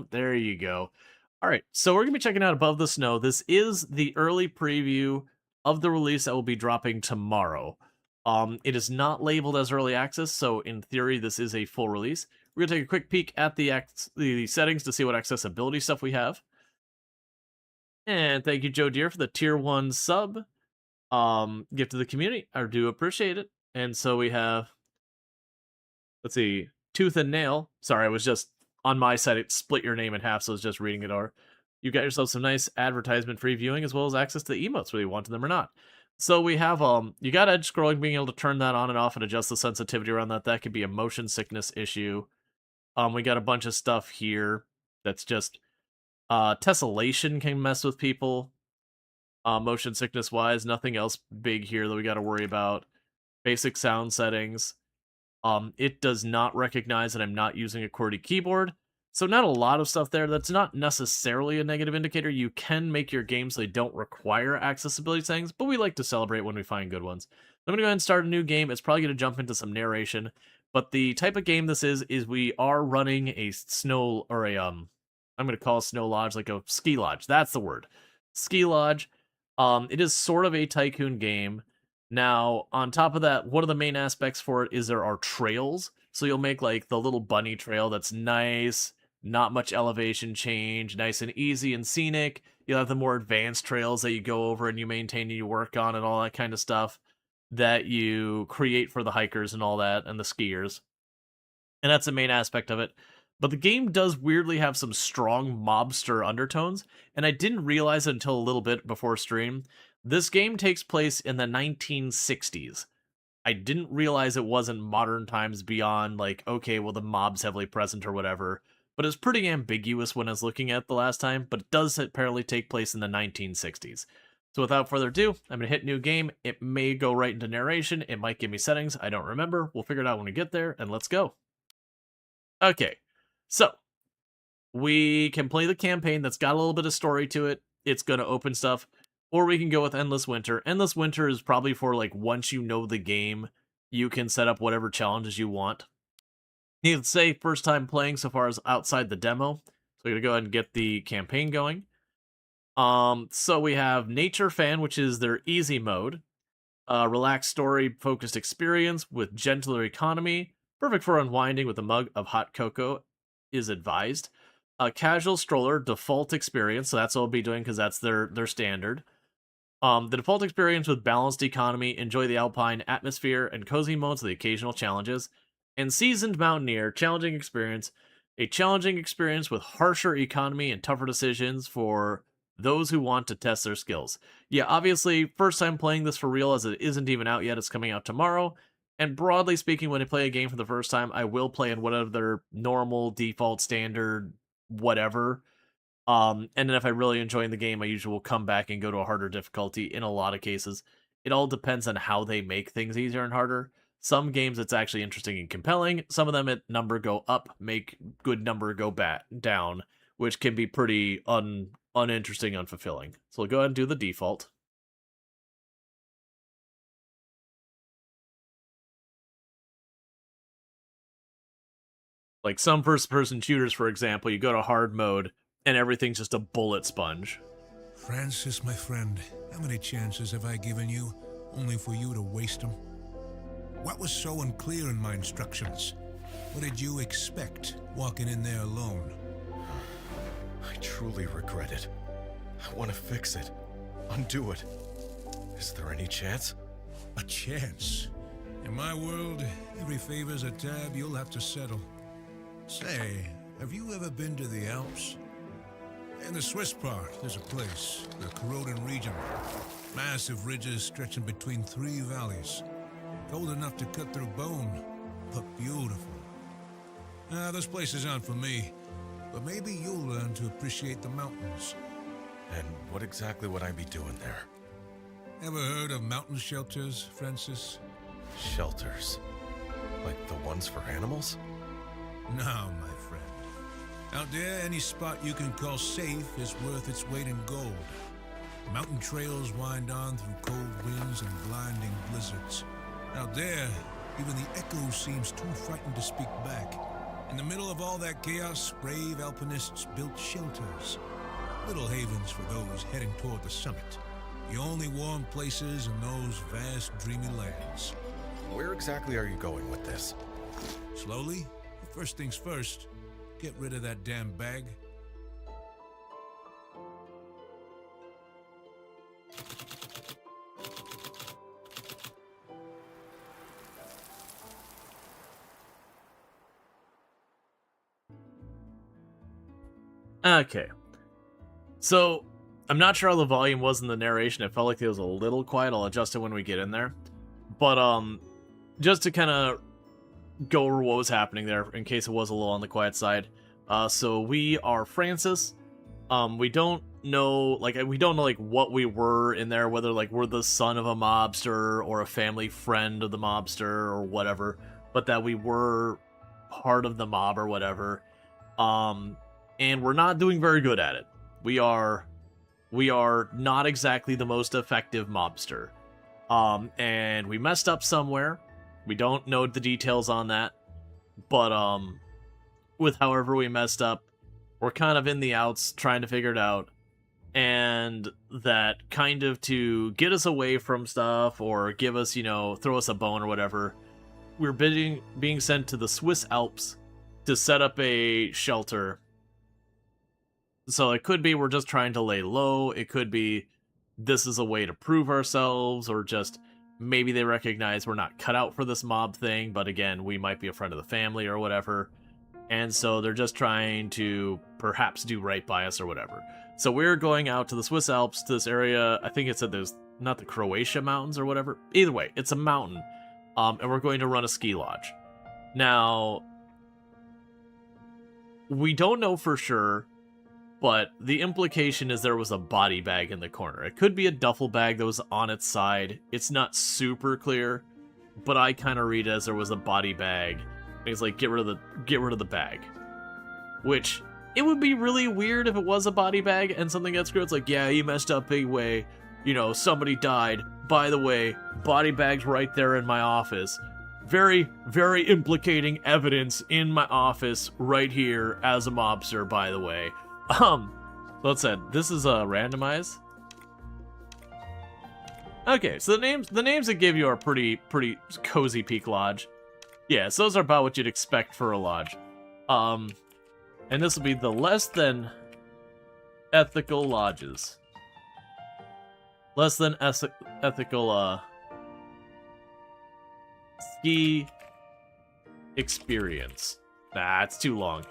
There you go. All right, so we're gonna be checking out Above the Snow. This is the early preview of the release that will be dropping tomorrow. It is not labeled as early access, so in theory, this is a full release. We're gonna take a quick peek at the settings to see what accessibility stuff we have. And thank you, Joe Deere, for the tier 1 sub. Gift to the community. I do appreciate it. And so we have, let's see, Tooth and Nail. Sorry, I was just on my side, it split your name in half, so I was just reading it over. You got yourself some nice advertisement-free viewing as well as access to the emotes, whether you wanted them or not. So we have, you got edge scrolling, being able to turn that on and off and adjust the sensitivity around that. That could be a motion sickness issue. We got a bunch of stuff here that's just, tessellation can mess with people. Motion sickness wise, nothing else big here that we got to worry about. Basic sound settings. It does not recognize that I'm not using a QWERTY keyboard, so not a lot of stuff there. That's not necessarily a negative indicator. You can make your games so they don't require accessibility settings, but we like to celebrate when we find good ones. I'm gonna go ahead and start a new game. It's probably gonna jump into some narration, but the type of game this is we are running a snow, or a I'm gonna call a snow lodge, like a ski lodge. That's the word, ski lodge. It is sort of a tycoon game. Now, on top of that, one of the main aspects for it is there are trails. So you'll make like the little bunny trail that's nice, not much elevation change, nice and easy and scenic. You'll have the more advanced trails that you go over and you maintain and you work on and all that kind of stuff that you create for the hikers and all that and the skiers. And that's the main aspect of it. But the game does weirdly have some strong mobster undertones, and I didn't realize it until a little bit before stream. This game takes place in the 1960s. I didn't realize it wasn't modern times beyond, like, okay, well, the mob's heavily present or whatever, but it's pretty ambiguous when I was looking at it the last time, but it does apparently take place in the 1960s. So without further ado, I'm going to hit new game. It may go right into narration. It might give me settings. I don't remember. We'll figure it out when we get there, and let's go. Okay. So, we can play the campaign that's got a little bit of story to it. It's going to open stuff. Or we can go with Endless Winter. Endless Winter is probably for, like, once you know the game, you can set up whatever challenges you want. Needless to say, first time playing so far as outside the demo. So we're going to go ahead and get the campaign going. So we have Nature Fan, which is their easy mode. Relaxed story-focused experience with gentler economy. Perfect for unwinding with a mug of hot cocoa is advised. A casual stroller default experience, so that's what we'll be doing because that's their standard. The default experience with balanced economy, enjoy the alpine atmosphere and cozy moments of the occasional challenges. And seasoned mountaineer, challenging experience, a challenging experience with harsher economy and tougher decisions for those who want to test their skills. Yeah, obviously, first time playing this for real as it isn't even out yet. It's coming out tomorrow. And broadly speaking, when I play a game for the first time, I will play in whatever their normal, default, standard, whatever. And then if I really enjoy the game, I usually will come back and go to a harder difficulty in a lot of cases. It all depends on how they make things easier and harder. Some games it's actually interesting and compelling. Some of them at number go up, make good number go down, which can be pretty uninteresting, unfulfilling. So we'll go ahead and do the default. Like some first-person shooters, for example, you go to hard mode, and everything's just a bullet sponge. Francis, my friend, how many chances have I given you, only for you to waste them? What was so unclear in my instructions? What did you expect, walking in there alone? I truly regret it. I want to fix it. Undo it. Is there any chance? A chance? In my world, every favor's a tab you'll have to settle. Say, have you ever been to the Alps? In the Swiss part, there's a place, the Corrodon region. Massive ridges stretching between 3 valleys. Cold enough to cut through bone, but beautiful. Those places aren't for me, but maybe you'll learn to appreciate the mountains. And what exactly would I be doing there? Ever heard of mountain shelters, Francis? Shelters? Like the ones for animals? No, my friend. Out there, any spot you can call safe is worth its weight in gold. Mountain trails wind on through cold winds and blinding blizzards. Out there, even the echo seems too frightened to speak back. In the middle of all that chaos, brave alpinists built shelters. Little havens for those heading toward the summit. The only warm places in those vast, dreamy lands. Where exactly are you going with this? Slowly, first things first, get rid of that damn bag. Okay. So, I'm not sure how the volume was in the narration. It felt like it was a little quiet. I'll adjust it when we get in there. But, just to kind of go over what was happening there, in case it was a little on the quiet side. So we are Francis. We don't know, like, what we were in there, whether, like, we're the son of a mobster or a family friend of the mobster or whatever, but that we were part of the mob or whatever. And we're not doing very good at it. We are not exactly the most effective mobster. And we messed up somewhere. We don't know the details on that. But, with however we messed up, we're kind of in the outs trying to figure it out. And that kind of to get us away from stuff or give us, throw us a bone or whatever, we're being sent to the Swiss Alps to set up a shelter. So it could be we're just trying to lay low. It could be this is a way to prove ourselves, or just maybe they recognize we're not cut out for this mob thing, but again, we might be a friend of the family or whatever. And so they're just trying to perhaps do right by us or whatever. So we're going out to the Swiss Alps, to this area. I think it said there's not the Croatia mountains or whatever. Either way, it's a mountain. And we're going to run a ski lodge. Now, we don't know for sure, but the implication is there was a body bag in the corner. It could be a duffel bag that was on its side. It's not super clear, but I kind of read it as there was a body bag. And he's like, get rid of the bag. Which, it would be really weird if it was a body bag and something got screwed. It's like, yeah, you messed up big way. Somebody died. By the way, body bag's right there in my office. Very, very implicating evidence in my office right here as a mobster, by the way. Let's say this is randomized. Okay, so the names that give you are pretty cozy peak lodge. Yes, those are about what you'd expect for a lodge. And this will be the less than ethical lodges. Less than ethical ski experience. Nah, it's too long.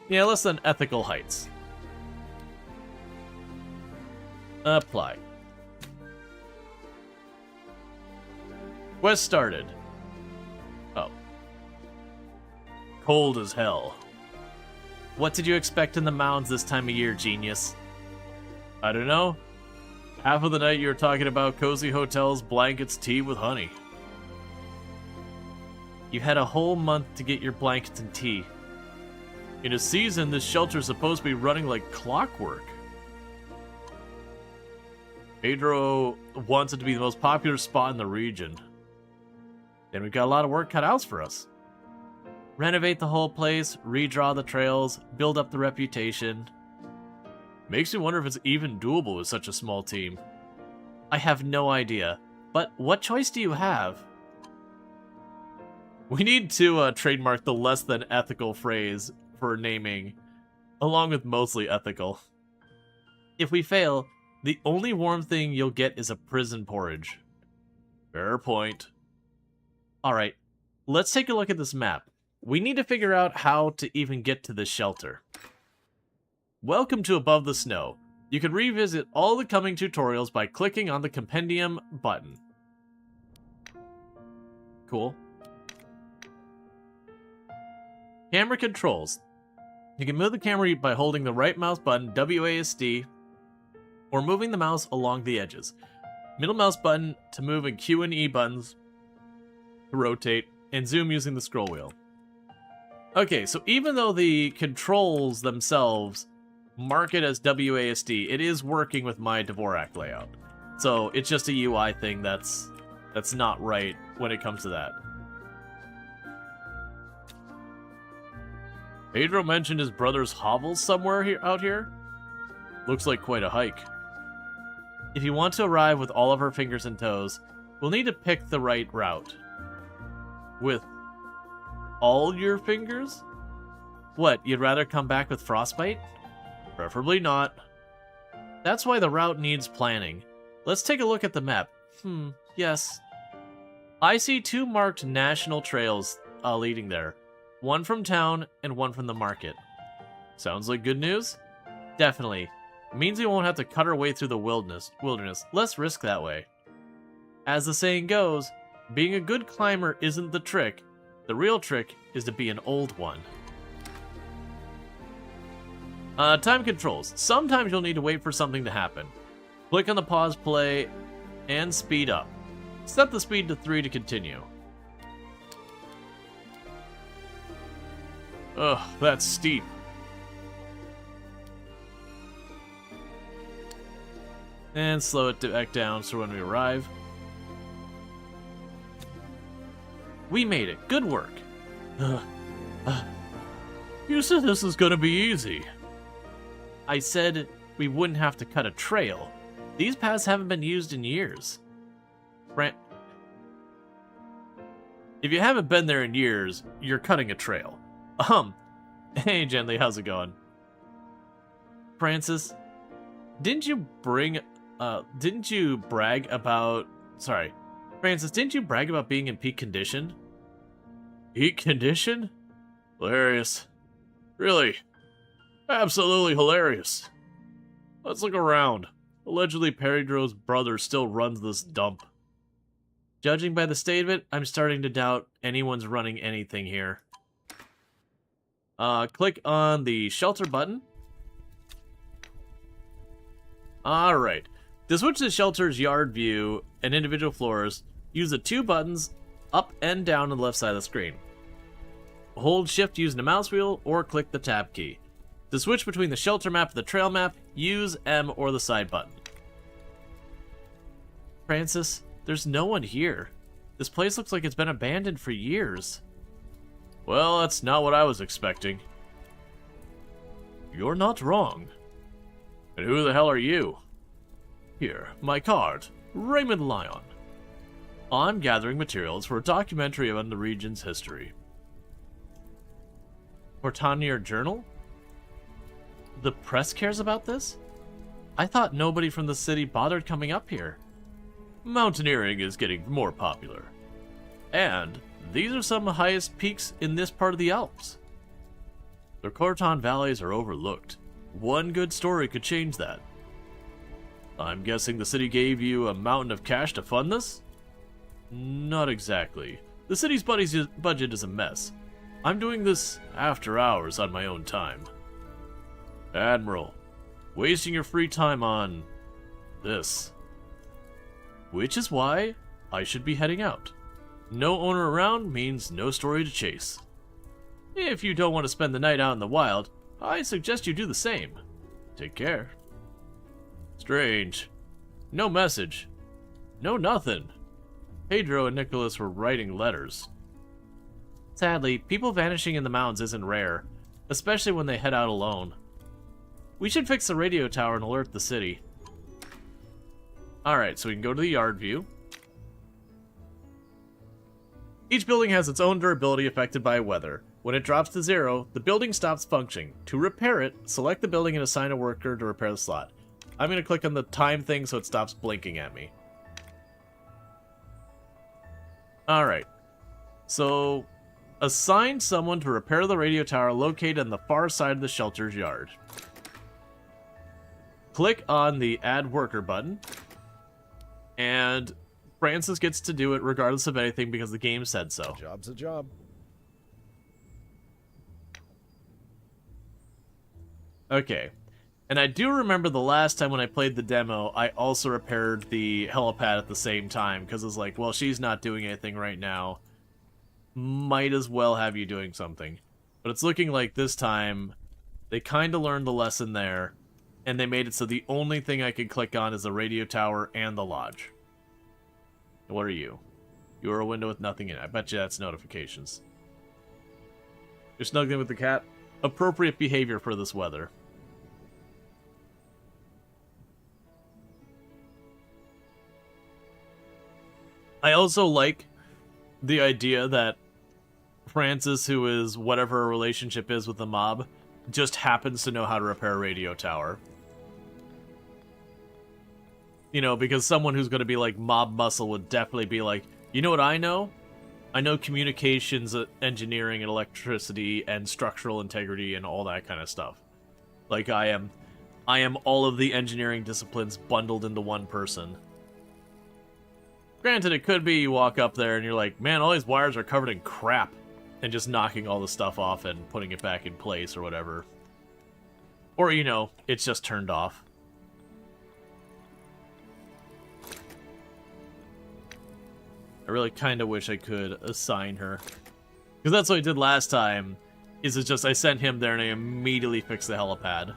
Yeah, less than ethical heights. Apply. Quest started. Oh. Cold as hell. What did you expect in the mountains this time of year, genius? I don't know. Half of the night you were talking about cozy hotels, blankets, tea with honey. You had a whole month to get your blankets and tea. In a season, this shelter is supposed to be running like clockwork. Pedro wants it to be the most popular spot in the region. Then we've got a lot of work cut out for us. Renovate the whole place, redraw the trails, build up the reputation. Makes me wonder if it's even doable with such a small team. I have no idea, but what choice do you have? We need to trademark the less than ethical phrase for naming, along with mostly ethical. If we fail, the only warm thing you'll get is a prison porridge. Fair point. Alright, let's take a look at this map. We need to figure out how to even get to this shelter. Welcome to Above the Snow. You can revisit all the coming tutorials by clicking on the compendium button. Cool. Camera controls. You can move the camera by holding the right mouse button, WASD, or moving the mouse along the edges. Middle mouse button to move, and Q and E buttons to rotate, and zoom using the scroll wheel. Okay, so even though the controls themselves mark it as WASD, it is working with my Dvorak layout. So it's just a UI thing that's not right when it comes to that. Pedro mentioned his brother's hovel somewhere out here. Looks like quite a hike. If you want to arrive with all of our fingers and toes, we'll need to pick the right route. With all your fingers? What, you'd rather come back with frostbite? Preferably not. That's why the route needs planning. Let's take a look at the map. Yes. I see 2 marked national trails leading there. One from town and one from the market. Sounds like good news? Definitely. It means we won't have to cut our way through the wilderness. Less risk that way. As the saying goes, being a good climber isn't the trick. The real trick is to be an old one. Time controls. Sometimes you'll need to wait for something to happen. Click on the pause play and speed up. Set the speed to 3 to continue. Ugh, that's steep. And slow it back down so when we arrive. We made it. Good work. You said this was gonna be easy. I said we wouldn't have to cut a trail. These paths haven't been used in years. If you haven't been there in years, you're cutting a trail. Hey Gently, how's it going? Francis, didn't you brag about... Sorry. Francis, didn't you brag about being in peak condition? Peak condition? Hilarious. Really? Absolutely hilarious. Let's look around. Allegedly, Pedro's brother still runs this dump. Judging by the state of it, I'm starting to doubt anyone's running anything here. Click on the shelter button. Alright. To switch to shelter's yard view and individual floors, use the 2 buttons up and down on the left side of the screen. Hold shift using the mouse wheel or click the tab key. To switch between the shelter map and the trail map, use M or the side button. Francis, there's no one here. This place looks like it's been abandoned for years. Well, that's not what I was expecting. You're not wrong. And who the hell are you? Here, my card, Raymond Lyon. I'm gathering materials for a documentary on the region's history. Portanier Journal? The press cares about this? I thought nobody from the city bothered coming up here. Mountaineering is getting more popular. And these are some of the highest peaks in this part of the Alps. The Corton valleys are overlooked. One good story could change that. I'm guessing the city gave you a mountain of cash to fund this? Not exactly. The city's budget is a mess. I'm doing this after hours on my own time. Admiral, wasting your free time on this. Which is why I should be heading out. No owner around means no story to chase. If you don't want to spend the night out in the wild, I suggest you do the same. Take care. Strange. No message. No nothing. Pedro and Nicholas were writing letters. Sadly, people vanishing in the mountains isn't rare, especially when they head out alone. We should fix the radio tower and alert the city. Alright, so we can go to the yard view. Each building has its own durability affected by weather. When it drops to 0, the building stops functioning. To repair it, select the building and assign a worker to repair the slot. I'm going to click on the time thing so it stops blinking at me. Alright. So, assign someone to repair the radio tower located on the far side of the shelter's yard. Click on the Add Worker button. And Francis gets to do it regardless of anything because the game said so. Job's a job. Okay. And I do remember the last time when I played the demo, I also repaired the helipad at the same time, because I was like, well, she's not doing anything right now. Might as well have you doing something. But it's looking like this time, they kind of learned the lesson there, and they made it so the only thing I can click on is the radio tower and the lodge. What are you? You are a window with nothing in it. I bet you that's notifications. You're snuggling with the cat? appropriate behavior for this weather. I also like the idea that Francis, who is whatever her relationship is with the mob, just happens to know how to repair a radio tower. You know, because someone who's going to be like mob muscle would definitely be like, you know what I know? I know communications, engineering, and electricity, and structural integrity, and all that kind of stuff. Like, I am all of the engineering disciplines bundled into one person. Granted, it could be you walk up there and you're like, man, all these wires are covered in crap, and just knocking all the stuff off and putting it back in place or whatever. Or, you know, it's just turned off. I really kind of wish I could assign her. Because that's what I did last time, is it's just I sent him there and I immediately fixed the helipad.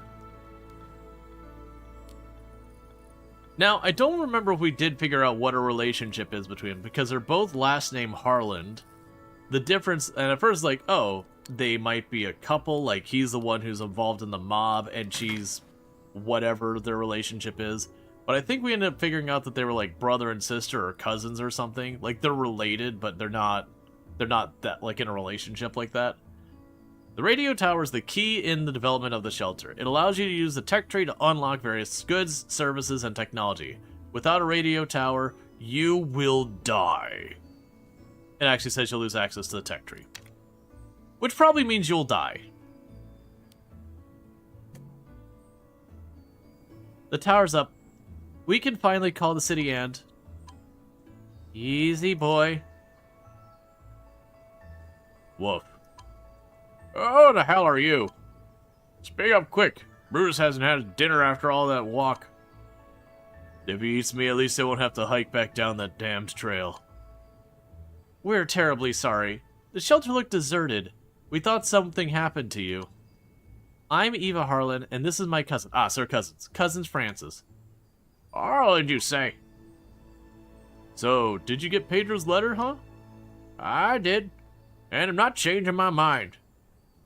Now, I don't remember if we did figure out what a relationship is between them, because they're both last name Harland. The difference, and at first like, oh, they might be a couple, like he's the one who's involved in the mob and she's whatever their relationship is. But I think we ended up figuring out that they were like brother and sister or cousins or something. Like they're related, but they're not that like in a relationship like that. The radio tower is the key in the development of the shelter. It allows you to use the tech tree to unlock various goods, services, and technology. Without a radio tower, you will die. It actually says you'll lose access to the tech tree. Which probably means you'll die. The tower's up. We can finally call the city and... Easy, boy. Woof. Oh, the hell are you? Speak up quick. Bruce hasn't had dinner after all that walk. If he eats me, at least I won't have to hike back down that damned trail. We're terribly sorry. The shelter looked deserted. We thought something happened to you. I'm Eva Harlan, and this is my cousin. Ah, so cousins. Cousins Francis. Harlan, you say? So, did you get Pedro's letter, huh? I did. And I'm not changing my mind.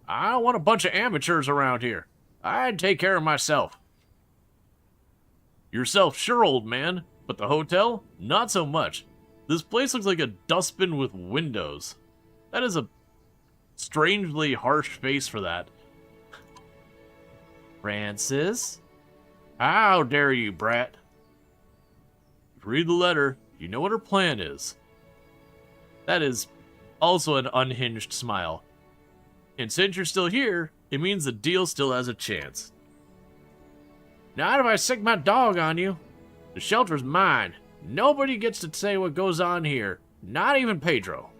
I don't want a bunch of amateurs around here. I'd take care of myself. Yourself, sure, old man. But the hotel? Not so much. This place looks like a dustbin with windows. That is a strangely harsh face for that. Francis? How dare you, brat? Read the letter. You know what her plan is. That is also an unhinged smile. And since you're still here, it means the deal still has a chance. Not if I sick my dog on you. The shelter's mine. Nobody gets to say what goes on here. Not even Pedro.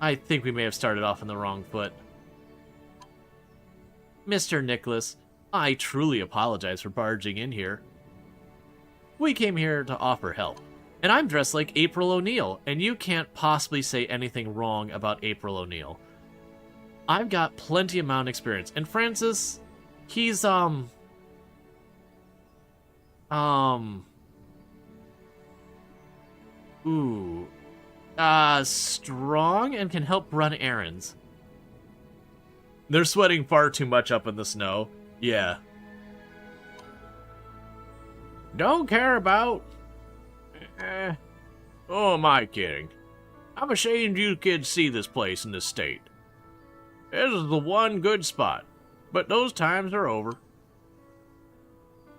I think we may have started off on the wrong foot. Mr. Nicholas, I truly apologize for barging in here. We came here to offer help. And I'm dressed like April O'Neil, and you can't possibly say anything wrong about April O'Neil. I've got plenty amount of experience. And Francis, he's, strong and can help run errands. They're sweating far too much up in the snow. Yeah. Don't care about... Who am I kidding? I'm ashamed you kids see this place in this state. This is the one good spot, but those times are over.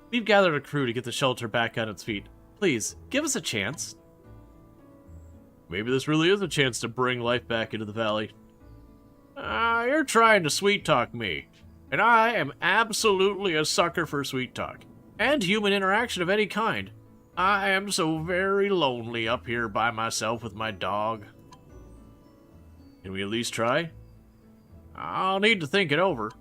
We've gathered a crew to get the shelter back on its feet. Please, give us a chance. Maybe this really is a chance to bring life back into the valley. You're trying to sweet-talk me, and I am absolutely a sucker for sweet talk, and human interaction of any kind. I am so very lonely up here by myself with my dog. Can we at least try? I'll need to think it over.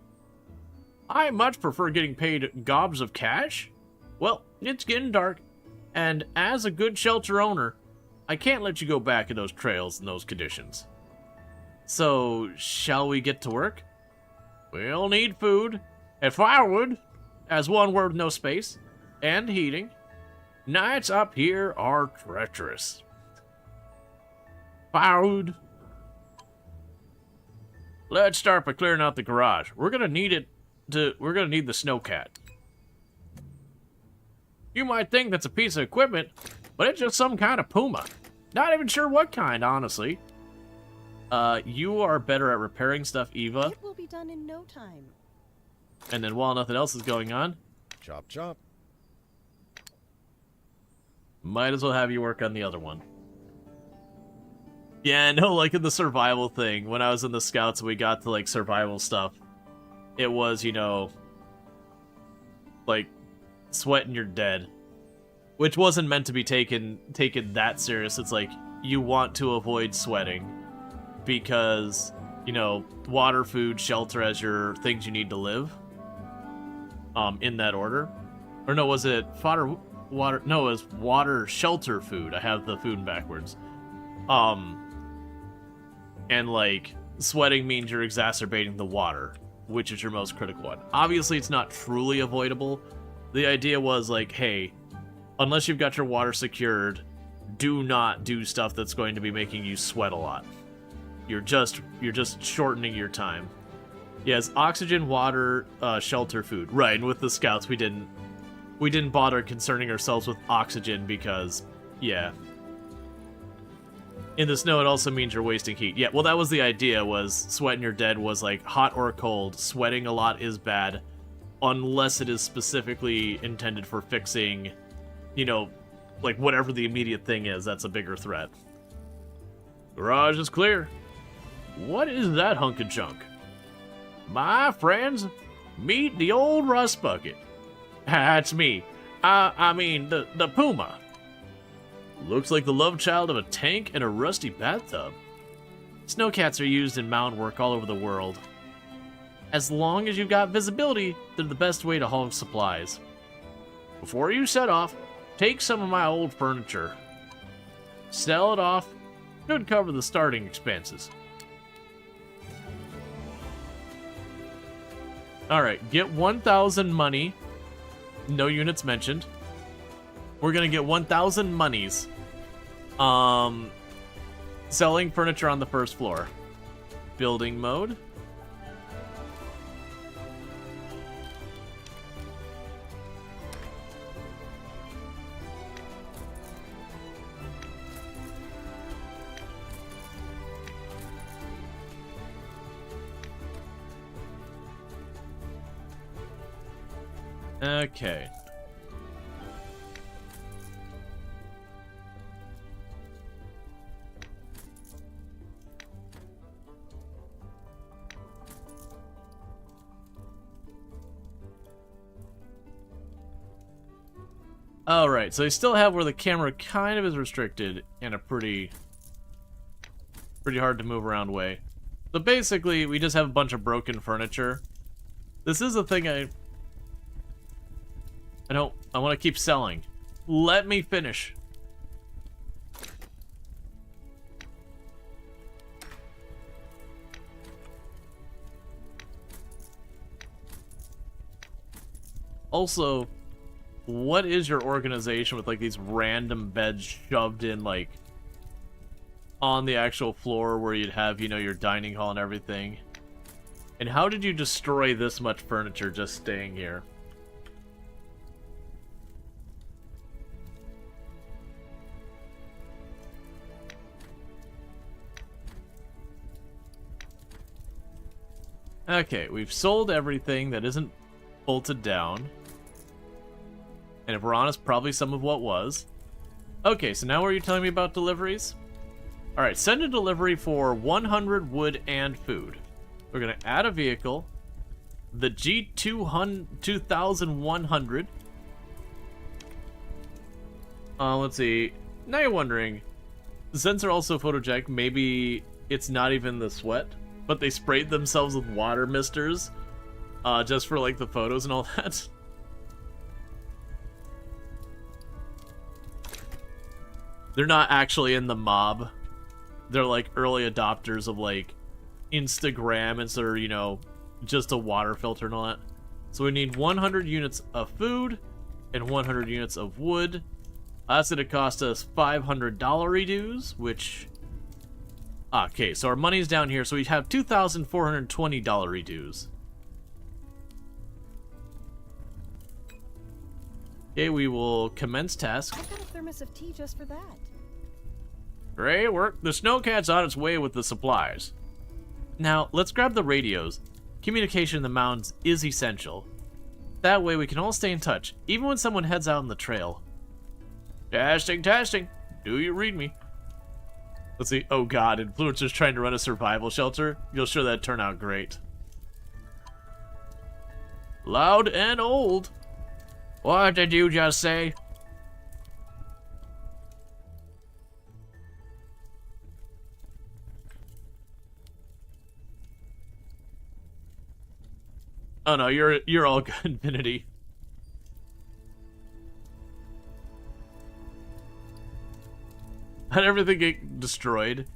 I much prefer getting paid gobs of cash. Well, it's getting dark, and as a good shelter owner, I can't let you go back in those trails in those conditions. So, shall we get to work? We'll need food, and firewood, as one word, no space, and heating. Nights up here are treacherous. Firewood. Let's start by clearing out the garage. We're gonna need the snowcat. You might think that's a piece of equipment, but it's just some kind of puma. Not even sure what kind, honestly. You are better at repairing stuff, Eva. It will be done in no time. And then while nothing else is going on, Chop, chop. might as well have you work on the other one. Yeah, no, like in the survival thing, when I was in the scouts and we got to, like, survival stuff, it was, you know, like, sweating you're dead. Which wasn't meant to be taken that serious. It's like, you want to avoid sweating because, you know, water, food, shelter as your things you need to live. In that order. Or no, was it fodder, water? No, it was water, shelter, food. I have the food backwards. And, like, sweating means you're exacerbating the water, which is your most critical one. Obviously, it's not truly avoidable. The idea was, like, hey, unless you've got your water secured, do not do stuff that's going to be making you sweat a lot. You're just shortening your time. Yes, oxygen, water, shelter, food. Right, and with the scouts, we didn't bother concerning ourselves with oxygen because, yeah. In the snow, it also means you're wasting heat. Yeah, well, that was the idea, was sweating you're dead was, like, hot or cold. Sweating a lot is bad, unless it is specifically intended for fixing, you know, like, whatever the immediate thing is, that's a bigger threat. Garage is clear. What is that hunk of junk? My friends, meet the old rust bucket. That's me. I mean, the puma. Looks like the love child of a tank and a rusty bathtub. Snowcats are used in mound work all over the world. As long as you've got visibility, they're the best way to haul supplies. Before you set off, take some of my old furniture. Sell it off. Should cover the starting expenses. Alright, get 1,000 money. No units mentioned. We're gonna get 1,000 monies. Selling furniture on the first floor. Building mode. Okay. Alright, so I still have where the camera kind of is restricted in a pretty hard to move around way. So basically, we just have a bunch of broken furniture. This is a thing I want to keep selling. Let me finish. Also, what is your organization with, like, these random beds shoved in, like, on the actual floor where you'd have, you know, your dining hall and everything? And how did you destroy this much furniture just staying here? Okay, we've sold everything that isn't bolted down. And if we're honest, probably some of what was. Okay, so now what are you telling me about deliveries? Alright, send a delivery for 100 wood and food. We're going to add a vehicle. The G2100. Let's see. Now you're wondering, since they're also photogenic, maybe it's not even the sweat, but they sprayed themselves with water misters just for, like, the photos and all that. They're not actually in the mob. They're, like, early adopters of, like, Instagram instead of, you know, just a water filter and all that. So we need 100 units of food and 100 units of wood. That's going to cost us $500 dues, which Okay, so our money's down here, so we have $2,420 dues. Okay, we will commence task. I've got a thermos of tea just for that. Great work. The snowcat's on its way with the supplies. Now, let's grab the radios. Communication in the mountains is essential. That way we can all stay in touch, even when someone heads out on the trail. Testing, testing. Do you read me? Let's see. Oh god, influencers trying to run a survival shelter? You'll sure that'd turn out great. Loud and old. What did you just say? Oh no, you're all good, Infinity. Had everything get destroyed.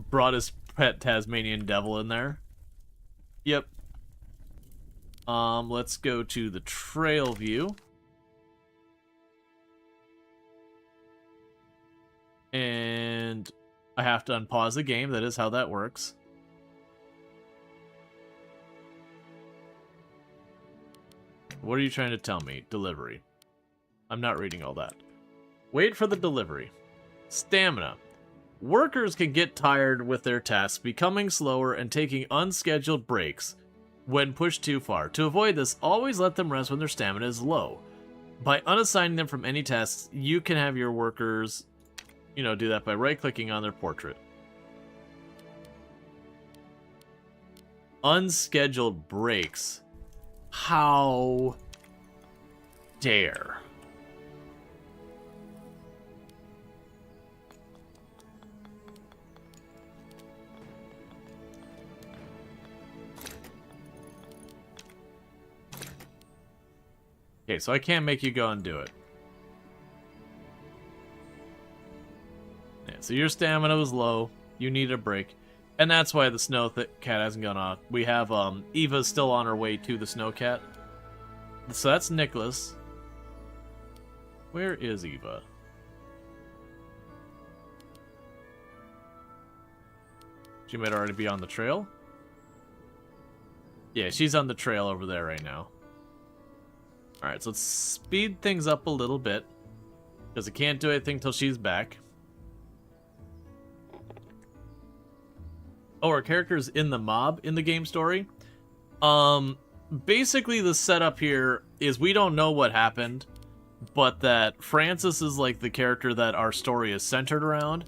Brought his pet Tasmanian devil in there. Yep. Let's go to the trail view. And I have to unpause the game. That is how that works. What are you trying to tell me? Delivery. I'm not reading all that. Wait for the delivery. Stamina. Workers can get tired with their tasks, becoming slower and taking unscheduled breaks when pushed too far. To avoid this, always let them rest when their stamina is low. By unassigning them from any tasks, you can have your workers, do that by right-clicking on their portrait. Unscheduled breaks. How dare. Okay, so I can't make you go and do it. Yeah, so your stamina was low. You need a break. And that's why the snow cat hasn't gone off. We have Eva still on her way to the snow cat. So that's Nicholas. Where is Eva? She might already be on the trail. Yeah, she's on the trail over there right now. Alright, so let's speed things up a little bit. Because I can't do anything till she's back. Oh, our character's in the mob in the game story. Basically the setup here is we don't know what happened, but that Francis is like the character that our story is centered around,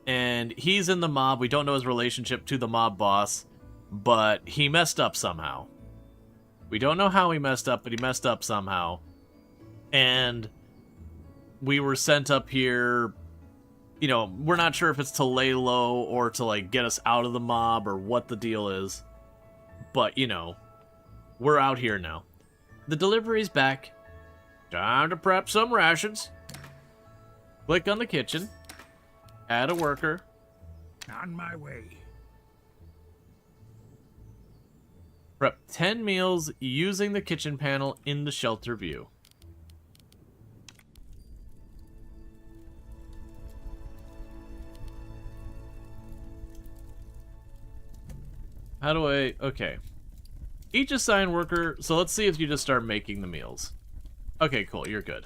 and he's in the mob. We don't know his relationship to the mob boss, but he messed up somehow. We don't know how he messed up, but he messed up somehow. And we were sent up here. We're not sure if it's to lay low or to, get us out of the mob or what the deal is. But, we're out here now. The delivery's back. Time to prep some rations. Click on the kitchen. Add a worker. On my way. Prep 10 meals using the kitchen panel in the shelter view. How do I... Okay. Each assigned worker... So let's see if you just start making the meals. Okay, cool. You're good.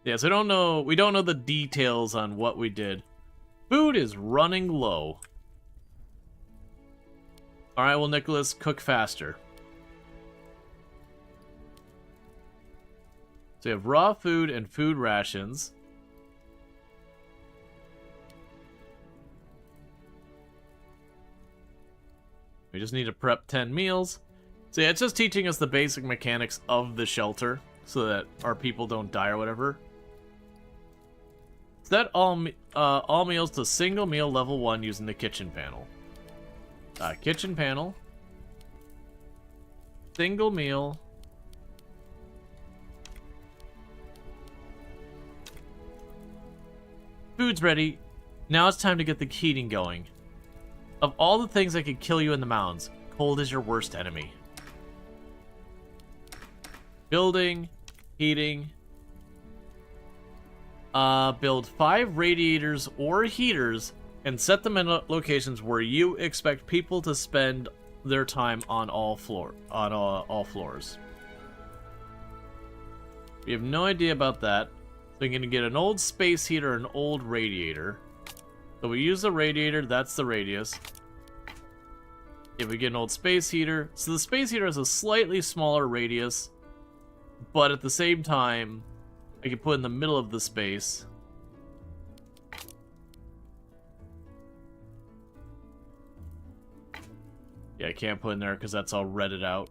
Yeah, so we don't know the details on what we did. Food is running low. Alright, well, Nicholas, cook faster. So you have raw food and food rations. We just need to prep 10 meals. So yeah, it's just teaching us the basic mechanics of the shelter so that our people don't die or whatever. Set all meals to single meal level 1 using the kitchen panel. Kitchen panel. Single meal. Food's ready. Now it's time to get the heating going. Of all the things that could kill you in the mountains, cold is your worst enemy. Building, heating. Build 5 radiators or heaters and set them in locations where you expect people to spend their time on all floors. We have no idea about that. So we're going to get an old space heater, an old radiator. So we use the radiator, that's the radius. If we get an old space heater, so the space heater has a slightly smaller radius, but at the same time, I can put in the middle of the space. Yeah, I can't put in there because that's all redded out.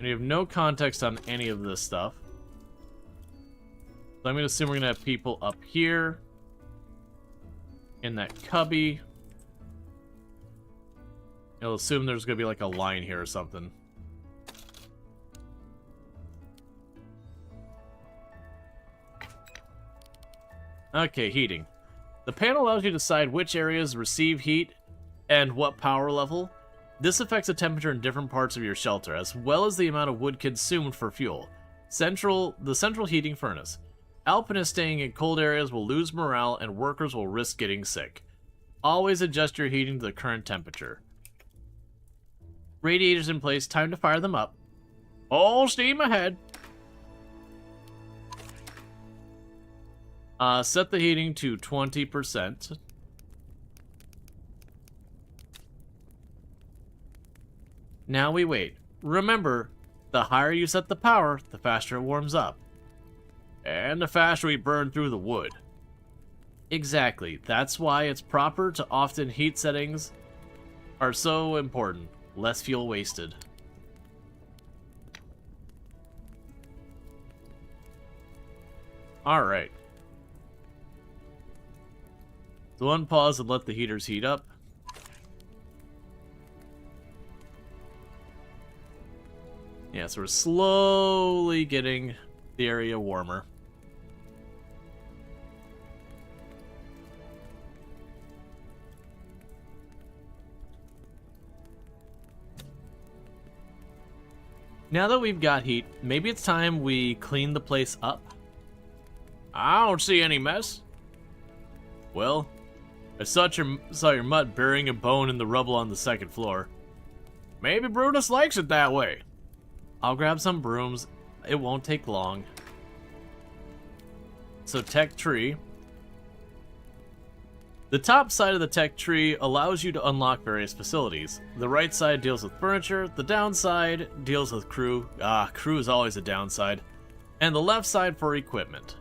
And you have no context on any of this stuff. So I'm going to assume we're going to have people up here. In that cubby. I'll assume there's going to be like a line here or something. Okay, heating. The panel allows you to decide which areas receive heat and what power level. This affects the temperature in different parts of your shelter, as well as the amount of wood consumed for fuel. The central heating furnace. Alpinists staying in cold areas will lose morale and workers will risk getting sick. Always adjust your heating to the current temperature. Radiators in place, time to fire them up. All steam ahead. Set the heating to 20%. Now we wait. Remember, the higher you set the power, the faster it warms up. And the faster we burn through the wood. Exactly. That's why it's proper to often heat settings are so important. Less fuel wasted. Alright. So unpause and let the heaters heat up. Yeah, so we're slowly getting the area warmer. Now that we've got heat, maybe it's time we clean the place up. I don't see any mess. Well, I saw your mutt burying a bone in the rubble on the second floor. Maybe Brutus likes it that way. I'll grab some brooms. It won't take long. So tech tree. The top side of the tech tree allows you to unlock various facilities. The right side deals with furniture, the downside deals with crew. Crew is always a downside. And the left side for equipment.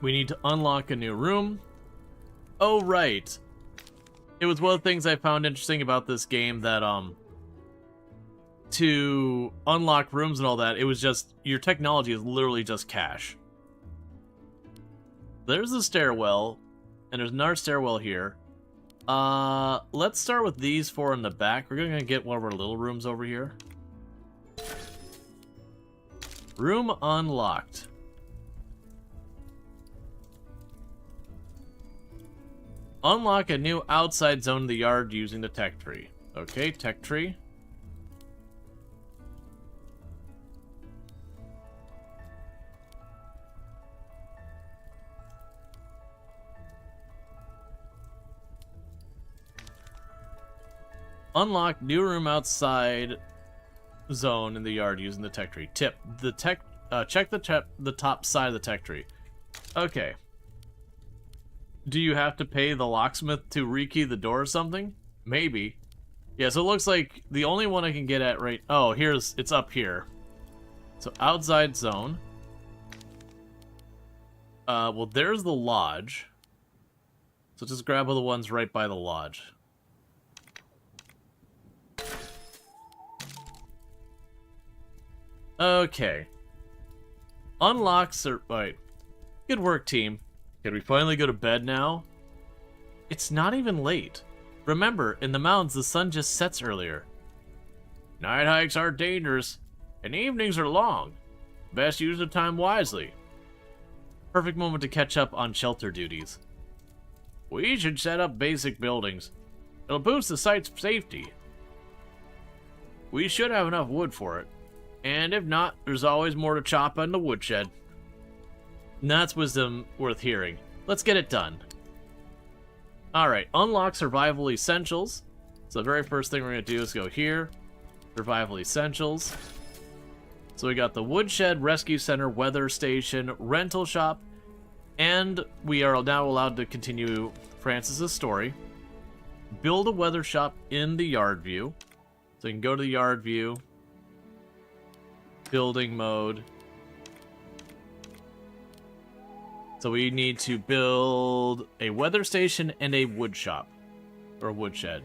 We need to unlock a new room. Oh, right. It was one of the things I found interesting about this game that, to unlock rooms and all that, it was just, your technology is literally just cash. There's a stairwell, and there's another stairwell here. Let's start with these 4 in the back. We're gonna get one of our little rooms over here. Room unlocked. Unlock a new outside zone in the yard using the tech tree. Okay, tech tree. Unlock new room outside zone in the yard using the tech tree. Tip: check the top side of the tech tree. Okay. Do you have to pay the locksmith to rekey the door or something? Maybe. Yeah, so it looks like the only one I can get at right... Oh, it's up here. So outside zone. Well, there's the lodge. So just grab all the ones right by the lodge. Okay. Unlocks are... Wait. Good work, team. Can we finally go to bed now? It's not even late. Remember, in the mountains, the sun just sets earlier. Night hikes are dangerous, and evenings are long. Best use of time wisely. Perfect moment to catch up on shelter duties. We should set up basic buildings. It'll boost the site's safety. We should have enough wood for it. And if not, there's always more to chop in the woodshed. And that's wisdom worth hearing. Let's get it done. Alright, unlock survival essentials. So the very first thing we're going to do is go here. Survival essentials. So we got the woodshed, rescue center, weather station, rental shop, and we are now allowed to continue Francis's story. Build a weather shop in the yard view. So you can go to the yard view. Building mode. So we need to build a weather station and a wood shop. Or a woodshed.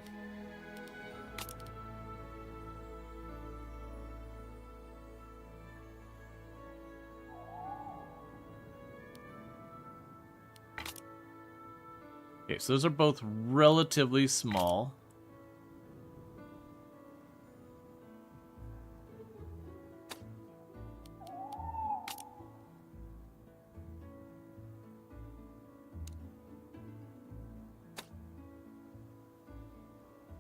Okay, so those are both relatively small.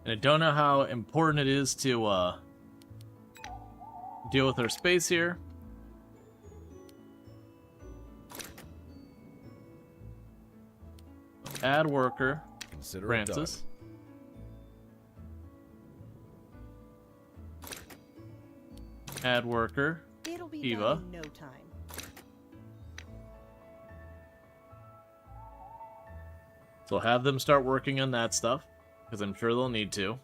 And I don't know how important it is to deal with our space here. Add worker, Consider Francis. Add worker, It'll be Eva. done in no time. So have them start working on that stuff, because I'm sure they'll need to.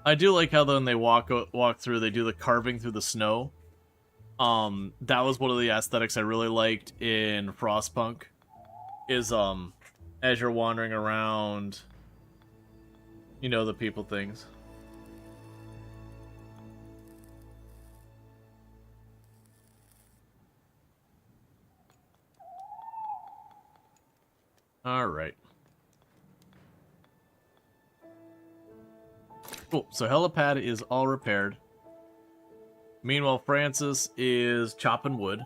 I do like how when they walk through, they do the carving through the snow. That was one of the aesthetics I really liked in Frostpunk. Is as you're wandering around, you know, the people things. All right. Cool, so helipad is all repaired. Meanwhile, Francis is chopping wood.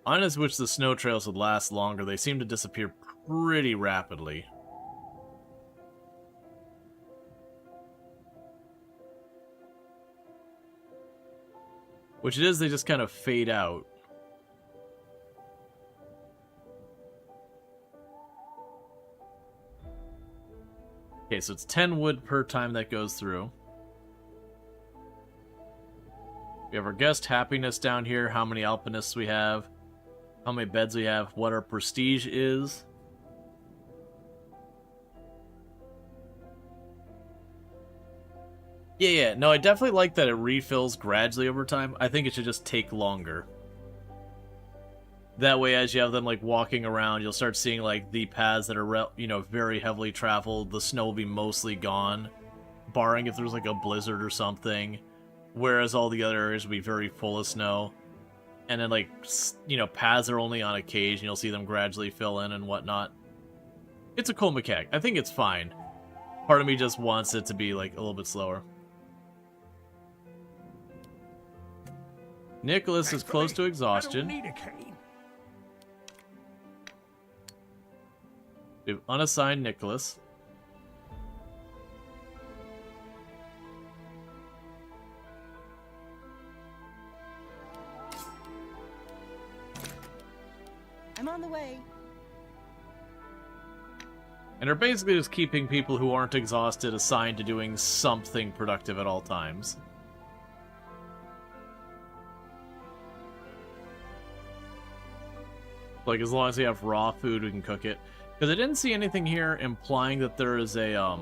I just wish the snow trails would last longer. They seem to disappear pretty rapidly. Which it is, they just kind of fade out. Okay, so it's 10 wood per time that goes through. We have our guest happiness down here, how many alpinists we have, how many beds we have, what our prestige is. Yeah, no, I definitely like that it refills gradually over time. I think it should just take longer. That way, as you have them, like, walking around, you'll start seeing, like, the paths that are, you know, very heavily traveled. The snow will be mostly gone, barring if there's, like, a blizzard or something. Whereas all the other areas will be very full of snow. And then, like, you know, paths are only on occasion. You'll see them gradually fill in and whatnot. It's a cool mechanic. I think it's fine. Part of me just wants it to be, like, a little bit slower. Nicholas is close to exhaustion. I don't need a cane. We've unassigned Nicholas. I'm on the way. And are basically just keeping people who aren't exhausted assigned to doing something productive at all times. Like, as long as we have raw food, we can cook it. Because I didn't see anything here implying that there is a,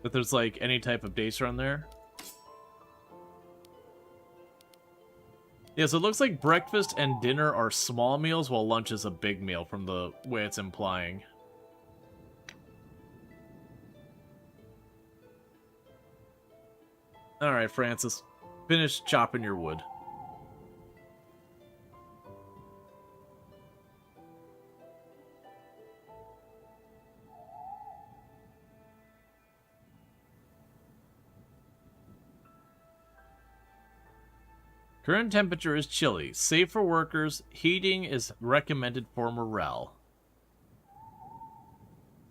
that there's, like, any type of dacer on there. Yeah, so it looks like breakfast and dinner are small meals, while lunch is a big meal, from the way it's implying. Alright, Francis. Finish chopping your wood. Current temperature is chilly. Safe for workers. Heating is recommended for morale.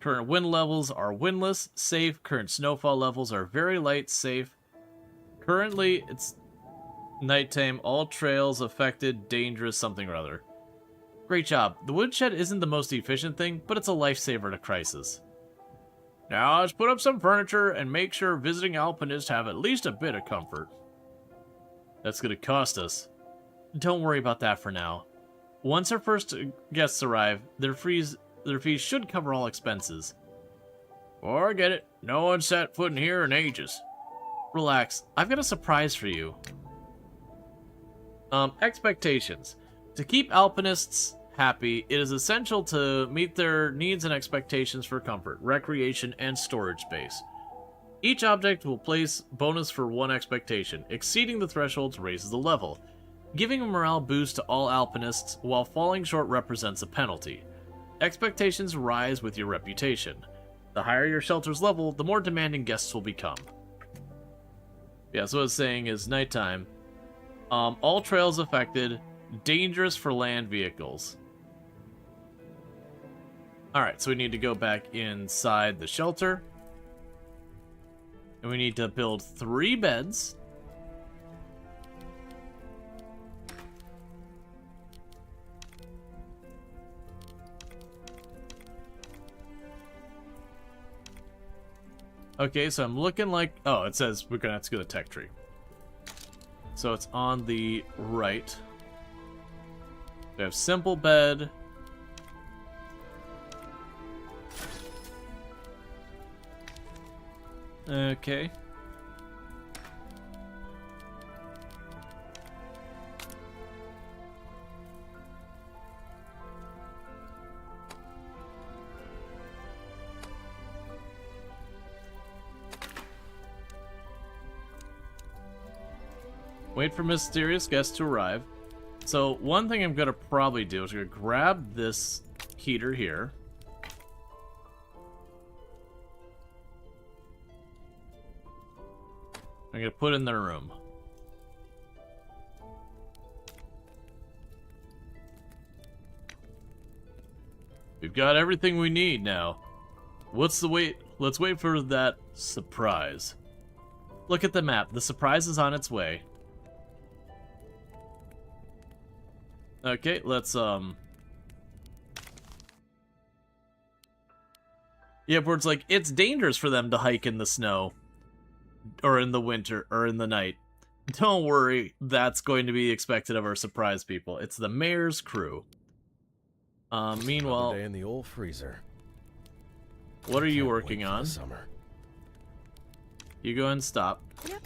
Current wind levels are windless, safe. Current snowfall levels are very light, safe. Currently, it's nighttime. All trails affected, dangerous, something or other. Great job. The woodshed isn't the most efficient thing, but it's a lifesaver in a crisis. Now let's put up some furniture and make sure visiting alpinists have at least a bit of comfort. That's gonna cost us. Don't worry about that for now. Once our first guests arrive, their fees should cover all expenses. Forget it. No one's set foot in here in ages. Relax. I've got a surprise for you. Expectations. To keep alpinists happy, it is essential to meet their needs and expectations for comfort, recreation, and storage space. Each object will place bonus for one expectation. Exceeding the thresholds raises the level. Giving a morale boost to all alpinists while falling short represents a penalty. Expectations rise with your reputation. The higher your shelter's level, the more demanding guests will become. Yeah, so what it's saying is nighttime. All trails affected. Dangerous for land vehicles. Alright, so we need to go back inside the shelter. And we need to build 3 beds. Okay, so I'm looking like... Oh, it says we're gonna have to go to the tech tree. So it's on the right. We have simple bed. Okay. Wait for mysterious guests to arrive. So one thing I'm gonna probably do is I'm gonna grab this heater here. I'm gonna put it in their room. We've got everything we need now. What's the wait? Let's wait for that surprise. Look at the map. The surprise is on its way. Okay, let's yeah, where it's like, it's dangerous for them to hike in the snow. Or in the winter, or in the night. Don't worry, that's going to be expected of our surprise people. It's the mayor's crew. Meanwhile... Another day in the old freezer. What are you Can't working wait for on? the summer. You go and stop. Yep.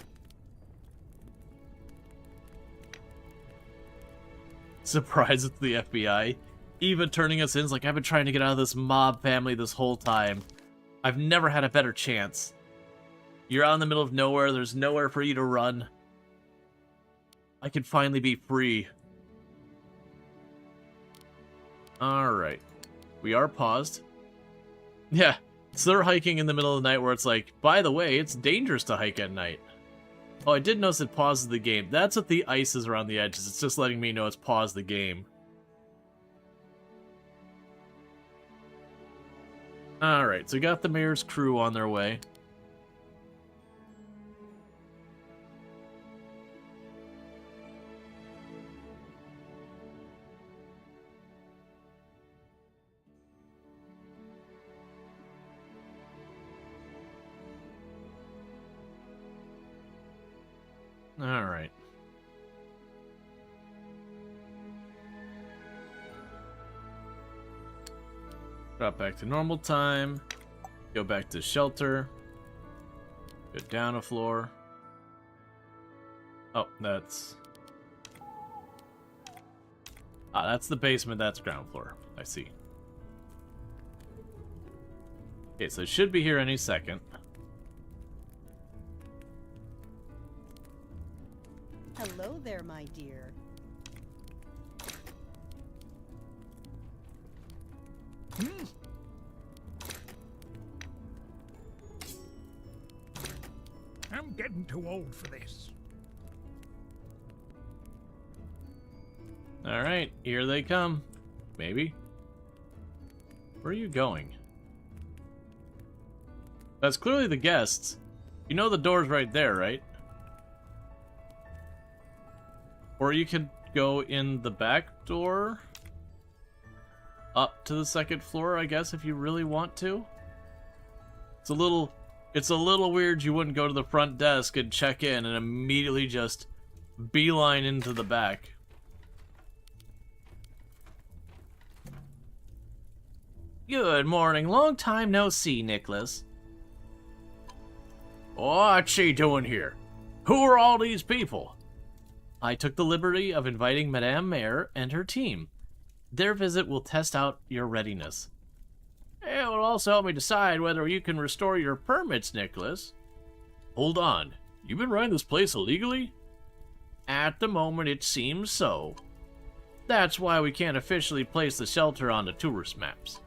Surprise, it's the FBI. Eva turning us in is like, I've been trying to get out of this mob family this whole time. I've never had a better chance. You're out in the middle of nowhere, there's nowhere for you to run. I can finally be free. Alright. We are paused. Yeah, so they're hiking in the middle of the night where it's like, by the way, it's dangerous to hike at night. Oh, I did notice it pauses the game. That's what the ice is around the edges. It's just letting me know it's paused the game. Alright, so we got the mayor's crew on their way. Alright. Drop back to normal time. Go back to shelter. Go down a floor. Oh, that's... Ah, that's the basement, that's ground floor. I see. Okay, so it should be here any second. Hello there, my dear. I'm getting too old for this. Alright, here they come. Maybe. Where are you going? That's clearly the guests. You know the door's right there, right? Or you could go in the back door. Up to the second floor, I guess, if you really want to. It's a little weird you wouldn't go to the front desk and check in and immediately just beeline into the back. Good morning. Long time no see, Nicholas. What's she doing here? Who are all these people? I took the liberty of inviting Madame Mayor and her team. Their visit will test out your readiness. It will also help me decide whether you can restore your permits, Nicholas. Hold on. You've been running this place illegally? At the moment, it seems so. That's why we can't officially place the shelter on the tourist maps.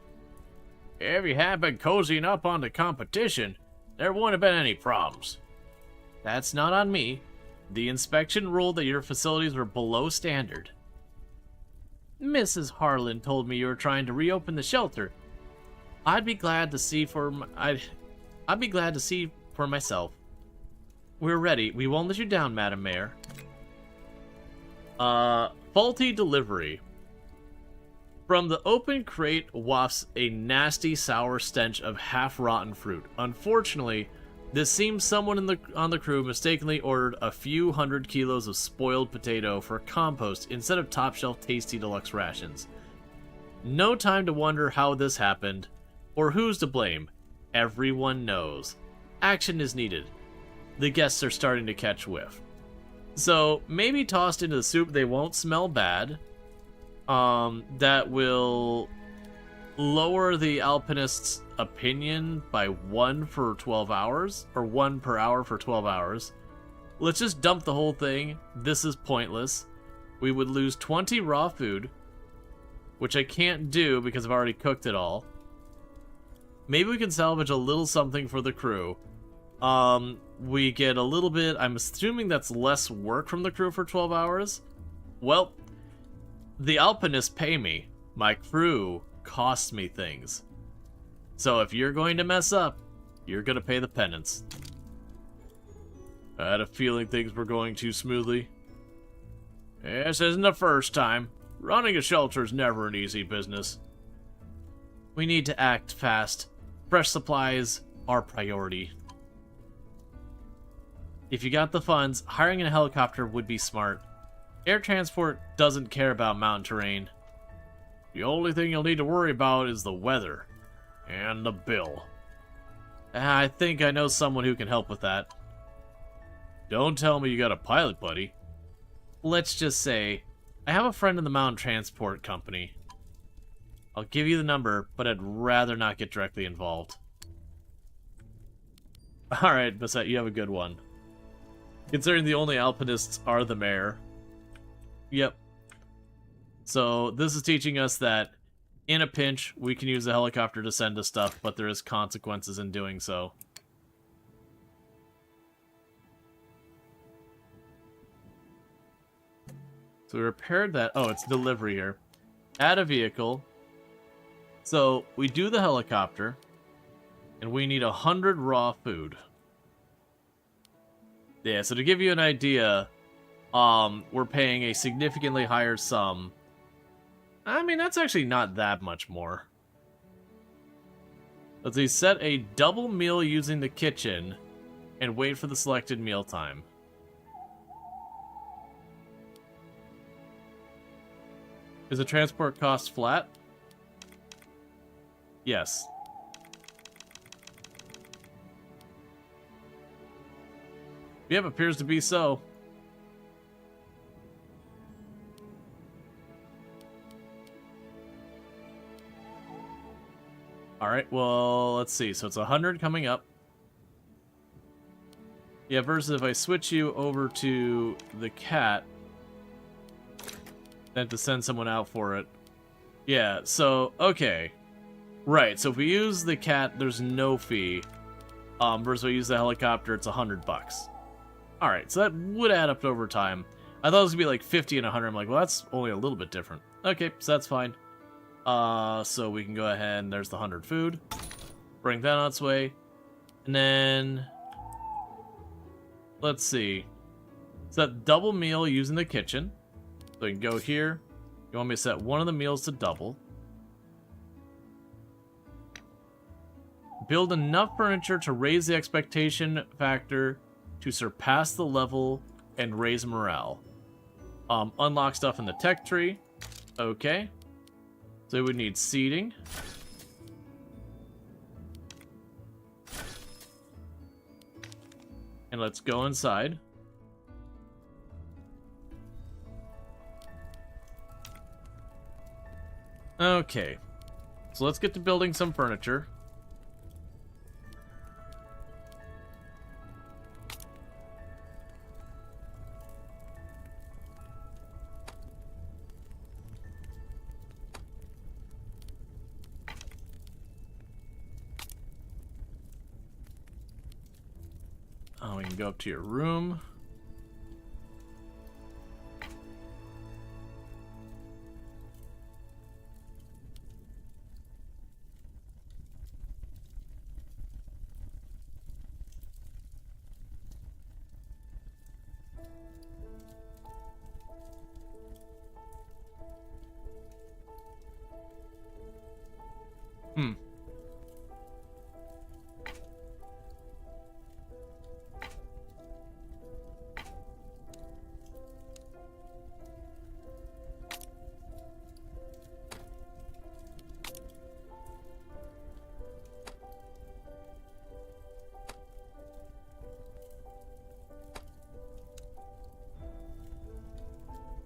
If you had been cozying up on the competition, there wouldn't have been any problems. That's not on me. The inspection ruled that your facilities were below standard. Mrs. Harlan told me you were trying to reopen the shelter. I'd be glad to see for myself. We're ready. We won't let you down, Madam Mayor. Faulty delivery. From the open crate wafts a nasty sour stench of half-rotten fruit. Unfortunately, this seems someone on the crew mistakenly ordered a few 100 kilos of spoiled potato for compost instead of top-shelf tasty deluxe rations. No time to wonder how this happened, or who's to blame. Everyone knows. Action is needed. The guests are starting to catch whiff. So, maybe tossed into the soup they won't smell bad. That will lower the alpinist's opinion by 1 for 12 hours, or 1 per hour for 12 hours. Let's just dump the whole thing. This is pointless. We would lose 20 raw food, which I can't do because I've already cooked it all. Maybe we can salvage a little something for the crew. We get a little bit, I'm assuming that's less work from the crew for 12 hours. Well, the alpinists pay me. My crew costs me things. So if you're going to mess up, you're going to pay the penance. I had a feeling things were going too smoothly. This isn't the first time. Running a shelter is never an easy business. We need to act fast. Fresh supplies are priority. If you got the funds, hiring a helicopter would be smart. Air transport doesn't care about mountain terrain. The only thing you'll need to worry about is the weather. And the bill. I think I know someone who can help with that. Don't tell me you got a pilot buddy. Let's just say, I have a friend in the mountain transport company. I'll give you the number, but I'd rather not get directly involved. Alright, Bassett, you have a good one. Considering the only alpinists are the mayor. Yep. So, this is teaching us that in a pinch, we can use a helicopter to send us stuff, but there is consequences in doing so. So we repaired that. Oh, it's delivery here. Add a vehicle. So we do the helicopter, and we need 100 raw food. Yeah, so to give you an idea, we're paying a significantly higher sum. I mean, that's actually not that much more. Let's see, set a double meal using the kitchen, and wait for the selected meal time. Is the transport cost flat? Yes. Yep, appears to be so. Alright, well, let's see. So it's 100 coming up. Yeah, versus if I switch you over to the cat, then to send someone out for it. Yeah, so, okay. Right, so if we use the cat, there's no fee. Versus if we use the helicopter, it's $100. Alright, so that would add up over time. I thought it was gonna be like 50 and 100. I'm like, well, that's only a little bit different. Okay, so that's fine. So we can go ahead and there's the 100 food. Bring that on its way. And then let's see. So that double meal using the kitchen. So we can go here. You want me to set one of the meals to double. Build enough furniture to raise the expectation factor to surpass the level and raise morale. Unlock stuff in the tech tree. Okay. So we need seating. And let's go inside. Okay. So let's get to building some furniture. Oh, we can go up to your room.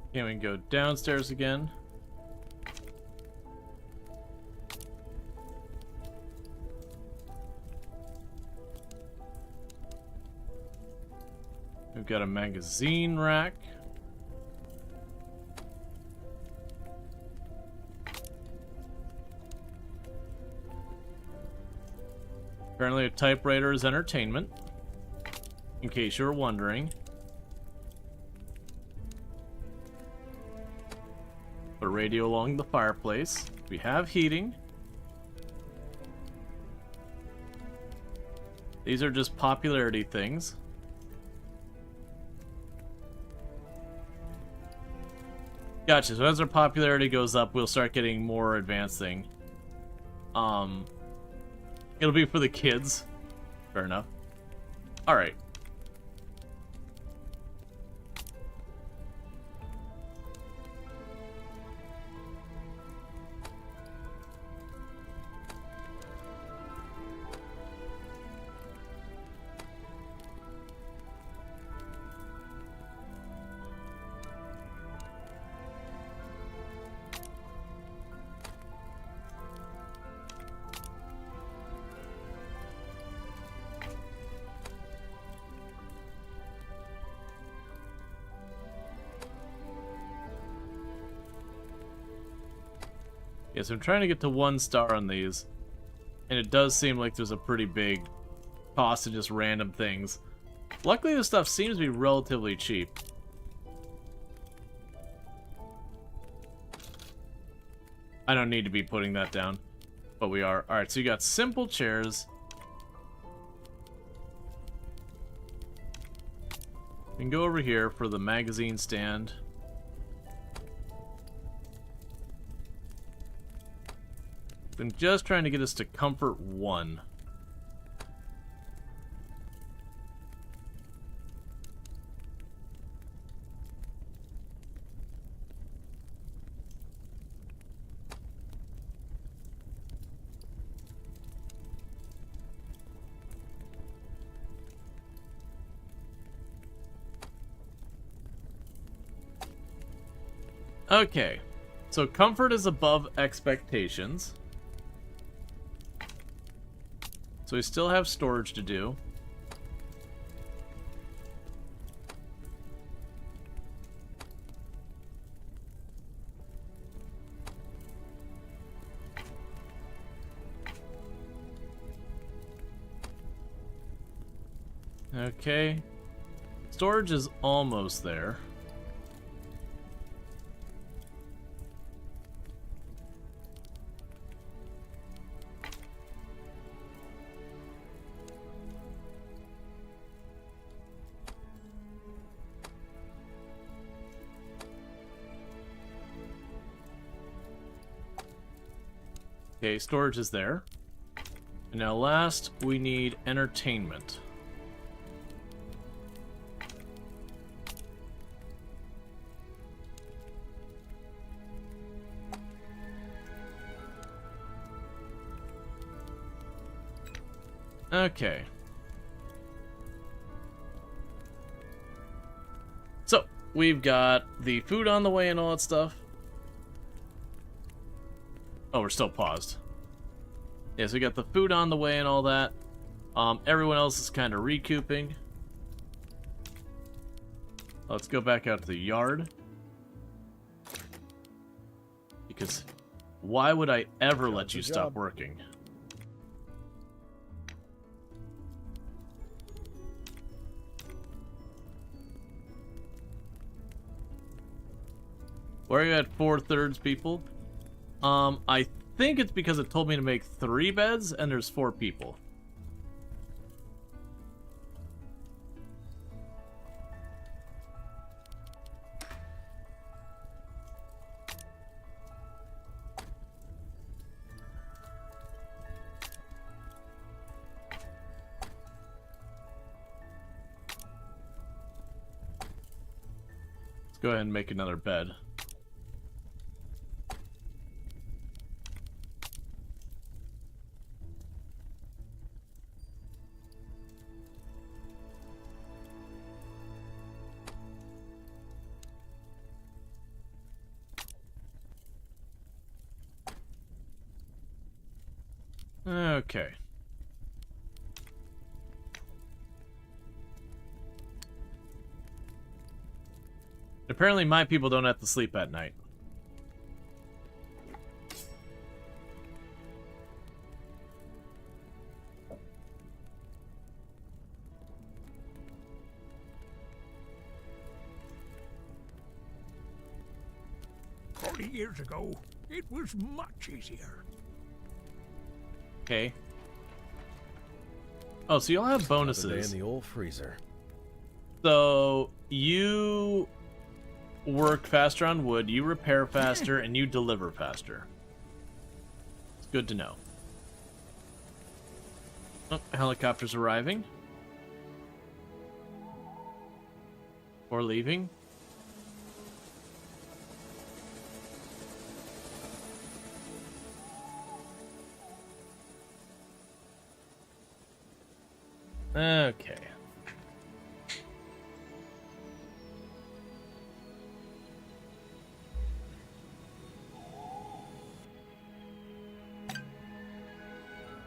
Okay, we can go downstairs again. We've got a magazine rack. Apparently a typewriter is entertainment, in case you were wondering. Put a radio along the fireplace. We have heating. These are just popularity things. Gotcha, so as our popularity goes up, we'll start getting more advanced thing. It'll be for the kids. Fair enough. Alright. Yeah, so I'm trying to get to 1 star on these. And it does seem like there's a pretty big cost to just random things. Luckily, this stuff seems to be relatively cheap. I don't need to be putting that down, but we are. Alright, so you got simple chairs. We can go over here for the magazine stand. I'm just trying to get us to comfort 1. Okay, so comfort is above expectations. So we still have storage to do. Okay. Storage is almost there. Okay, storage is there. And now last, we need entertainment. Okay. So, we've got the food on the way and all that stuff. Oh, we're still paused. Yeah, so we got the food on the way and all that. Everyone else is kind of recouping. Let's go back out to the yard. Because why would I ever let you stop working? Where are you at 4/3 people? I think it's because it told me to make 3 beds and there's 4 people. Let's go ahead and make another bed. Okay. Apparently my people don't have to sleep at night. Years ago, it was much easier. Okay. Oh, so you'll have bonuses. Another day in the old freezer. So you work faster on wood, you repair faster, and you deliver faster. It's good to know. Oh, helicopter's arriving. Or leaving. Okay.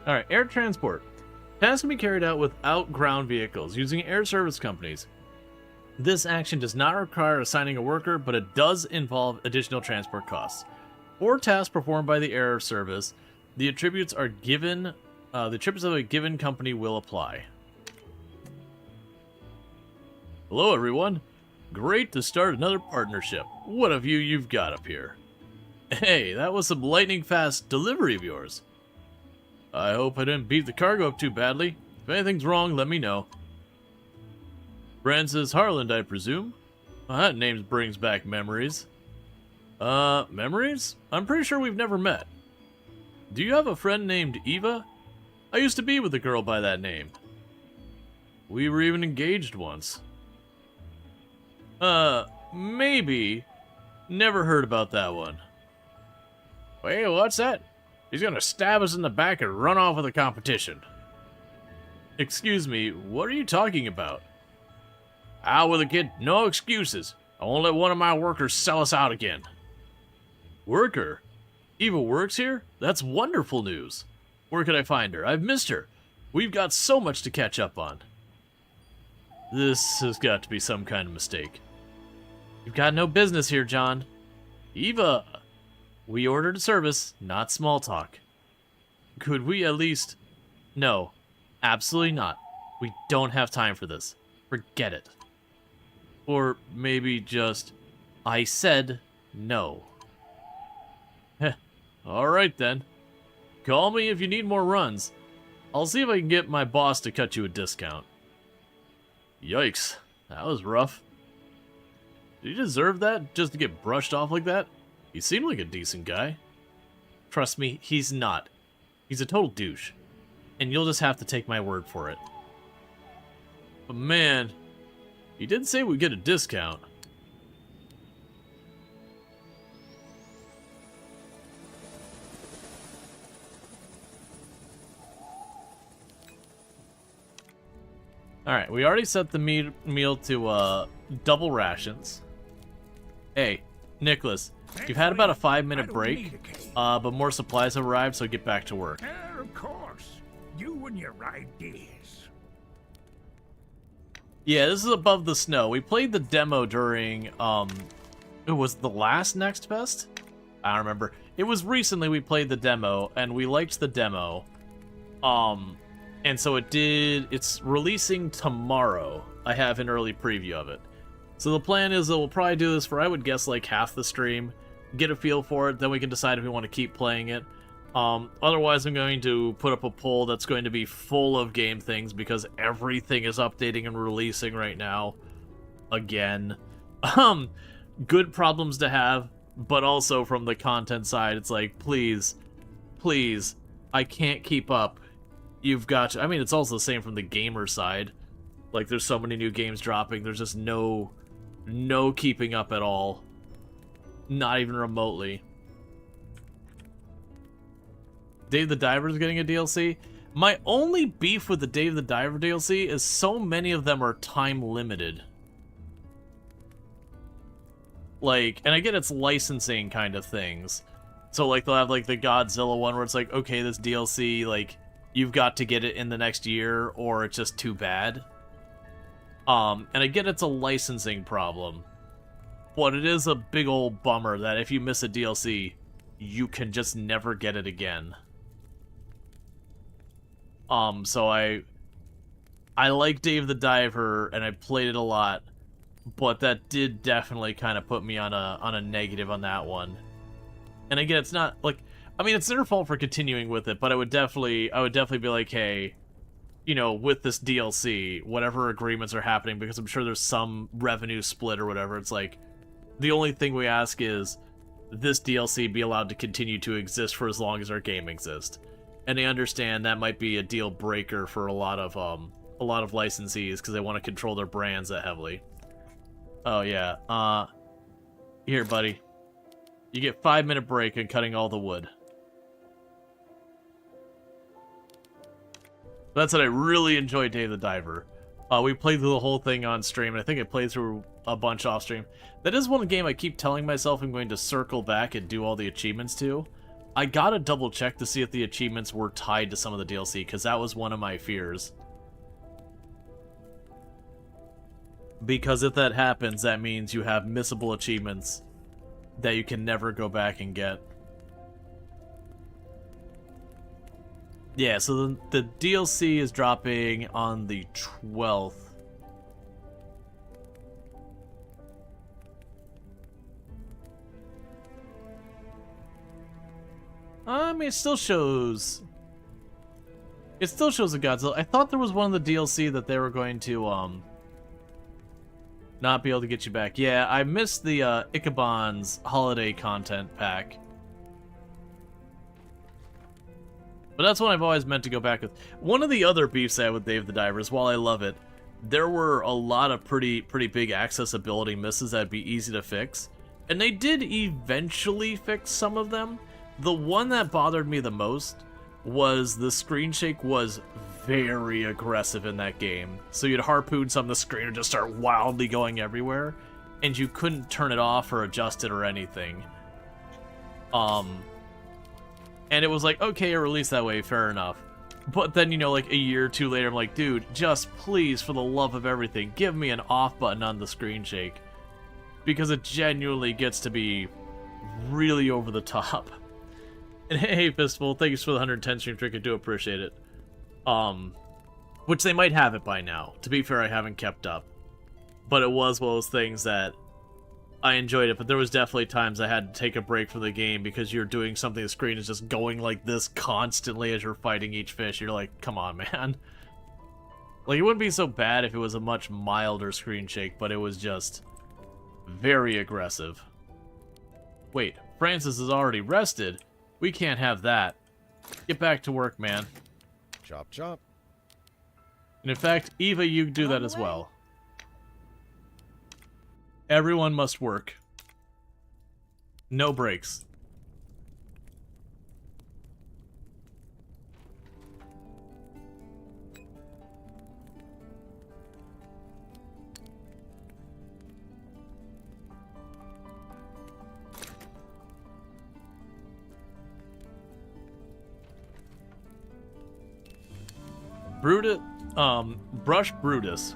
Alright, air transport. Tasks can be carried out without ground vehicles, using air service companies. This action does not require assigning a worker, but it does involve additional transport costs. For tasks performed by the air service, the attributes are given. The attributes of a given company will apply. Hello, everyone. Great to start another partnership. What a view you've got up here. Hey, that was some lightning-fast delivery of yours. I hope I didn't beat the cargo up too badly. If anything's wrong, let me know. Francis Harland, I presume? Well, that name brings back memories. Memories? I'm pretty sure we've never met. Do you have a friend named Eva? I used to be with a girl by that name. We were even engaged once. Maybe. Never heard about that one. Wait, what's that? He's gonna stab us in the back and run off with the competition. Excuse me, what are you talking about? Out with it, kid. No excuses. I won't let one of my workers sell us out again. Worker? Eva works here? That's wonderful news. Where can I find her? I've missed her. We've got so much to catch up on. This has got to be some kind of mistake. You've got no business here, John. Eva! We ordered a service, not small talk. Could we at least... No, absolutely not. We don't have time for this. Forget it. Or maybe just... I said no. Heh. Alright then. Call me if you need more runs. I'll see if I can get my boss to cut you a discount. Yikes. That was rough. Did he deserve that just to get brushed off like that? He seemed like a decent guy. Trust me, he's not. He's a total douche. And you'll just have to take my word for it. But man, he did say we get a discount. Alright, we already set the meal to double rations. Hey, Nicholas, you've had about a 5-minute break, but more supplies have arrived, so get back to work. Of course. You and your ideas. Yeah, this is Above the Snow. We played the demo during, it was the last Next Fest? I don't remember. It was recently we played the demo, and we liked the demo. And so it's releasing tomorrow. I have an early preview of it. So the plan is that we'll probably do this for, I would guess, like half the stream, get a feel for it, then we can decide if we want to keep playing it. Otherwise, I'm going to put up a poll that's going to be full of game things because everything is updating and releasing right now. Again. Good problems to have, but also from the content side, it's like, please, please, I can't keep up. You've got to, I mean, it's also the same from the gamer side. Like, there's so many new games dropping, there's just no keeping up at all. Not even remotely. Dave the Diver's getting a DLC? My only beef with the Dave the Diver DLC is so many of them are time limited. Like, and I get it's licensing kind of things. So, like, they'll have, like, the Godzilla one where it's like, okay, this DLC, like, you've got to get it in the next year or it's just too bad. And I get it's a licensing problem. But it is a big old bummer that if you miss a DLC, you can just never get it again. So I like Dave the Diver, and I played it a lot, but that did definitely kind of put me on a negative on that one. And again, it's not like, I mean, it's their fault for continuing with it, but I would definitely be like, hey, you know, with this DLC, whatever agreements are happening, because I'm sure there's some revenue split or whatever, it's like, the only thing we ask is this DLC be allowed to continue to exist for as long as our game exists. And I understand that might be a deal breaker for a lot of licensees because they want to control their brands that heavily. Oh yeah. Here, buddy. You get 5-minute break in cutting all the wood. That's what I really enjoyed Dave the Diver. We played through the whole thing on stream, and I think I played through a bunch off stream. That is one game I keep telling myself I'm going to circle back and do all the achievements to. I gotta double check to see if the achievements were tied to some of the DLC, because that was one of my fears. Because if that happens, that means you have missable achievements that you can never go back and get. Yeah, so the DLC is dropping on the 12th. I mean, it still shows a Godzilla. I thought there was one of the DLC that they were going to, not be able to get you back. Yeah, I missed the, Ichabod's holiday content pack. But that's one I've always meant to go back with. One of the other beefs I had with Dave the Diver is, while I love it, there were a lot of pretty big accessibility misses that'd be easy to fix. And they did eventually fix some of them. The one that bothered me the most was the screen shake was very aggressive in that game. So you'd harpoon some, the screen would just start wildly going everywhere, and you couldn't turn it off or adjust it or anything. And it was like, okay, it released that way, fair enough. But then, you know, like a year or two later, I'm like, dude, just please, for the love of everything, give me an off button on the screen shake. Because it genuinely gets to be really over the top. And hey, Fistful, thank you for the 110 stream trick, I do appreciate it. Which they might have it by now. To be fair, I haven't kept up. But it was one of those things that I enjoyed it, but there was definitely times I had to take a break from the game because you're doing something, the screen is just going like this constantly as you're fighting each fish. You're like, come on, man. Like, it wouldn't be so bad if it was a much milder screen shake, but it was just very aggressive. Wait, Francis is already rested. We can't have that. Get back to work, man. Chop, chop. And in fact, Eva, you do that as well. Everyone must work. No breaks. Brush Brutus.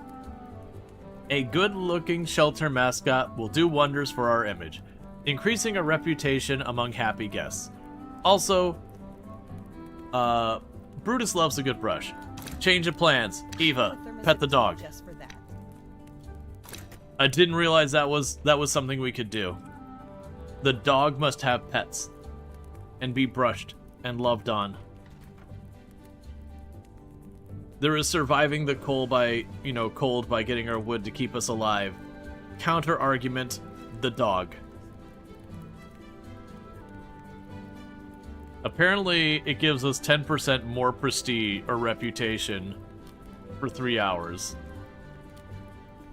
A good-looking shelter mascot will do wonders for our image, increasing our reputation among happy guests. Also, Brutus loves a good brush. Change of plans. Eva, pet the dog. Just for that. I didn't realize that was something we could do. The dog must have pets and be brushed and loved on. There is surviving the cold by getting our wood to keep us alive. Counter argument, the dog. Apparently, it gives us 10% more prestige or reputation for 3 hours.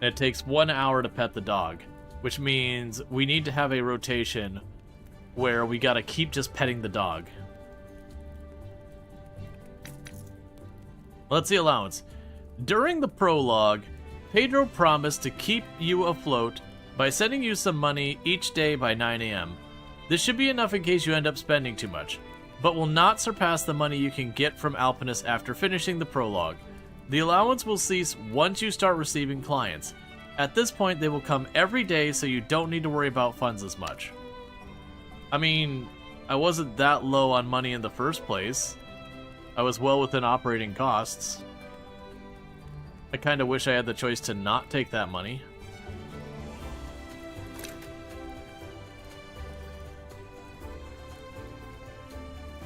And it takes 1 hour to pet the dog, which means we need to have a rotation where we gotta keep just petting the dog. Let's see allowance. During the prologue, Pedro promised to keep you afloat by sending you some money each day by 9 a.m. This should be enough in case you end up spending too much, but will not surpass the money you can get from Alpinus after finishing the prologue. The allowance will cease once you start receiving clients. At this point, they will come every day, so you don't need to worry about funds as much. I mean, I wasn't that low on money in the first place. I was well within operating costs. I kind of wish I had the choice to not take that money.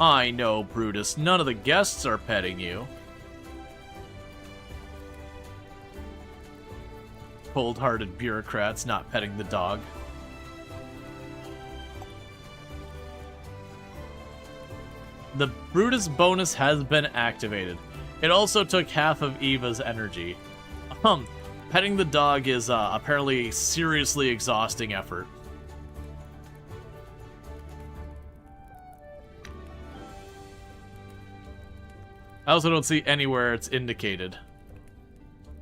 I know, Brutus. None of the guests are petting you. Cold-hearted bureaucrats not petting the dog. The Brutus bonus has been activated. It also took half of Eva's energy. Petting the dog is apparently a seriously exhausting effort. I also don't see anywhere it's indicated.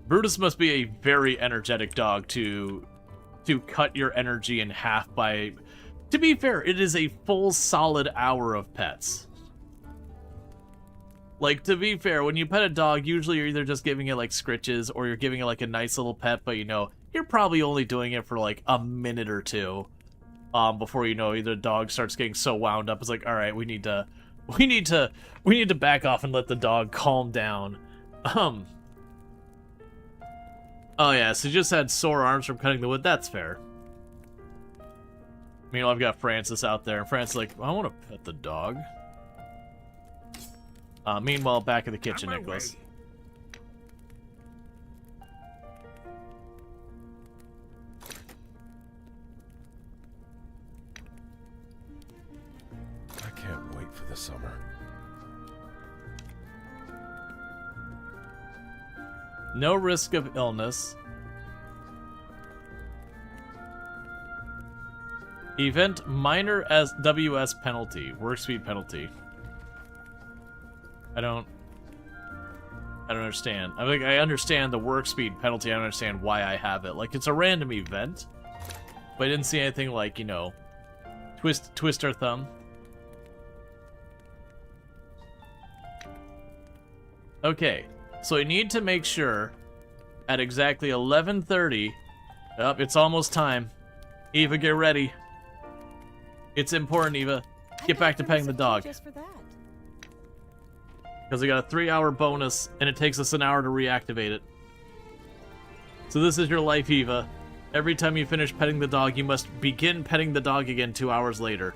Brutus must be a very energetic dog to cut your energy in half by... To be fair, it is a full solid hour of pets. Like, to be fair, when you pet a dog, usually you're either just giving it, like, scritches, or you're giving it, like, a nice little pet, but, you're probably only doing it for, like, a minute or two, before, either the dog starts getting so wound up, it's like, alright, we need to back off and let the dog calm down. Oh yeah, so you just had sore arms from cutting the wood, that's fair. Meanwhile, I've got Francis out there, and Francis is like, I want to pet the dog. Meanwhile, back in the kitchen, Nicholas. I can't wait for the summer. No risk of illness. Event minor as WS penalty. Work speed penalty. I don't understand. I understand the work speed penalty. I don't understand why I have it. Like, it's a random event, but I didn't see anything like, twist our thumb. Okay, so I need to make sure at exactly 11:30. It's almost time. Eva, get ready. It's important, Eva. Get back to petting the dog. Just for that. Because we got a 3-hour bonus, and it takes us an hour to reactivate it. So this is your life, Eva. Every time you finish petting the dog, you must begin petting the dog again 2 hours later.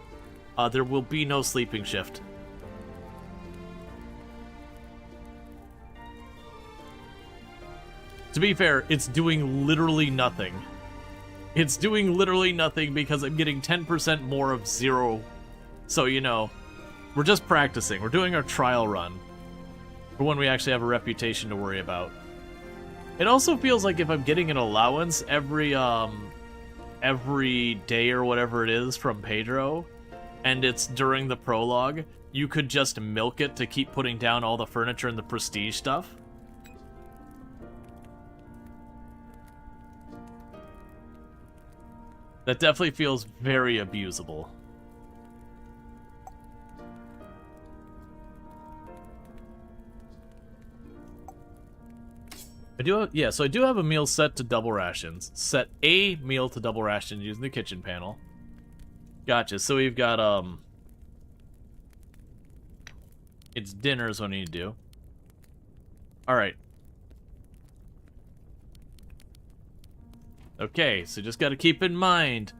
There will be no sleeping shift. To be fair, it's doing literally nothing. It's doing literally nothing because I'm getting 10% more of zero. So, We're just practicing. We're doing our trial run for when we actually have a reputation to worry about. It also feels like if I'm getting an allowance every day or whatever it is from Pedro, and it's during the prologue, you could just milk it to keep putting down all the furniture and the prestige stuff. That definitely feels very abusable. So I do have a meal set to double rations. Set a meal to double rations using the kitchen panel. Gotcha. So we've got it's dinner is what I need to do. Alright. Okay, so just gotta keep in mind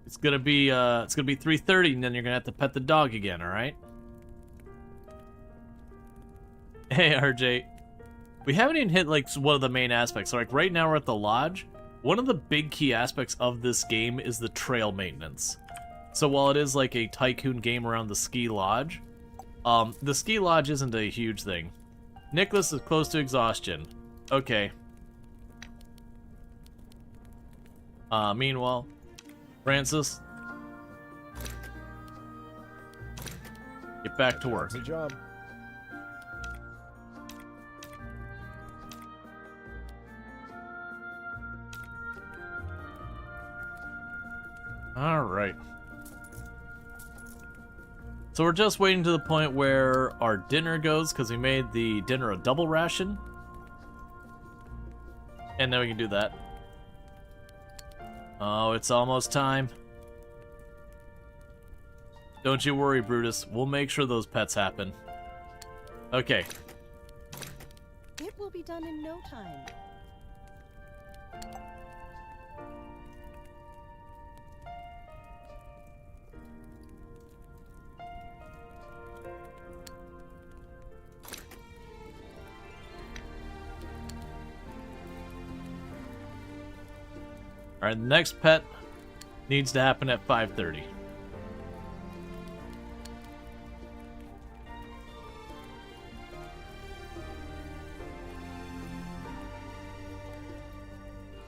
it's gonna be 3:30 and then you're gonna have to pet the dog again, alright? Hey RJ. We haven't even hit like one of the main aspects. So like right now we're at the lodge. One of the big key aspects of this game is the trail maintenance. So while it is like a tycoon game around the ski lodge, the ski lodge isn't a huge thing. Nicholas is close to exhaustion. Okay. Meanwhile, Francis, get back to work. Good job. Alright. So we're just waiting to the point where our dinner goes, because we made the dinner a double ration. And then we can do that. Oh, it's almost time. Don't you worry, Brutus. We'll make sure those pets happen. Okay. It will be done in no time. Alright, the next pet needs to happen at 5:30.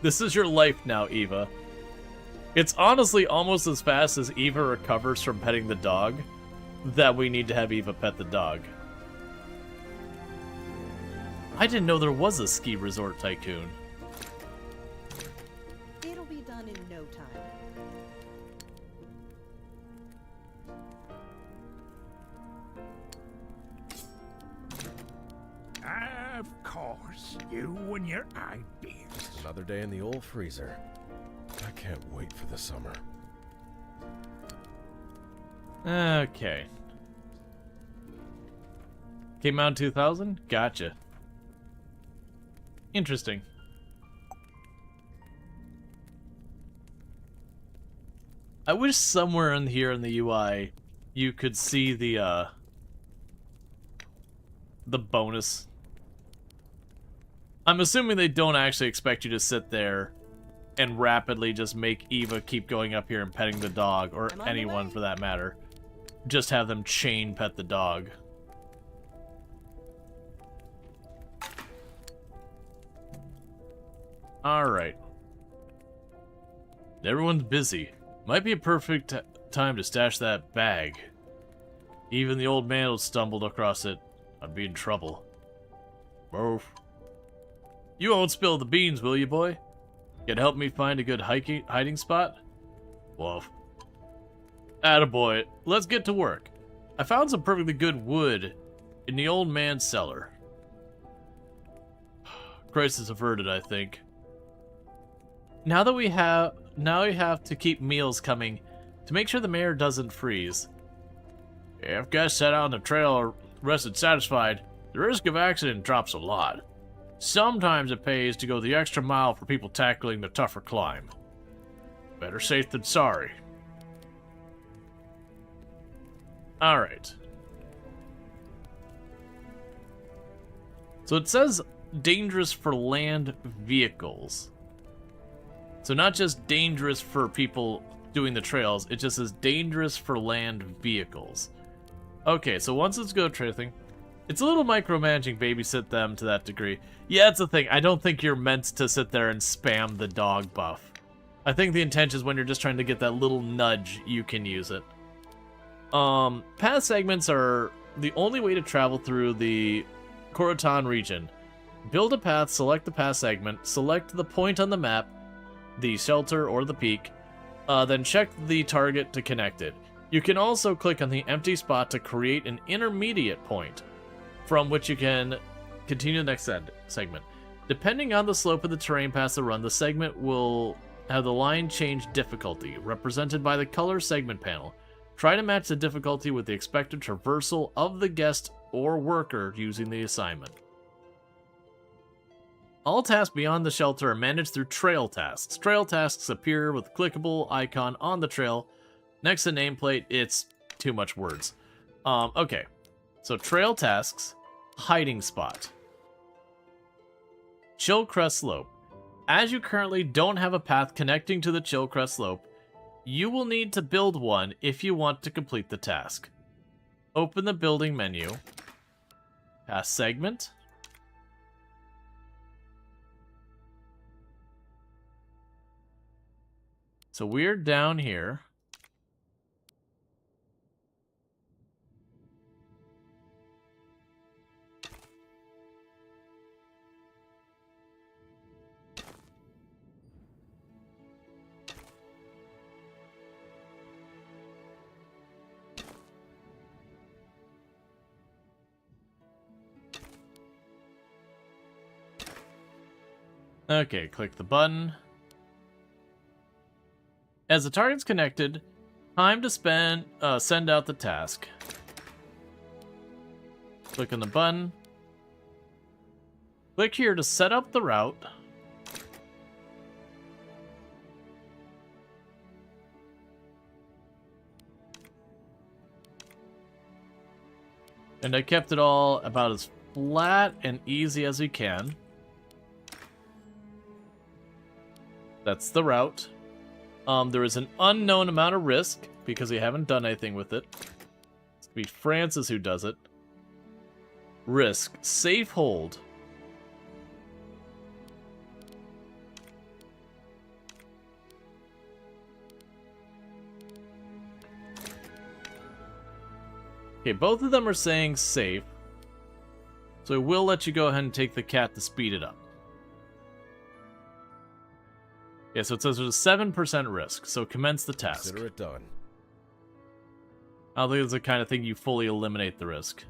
This is your life now, Eva. It's honestly almost as fast as Eva recovers from petting the dog that we need to have Eva pet the dog. I didn't know there was a ski resort tycoon. It'll be done in no time. Of course, you and your ideas. Another day in the old freezer. I can't wait for the summer. Okay. Came out in 2000? Gotcha. Interesting. I wish somewhere in here in the UI you could see the bonus. I'm assuming they don't actually expect you to sit there and rapidly just make Eva keep going up here and petting the dog, or I'm on the anyone way. for that matter. Just have them chain pet the dog. Alright. Everyone's busy. Might be a perfect time to stash that bag. Even the old man who stumbled across it. I'd be in trouble. Oof. You won't spill the beans, will you, boy? Can help me find a good hiding spot? Woof. Attaboy. Let's get to work. I found some perfectly good wood in the old man's cellar. Crisis averted, I think. Now we have to keep meals coming to make sure the mayor doesn't freeze. If guests set out on the trail are rested satisfied, the risk of accident drops a lot. Sometimes it pays to go the extra mile for people tackling the tougher climb. Better safe than sorry. Alright. So it says dangerous for land vehicles. So not just dangerous for people doing the trails, it just says dangerous for land vehicles. Okay, so once it's go tracing, it's a little micromanaging babysit them to that degree. Yeah, it's a thing. I don't think you're meant to sit there and spam the dog buff. I think the intention is when you're just trying to get that little nudge, you can use it. Path segments are the only way to travel through the Korotan region. Build a path, select the path segment, select the point on the map, the shelter or the peak, then check the target to connect it. You can also click on the empty spot to create an intermediate point, from which you can continue the next segment. Depending on the slope of the terrain past the run, the segment will have the line change difficulty, represented by the color segment panel. Try to match the difficulty with the expected traversal of the guest or worker using the assignment. All tasks beyond the shelter are managed through trail tasks. Trail tasks appear with a clickable icon on the trail. Next to nameplate, it's too much words. Okay, so trail tasks, hiding spot. Chill Crest Slope. As you currently don't have a path connecting to the Chill Crest Slope, you will need to build one if you want to complete the task. Open the building menu. Path segment. So we're down here. Okay, click the button. As the target's connected, time to send out the task. Click on the button. Click here to set up the route. And I kept it all about as flat and easy as we can. That's the route. There is an unknown amount of risk because we haven't done anything with it. It's gonna be Francis who does it. Risk. Safe hold. Okay, both of them are saying safe. So I will let you go ahead and take the cat to speed it up. Yeah, so it says there's a 7% risk, so commence the task. Consider it done. I don't think it's the kind of thing you fully eliminate the risk.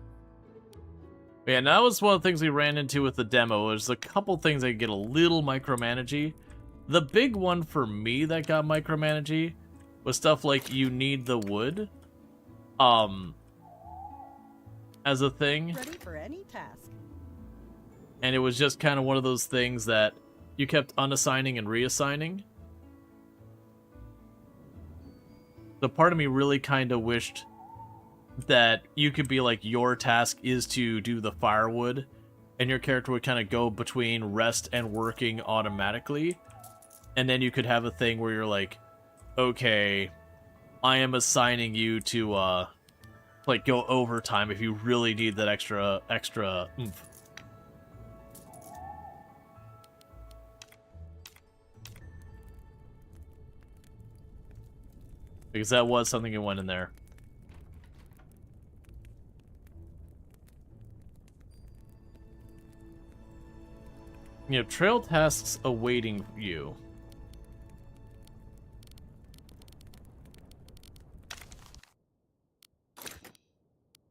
But yeah, and that was one of the things we ran into with the demo. There's a couple things that get a little micromanagey. The big one for me that got micromanagey was stuff like you need the wood. As a thing. Ready for any task. And it was just kind of one of those things that you kept unassigning and reassigning. The part of me really kind of wished that you could be like, your task is to do the firewood, and your character would kind of go between rest and working automatically. And then you could have a thing where you're like, okay, I am assigning you to, like, go overtime if you really need that extra oomph. Because that was something that went in there. You know, trail tasks awaiting you.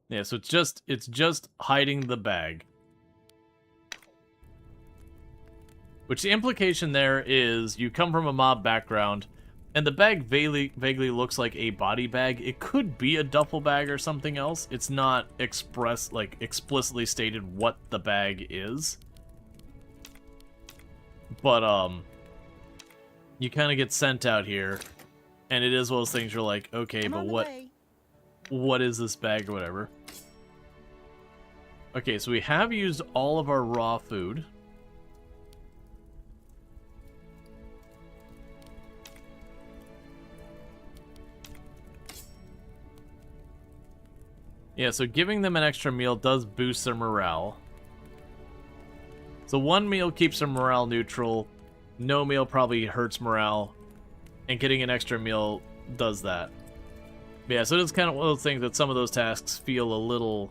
Yeah, so it's just hiding the bag. Which the implication there is you come from a mob background, and the bag vaguely looks like a body bag. It could be a duffel bag or something else. It's not explicitly stated what the bag is. But, you kind of get sent out here, and it is one of those things you're like, okay, but what is this bag or whatever? Okay, so we have used all of our raw food. Yeah, so giving them an extra meal does boost their morale. So 1 meal keeps their morale neutral. No meal probably hurts morale. And getting an extra meal does that. But yeah, so it's kind of one of those things that some of those tasks feel a little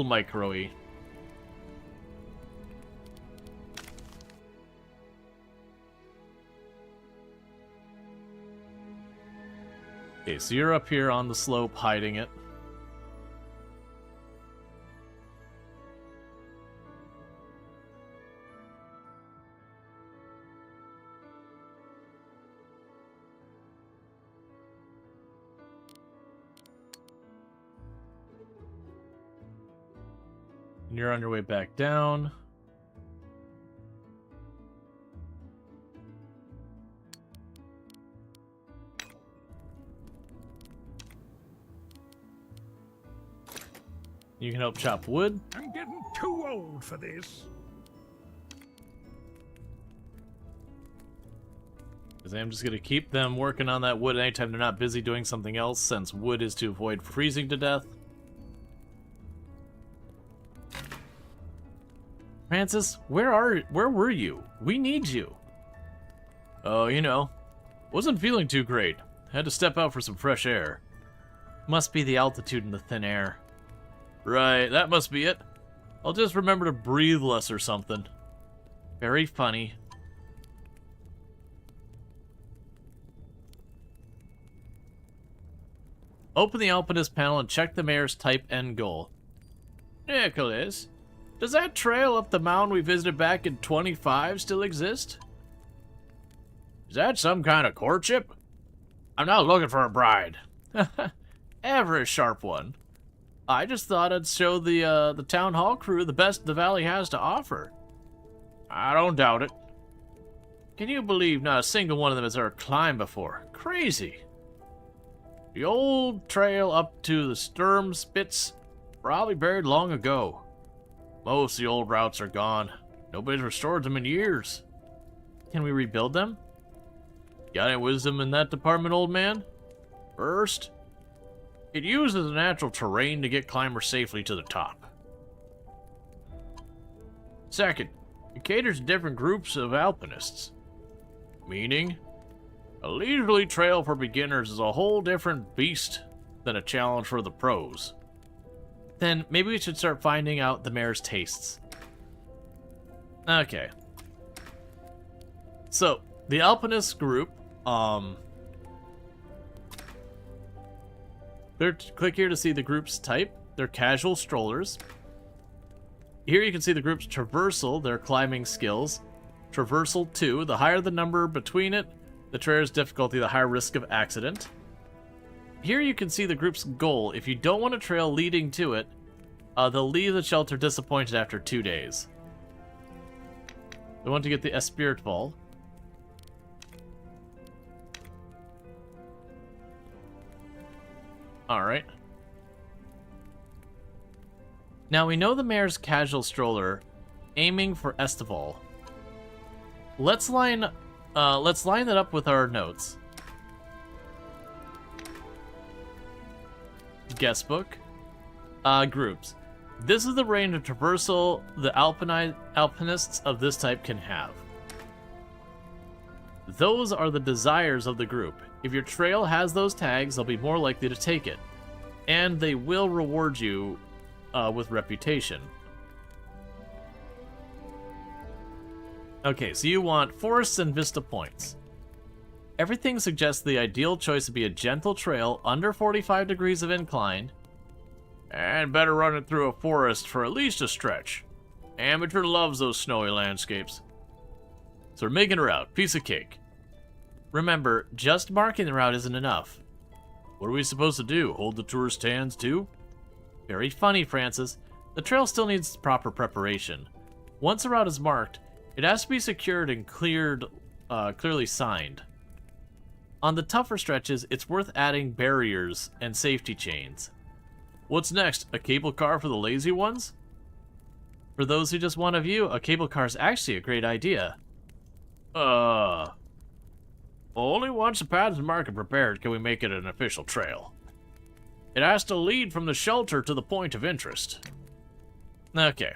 micro-y. Okay, so you're up here on the slope hiding it. And you're on your way back down. You can help chop wood. I'm getting too old for this. Because I'm just going to keep them working on that wood anytime they're not busy doing something else, since wood is to avoid freezing to death. Francis, where were you? We need you. Oh, you know, wasn't feeling too great. Had to step out for some fresh air. Must be the altitude and the thin air. Right, that must be it. I'll just remember to breathe less or something. Very funny. Open the Alpinist panel and check the mayor's type and goal. Nicholas, does that trail up the mountain we visited back in 25 still exist? Is that some kind of courtship? I'm not looking for a bride. Ever a sharp one. I just thought I'd show the town hall crew the best the valley has to offer. I don't doubt it. Can you believe not a single one of them has ever climbed before? Crazy. The old trail up to the Sturm Spitz probably buried long ago. Most of the old routes are gone. Nobody's restored them in years. Can we rebuild them? Got any wisdom in that department, old man? First, it uses the natural terrain to get climbers safely to the top. Second, it caters to different groups of alpinists. Meaning, a leisurely trail for beginners is a whole different beast than a challenge for the pros. Then maybe we should start finding out the mayor's tastes. Okay. So, the alpinist group, click here to see the group's type. They're casual strollers. Here you can see the group's traversal, their climbing skills. Traversal 2, the higher the number between it, the trail's difficulty, the higher risk of accident. Here you can see the group's goal. If you don't want a trail leading to it, they'll leave the shelter disappointed after 2 days. They want to get the Esprit Ball. Alright. Now we know the mayor's casual stroller, aiming for Estival. Let's line that up with our notes. Guest book. Groups. This is the range of traversal the alpinists of this type can have. Those are the desires of the group. If your trail has those tags, they'll be more likely to take it. And they will reward you with reputation. Okay, so you want forests and vista points. Everything suggests the ideal choice would be a gentle trail under 45 degrees of incline. And better run it through a forest for at least a stretch. Amateur loves those snowy landscapes. So we're making a route. Piece of cake. Remember, just marking the route isn't enough. What are we supposed to do? Hold the tourist hands too? Very funny, Francis. The trail still needs proper preparation. Once a route is marked, it has to be secured and clearly signed. On the tougher stretches, it's worth adding barriers and safety chains. What's next? A cable car for the lazy ones? For those who just want a view, a cable car is actually a great idea. Only once the paths marked and prepared can we make it an official trail. It has to lead from the shelter to the point of interest. Okay,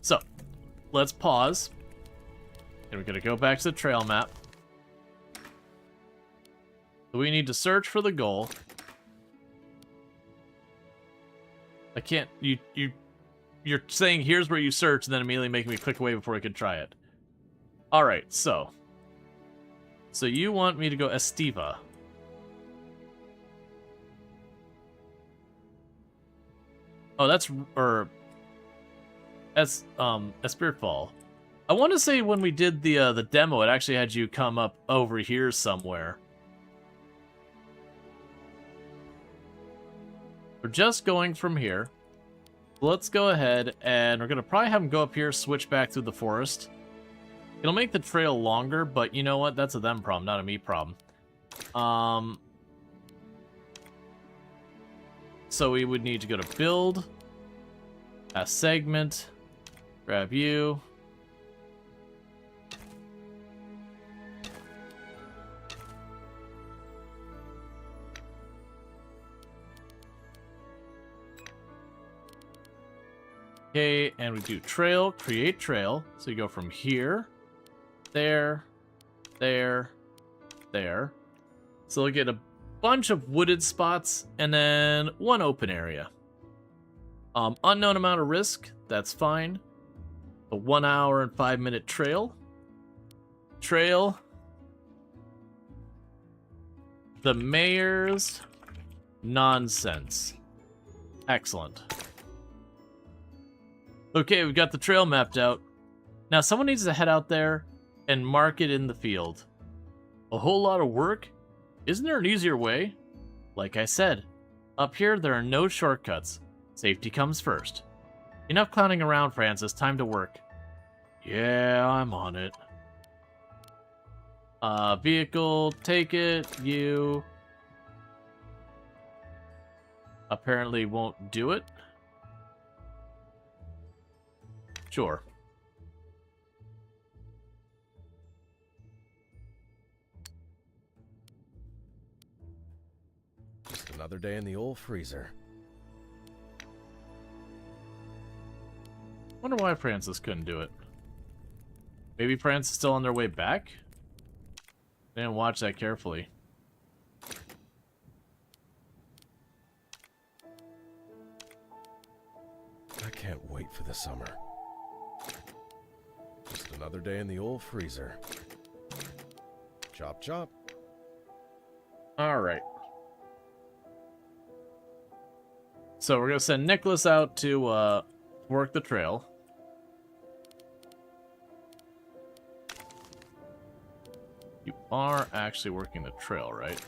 so let's pause. And we're gonna go back to the trail map. So we need to search for the goal. I can't. You're saying here's where you search, and then immediately making me click away before I could try it. All right, so you want me to go Estiva? Oh, that's Espirifall. I want to say when we did the demo, it actually had you come up over here somewhere. We're just going from here. Let's go ahead, and we're going to probably have him go up here, switch back through the forest. It'll make the trail longer, but you know what? That's a them problem, not a me problem. So we would need to go to build, a segment, grab you. Okay, and we do trail, create trail. So you go from here, there, there, there. So we'll get a bunch of wooded spots and then one open area. Unknown amount of risk, that's fine. A 1 hour and 5 minute trail. Trail. The mayor's nonsense. Excellent. Okay, we've got the trail mapped out. Now someone needs to head out there and mark it in the field. A whole lot of work? Isn't there an easier way? Like I said, up here there are no shortcuts. Safety comes first. Enough clowning around, Francis. Time to work. Yeah, I'm on it. Vehicle, take it. You apparently won't do it. Sure. Just another day in the old freezer. Wonder why Francis couldn't do it. Maybe Francis is still on their way back? Didn't watch that carefully. I can't wait for the summer. Just another day in the old freezer. Chop chop. Alright. So we're gonna send Nicholas out to work the trail. You are actually working the trail, right?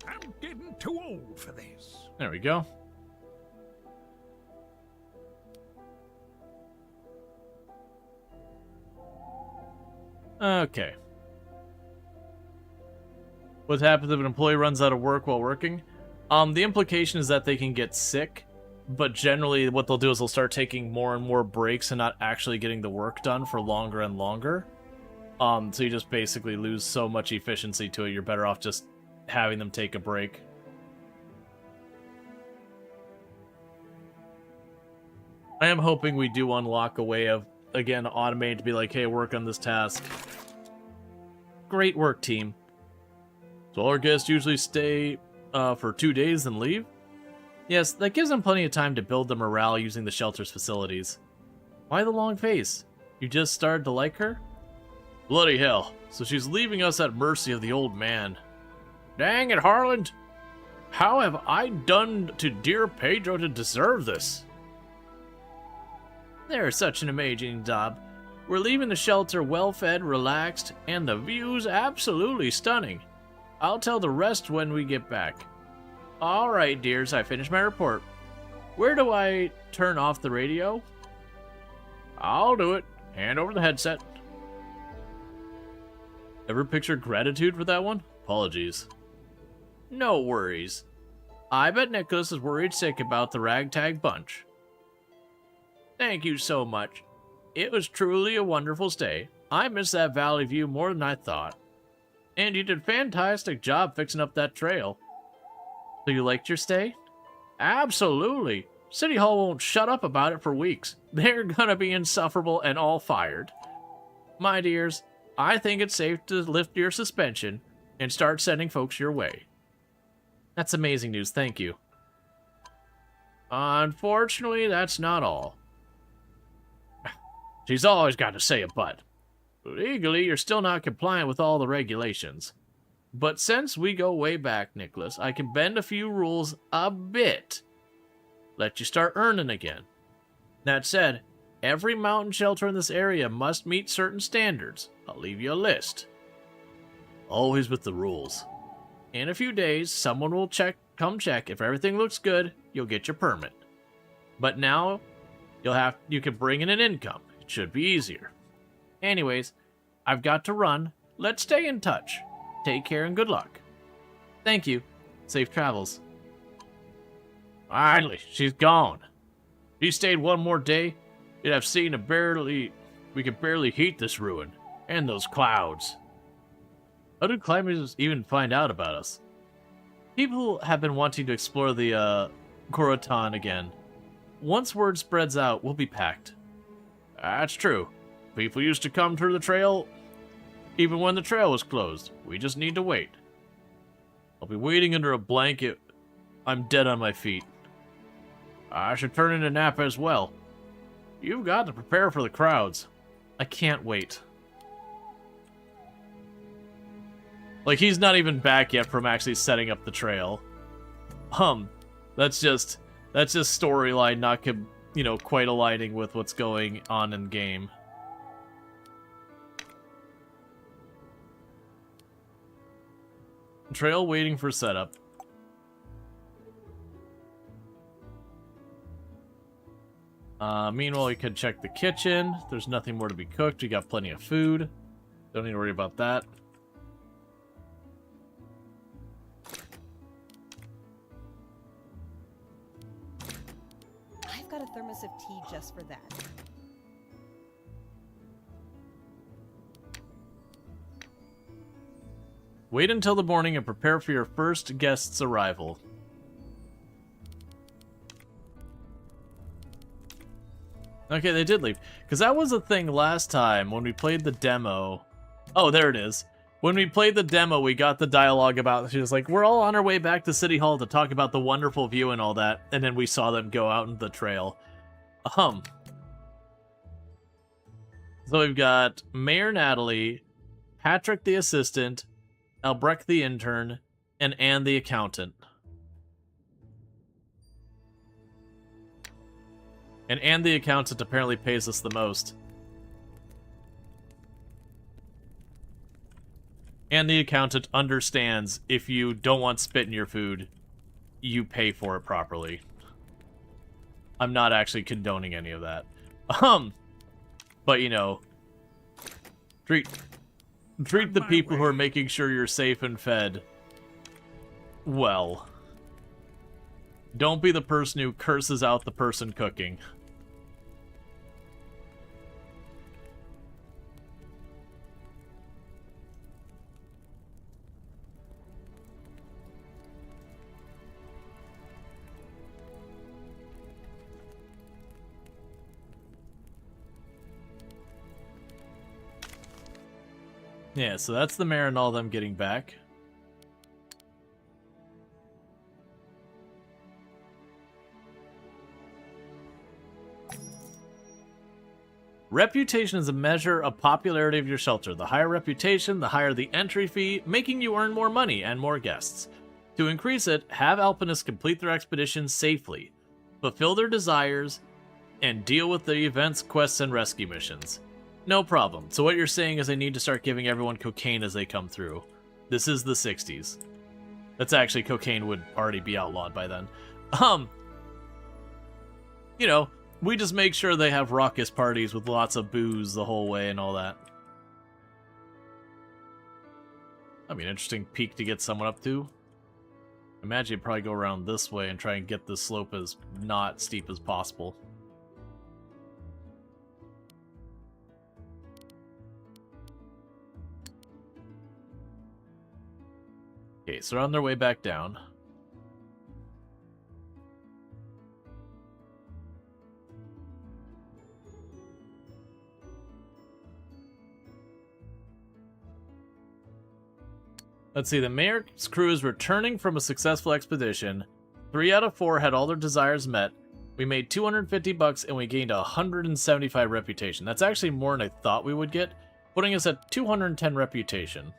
I'm getting too old for this. There we go. Okay. What happens if an employee runs out of work while working? The implication is that they can get sick, but generally what they'll do is they'll start taking more and more breaks and not actually getting the work done for longer and longer. So you just basically lose so much efficiency to it, you're better off just having them take a break. I am hoping we do unlock a way of, again, automate to be like, hey, work on this task. Great work, team. So all our guests usually stay for 2 days and leave? Yes, that gives them plenty of time to build the morale using the shelter's facilities. Why the long face? You just started to like her? Bloody hell, so she's leaving us at mercy of the old man. Dang it, Harland! How have I done to dear Pedro to deserve this? They're such an amazing job. We're leaving the shelter well-fed, relaxed, and the view's absolutely stunning. I'll tell the rest when we get back. Alright, dears, I finished my report. Where do I turn off the radio? I'll do it. Hand over the headset. Ever pictured gratitude for that one? Apologies. No worries. I bet Nicholas is worried sick about the ragtag bunch. Thank you so much. It was truly a wonderful stay. I missed that valley view more than I thought. And you did a fantastic job fixing up that trail. So you liked your stay? Absolutely. City Hall won't shut up about it for weeks. They're gonna be insufferable and all fired. My dears, I think it's safe to lift your suspension and start sending folks your way. That's amazing news, thank you. Unfortunately, that's not all. She's always got to say a but. Legally, you're still not compliant with all the regulations. But since we go way back, Nicholas, I can bend a few rules a bit. Let you start earning again. That said, every mountain shelter in this area must meet certain standards. I'll leave you a list. Always with the rules. In a few days, someone will come check. If everything looks good, you'll get your permit. But now, you can bring in an income. It should be easier. Anyways, I've got to run. Let's stay in touch. Take care and good luck. Thank you. Safe travels. Finally, she's gone. If you stayed one more day, you'd have seen we could barely heat this ruin. And those clouds. How did climbers even find out about us? People have been wanting to explore the Korotan again. Once word spreads out, we'll be packed. That's true. People used to come through the trail even when the trail was closed. We just need to wait. I'll be waiting under a blanket. I'm dead on my feet. I should turn in a nap as well. You've got to prepare for the crowds. I can't wait. Like, he's not even back yet from actually setting up the trail. That's just storyline not, quite aligning with what's going on in game. Trail waiting for setup. Meanwhile, we could check the kitchen. There's nothing more to be cooked. We got plenty of food. Don't need to worry about that. I've got a thermos of tea just for that. Wait until the morning and prepare for your first guest's arrival. Okay, they did leave. Because that was a thing last time when we played the demo. Oh, there it is. When we played the demo, we got the dialogue about, she was like, we're all on our way back to City Hall to talk about the wonderful view and all that. And then we saw them go out into the trail. So we've got Mayor Natalie, Patrick the assistant, Albrecht the intern, and Anne the accountant. And Anne the accountant apparently pays us the most. And the accountant understands if you don't want spit in your food, you pay for it properly. I'm not actually condoning any of that. But treat the people who are making sure you're safe and fed well. Don't be the person who curses out the person cooking. Yeah, so that's the mayor and all them getting back. Reputation is a measure of popularity of your shelter. The higher reputation, the higher the entry fee, making you earn more money and more guests. To increase it, have alpinists complete their expedition safely, fulfill their desires, and deal with the events, quests, and rescue missions. No problem. So what you're saying is I need to start giving everyone cocaine as they come through. This is the 60s. That's actually, cocaine would already be outlawed by then. We just make sure they have raucous parties with lots of booze the whole way and all that. That'd be an interesting peak to get someone up to. Imagine you'd probably go around this way and try and get the slope as not steep as possible. Okay, so they're on their way back down. Let's see, the mayor's crew is returning from a successful expedition. 3 out of 4 had all their desires met. We made 250 bucks and we gained 175 reputation. That's actually more than I thought we would get, putting us at 210 reputation.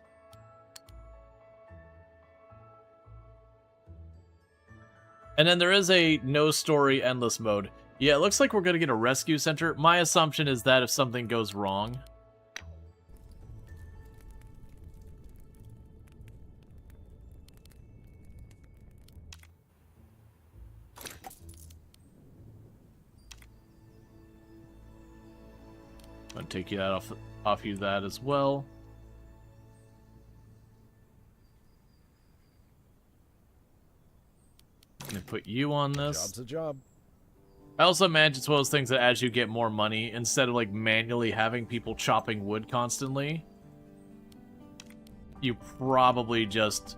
And then there is a no story endless mode. Yeah, it looks like we're going to get a rescue center. My assumption is that if something goes wrong... I'm going to take you that off you that as well. And put you on this. Job's a job. I also imagine it's one of those things that as you get more money, instead of like manually having people chopping wood constantly, you probably just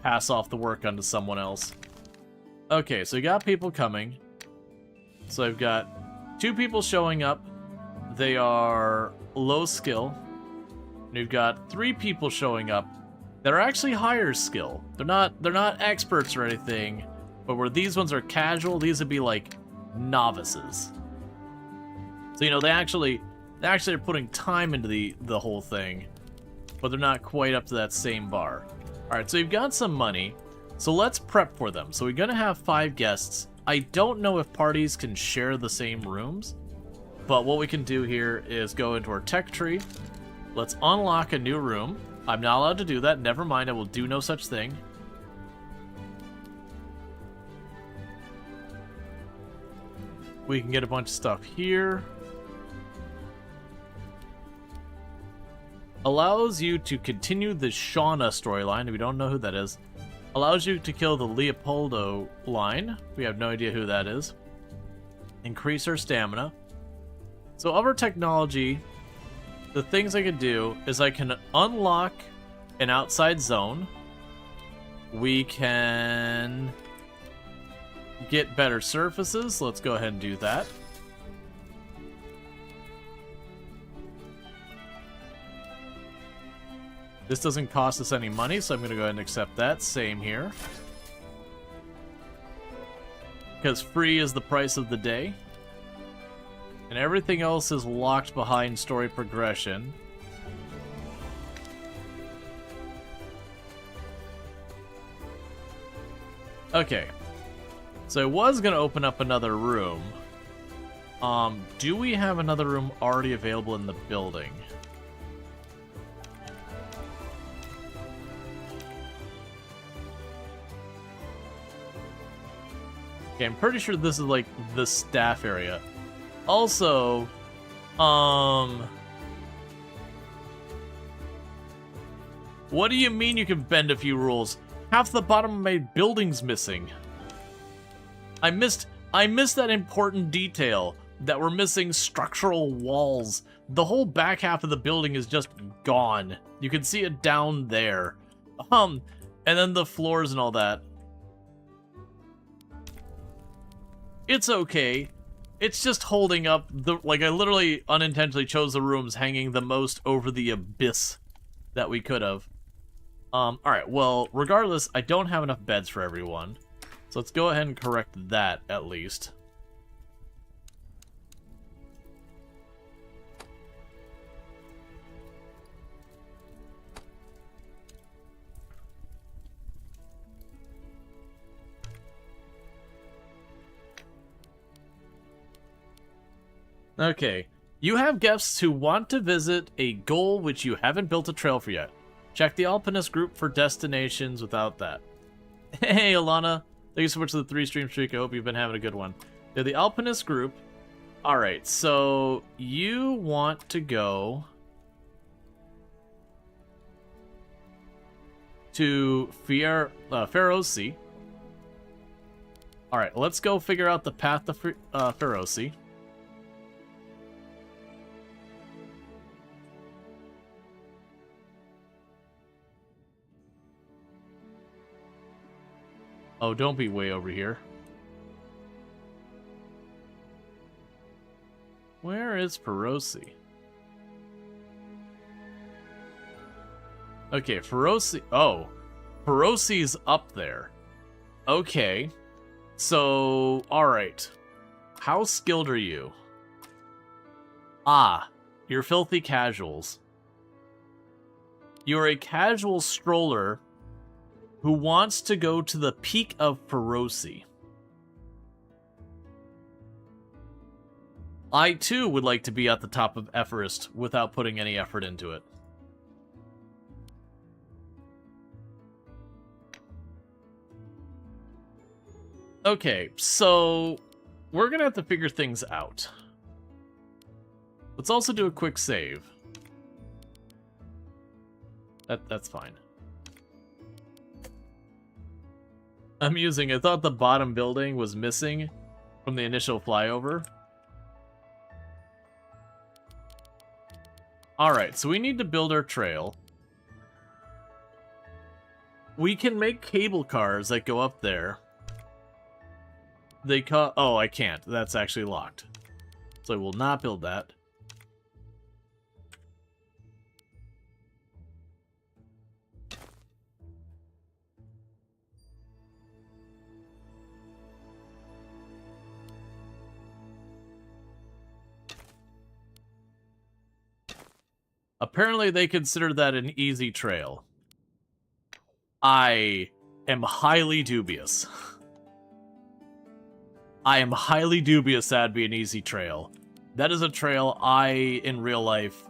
pass off the work onto someone else. Okay, so you got people coming. So I've got 2 people showing up. They are low skill. And you've got 3 people showing up that are actually higher skill. They're not experts or anything, but where these ones are casual, these would be like novices. So you know they actually are putting time into the whole thing, but they're not quite up to that same bar. All right, so you've got some money, so let's prep for them. So we're gonna have 5 guests. I don't know if parties can share the same rooms, but what we can do here is go into our tech tree. Let's unlock a new room. I'm not allowed to do that. Never mind, I will do no such thing. We can get a bunch of stuff here. Allows you to continue the Shauna storyline, if we don't know who that is. Allows you to kill the Leopoldo line. We have no idea who that is. Increase our stamina. So of our technology, the things I can do is I can unlock an outside zone. We can get better surfaces. Let's go ahead and do that. This doesn't cost us any money, so I'm going to go ahead and accept that. Same here. Because free is the price of the day. And everything else is locked behind story progression. Okay. So I was going to open up another room. Do we have another room already available in the building? Okay, I'm pretty sure this is like the staff area. Also, what do you mean you can bend a few rules? Half the bottom of my building's missing. I missed that important detail that we're missing structural walls. The whole back half of the building is just gone. You can see it down there. And then the floors and all that. It's okay. It's just holding up the, like, I literally unintentionally chose the rooms hanging the most over the abyss that we could have. Alright, well, regardless, I don't have enough beds for everyone. So let's go ahead and correct that, at least. Okay, you have guests who want to visit a goal which you haven't built a trail for yet. Check the Alpinist group for destinations without that. Hey, Alana. Thank you so much for the 3-stream streak. I hope you've been having a good one. Yeah, the Alpinist group. Alright, so you want to go to Feroci. Alright, let's go figure out the path to Feroci. Oh, don't be way over here. Where is Feroci? Okay, Feroci... Oh, Feroci's up there. Okay. So, alright. How skilled are you? Ah, you're filthy casuals. You're a casual stroller who wants to go to the peak of Feroci. I, too, would like to be at the top of Everest without putting any effort into it. Okay, so we're gonna have to figure things out. Let's also do a quick save. That's fine. Amusing, I thought the bottom building was missing from the initial flyover. Alright, so we need to build our trail. We can make cable cars that go up there. Oh, I can't. That's actually locked. So I will not build that. Apparently they consider that an easy trail. I am highly dubious. I am highly dubious that'd be an easy trail. That is a trail I, in real life,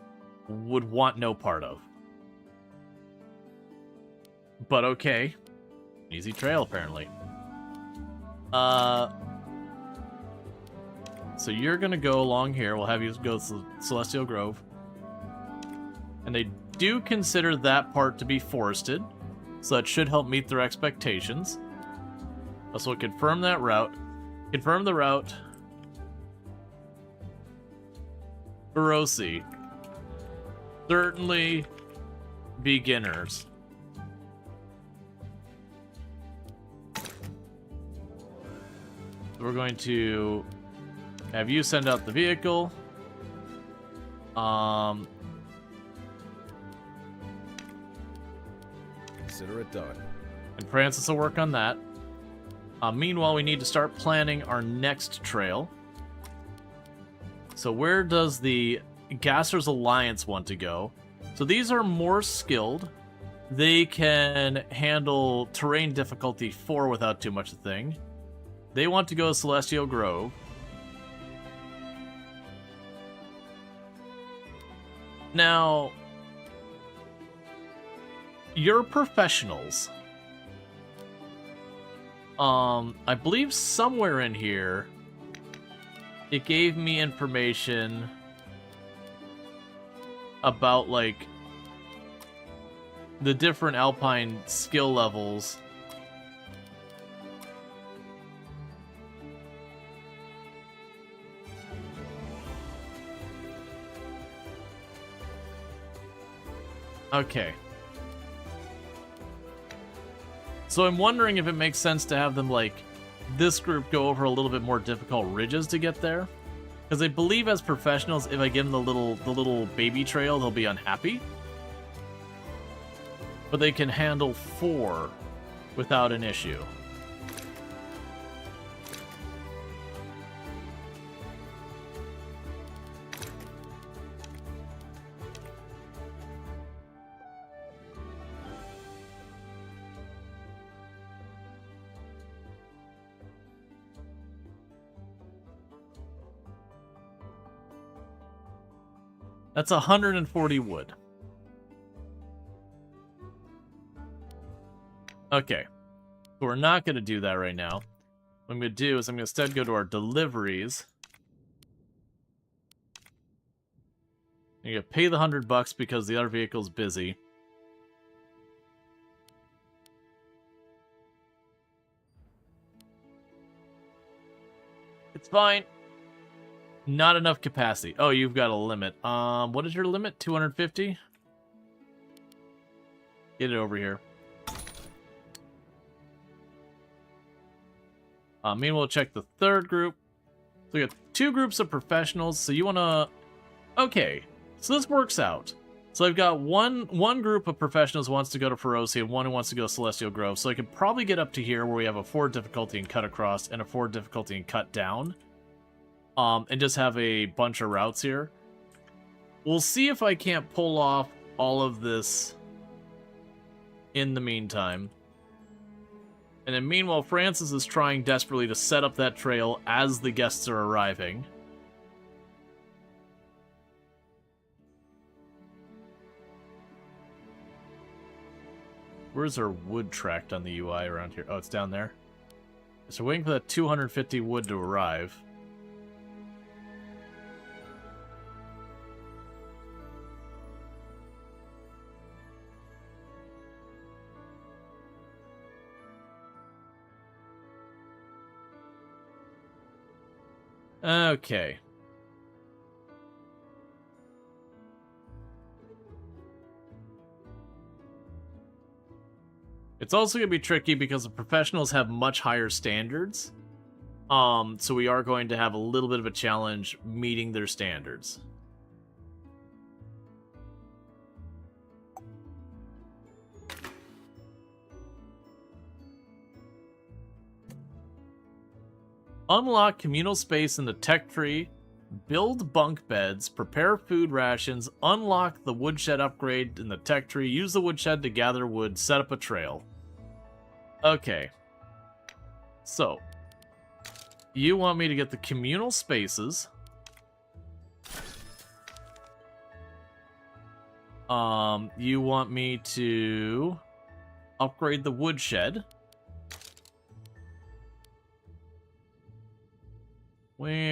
would want no part of. But okay. Easy trail, apparently. So you're gonna go along here. We'll have you go to Celestial Grove. And they do consider that part to be forested, so that should help meet their expectations. Also, confirm that route. Confirm the route. Feroci. Certainly beginners. So we're going to have you send out the vehicle. Consider it done. And Francis will work on that. Meanwhile, we need to start planning our next trail. So where does the Gassers Alliance want to go? So these are more skilled. They can handle terrain difficulty 4 without too much of a thing. They want to go to Celestial Grove. Now, you're professionals. I believe somewhere in here, it gave me information about, like, the different Alpine skill levels. Okay. So I'm wondering if it makes sense to have them, like, this group go over a little bit more difficult ridges to get there. Because I believe as professionals, if I give them the little baby trail, they'll be unhappy. But they can handle 4 without an issue. That's 140 wood. Okay. So we're not going to do that right now. What I'm going to do is I'm going to instead go to our deliveries. I'm going to pay the $100 because the other vehicle's busy. It's fine. Not enough capacity. Oh, you've got a limit. What is your limit? 250? Get it over here. Meanwhile, check the third group. So we got 2 groups of professionals. So you want to... Okay. So this works out. So I've got one group of professionals who wants to go to Ferocia and one who wants to go to Celestial Grove. So I could probably get up to here where we have a 4 difficulty and cut across and a 4 difficulty and cut down. And just have a bunch of routes here. We'll see if I can't pull off all of this in the meantime. And then meanwhile, Francis is trying desperately to set up that trail as the guests are arriving. Where's our wood tracked on the UI around here? Oh, it's down there. So we're waiting for that 250 wood to arrive. Okay. It's also going to be tricky because the professionals have much higher standards. So we are going to have a little bit of a challenge meeting their standards. Unlock communal space in the tech tree, build bunk beds, prepare food rations, unlock the woodshed upgrade in the tech tree, use the woodshed to gather wood, set up a trail. Okay. So, you want me to get the communal spaces. You want me to upgrade the woodshed.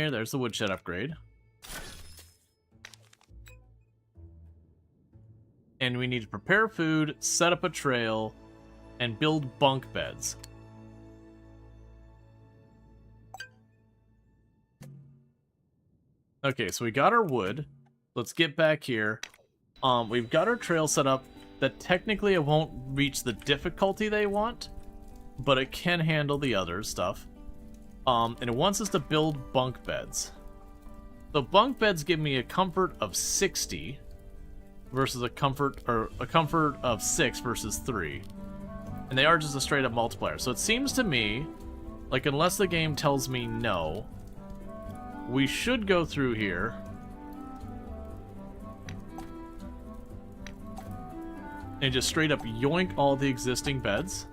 There's the woodshed upgrade. And we need to prepare food, set up a trail, and build bunk beds. Okay, so we got our wood. Let's get back here. We've got our trail set up that technically it won't reach the difficulty they want, but it can handle the other stuff. And it wants us to build bunk beds. So bunk beds give me a comfort of 60 versus a comfort of 6 versus 3. And they are just a straight up multiplier. So it seems to me like unless the game tells me no, we should go through here and just straight up yoink all the existing beds.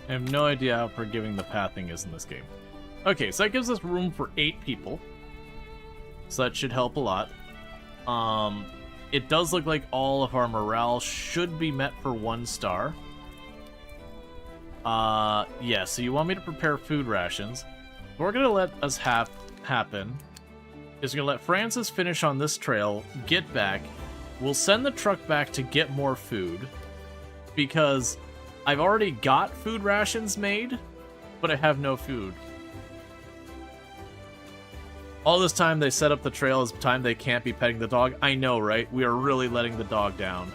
I have no idea how forgiving the pathing is in this game. Okay, so that gives us room for 8 people. So that should help a lot. It does look like all of our morale should be met for 1 star. Yeah, so you want me to prepare food rations. What we're going to let us happen is we're going to let Francis finish on this trail, get back. We'll send the truck back to get more food. Because I've already got food rations made, but I have no food. All this time they set up the trail is time they can't be petting the dog. I know, right? We are really letting the dog down.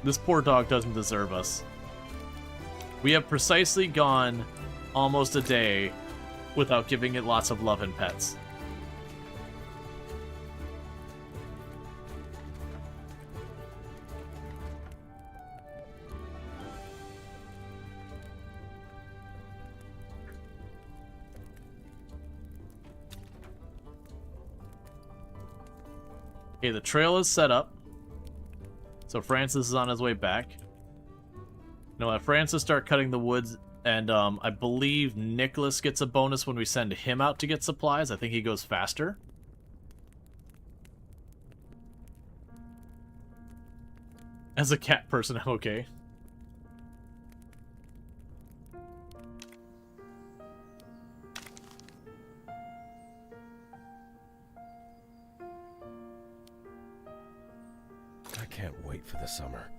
This poor dog doesn't deserve us. We have precisely gone almost a day without giving it lots of love and pets. Okay, the trail is set up. So Francis is on his way back. No, let Francis start cutting the woods, and I believe Nicholas gets a bonus when we send him out to get supplies. I think he goes faster. As a cat person, I'm okay. I can't wait for the summer.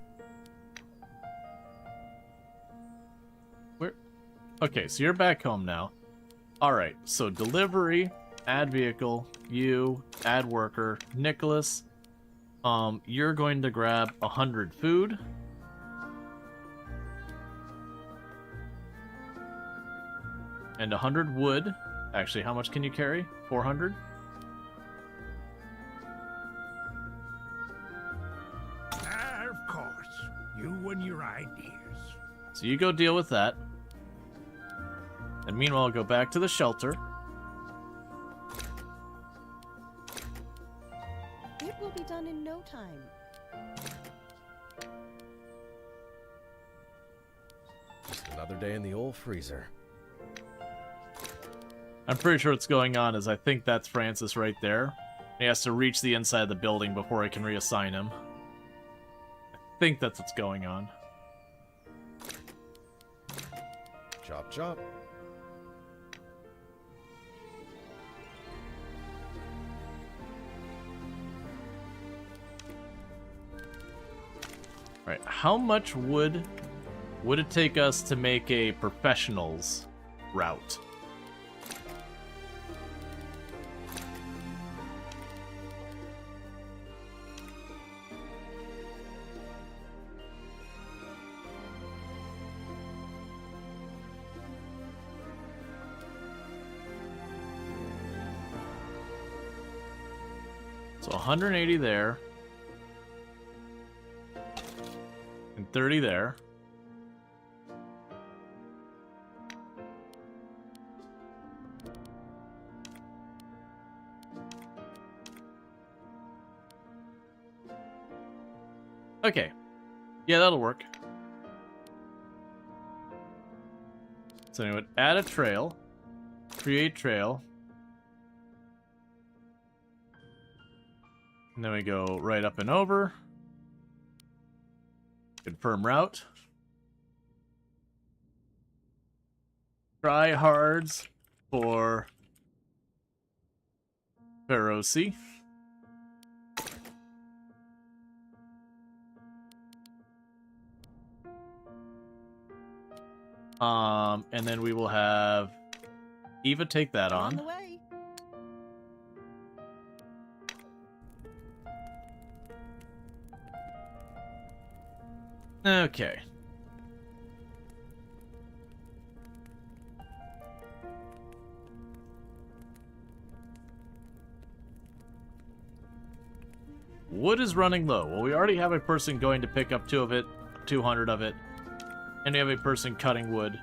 Where? Okay, so you're back home now. Alright, so delivery, add vehicle, you, add worker, Nicholas. You're going to grab 100 food. And 100 wood. Actually, how much can you carry? 400? Of course. You and your ideas. So you go deal with that. And meanwhile, I'll go back to the shelter. It will be done in no time. Just another day in the old freezer. I'm pretty sure what's going on is I think that's Francis right there. He has to reach the inside of the building before I can reassign him. I think that's what's going on. Chop, chop. Right, how much wood would it take us to make a professionals route? So 180 there. And 30 there. Okay. Yeah, that'll work. So anyway, add a trail. Create trail. And then we go right up and over. Confirm route. Try hards for Feroci. And then we will have Eva take that On the on. way. Okay. Wood is running low. Well, we already have a person going to pick up 200 of it. And we have a person cutting wood.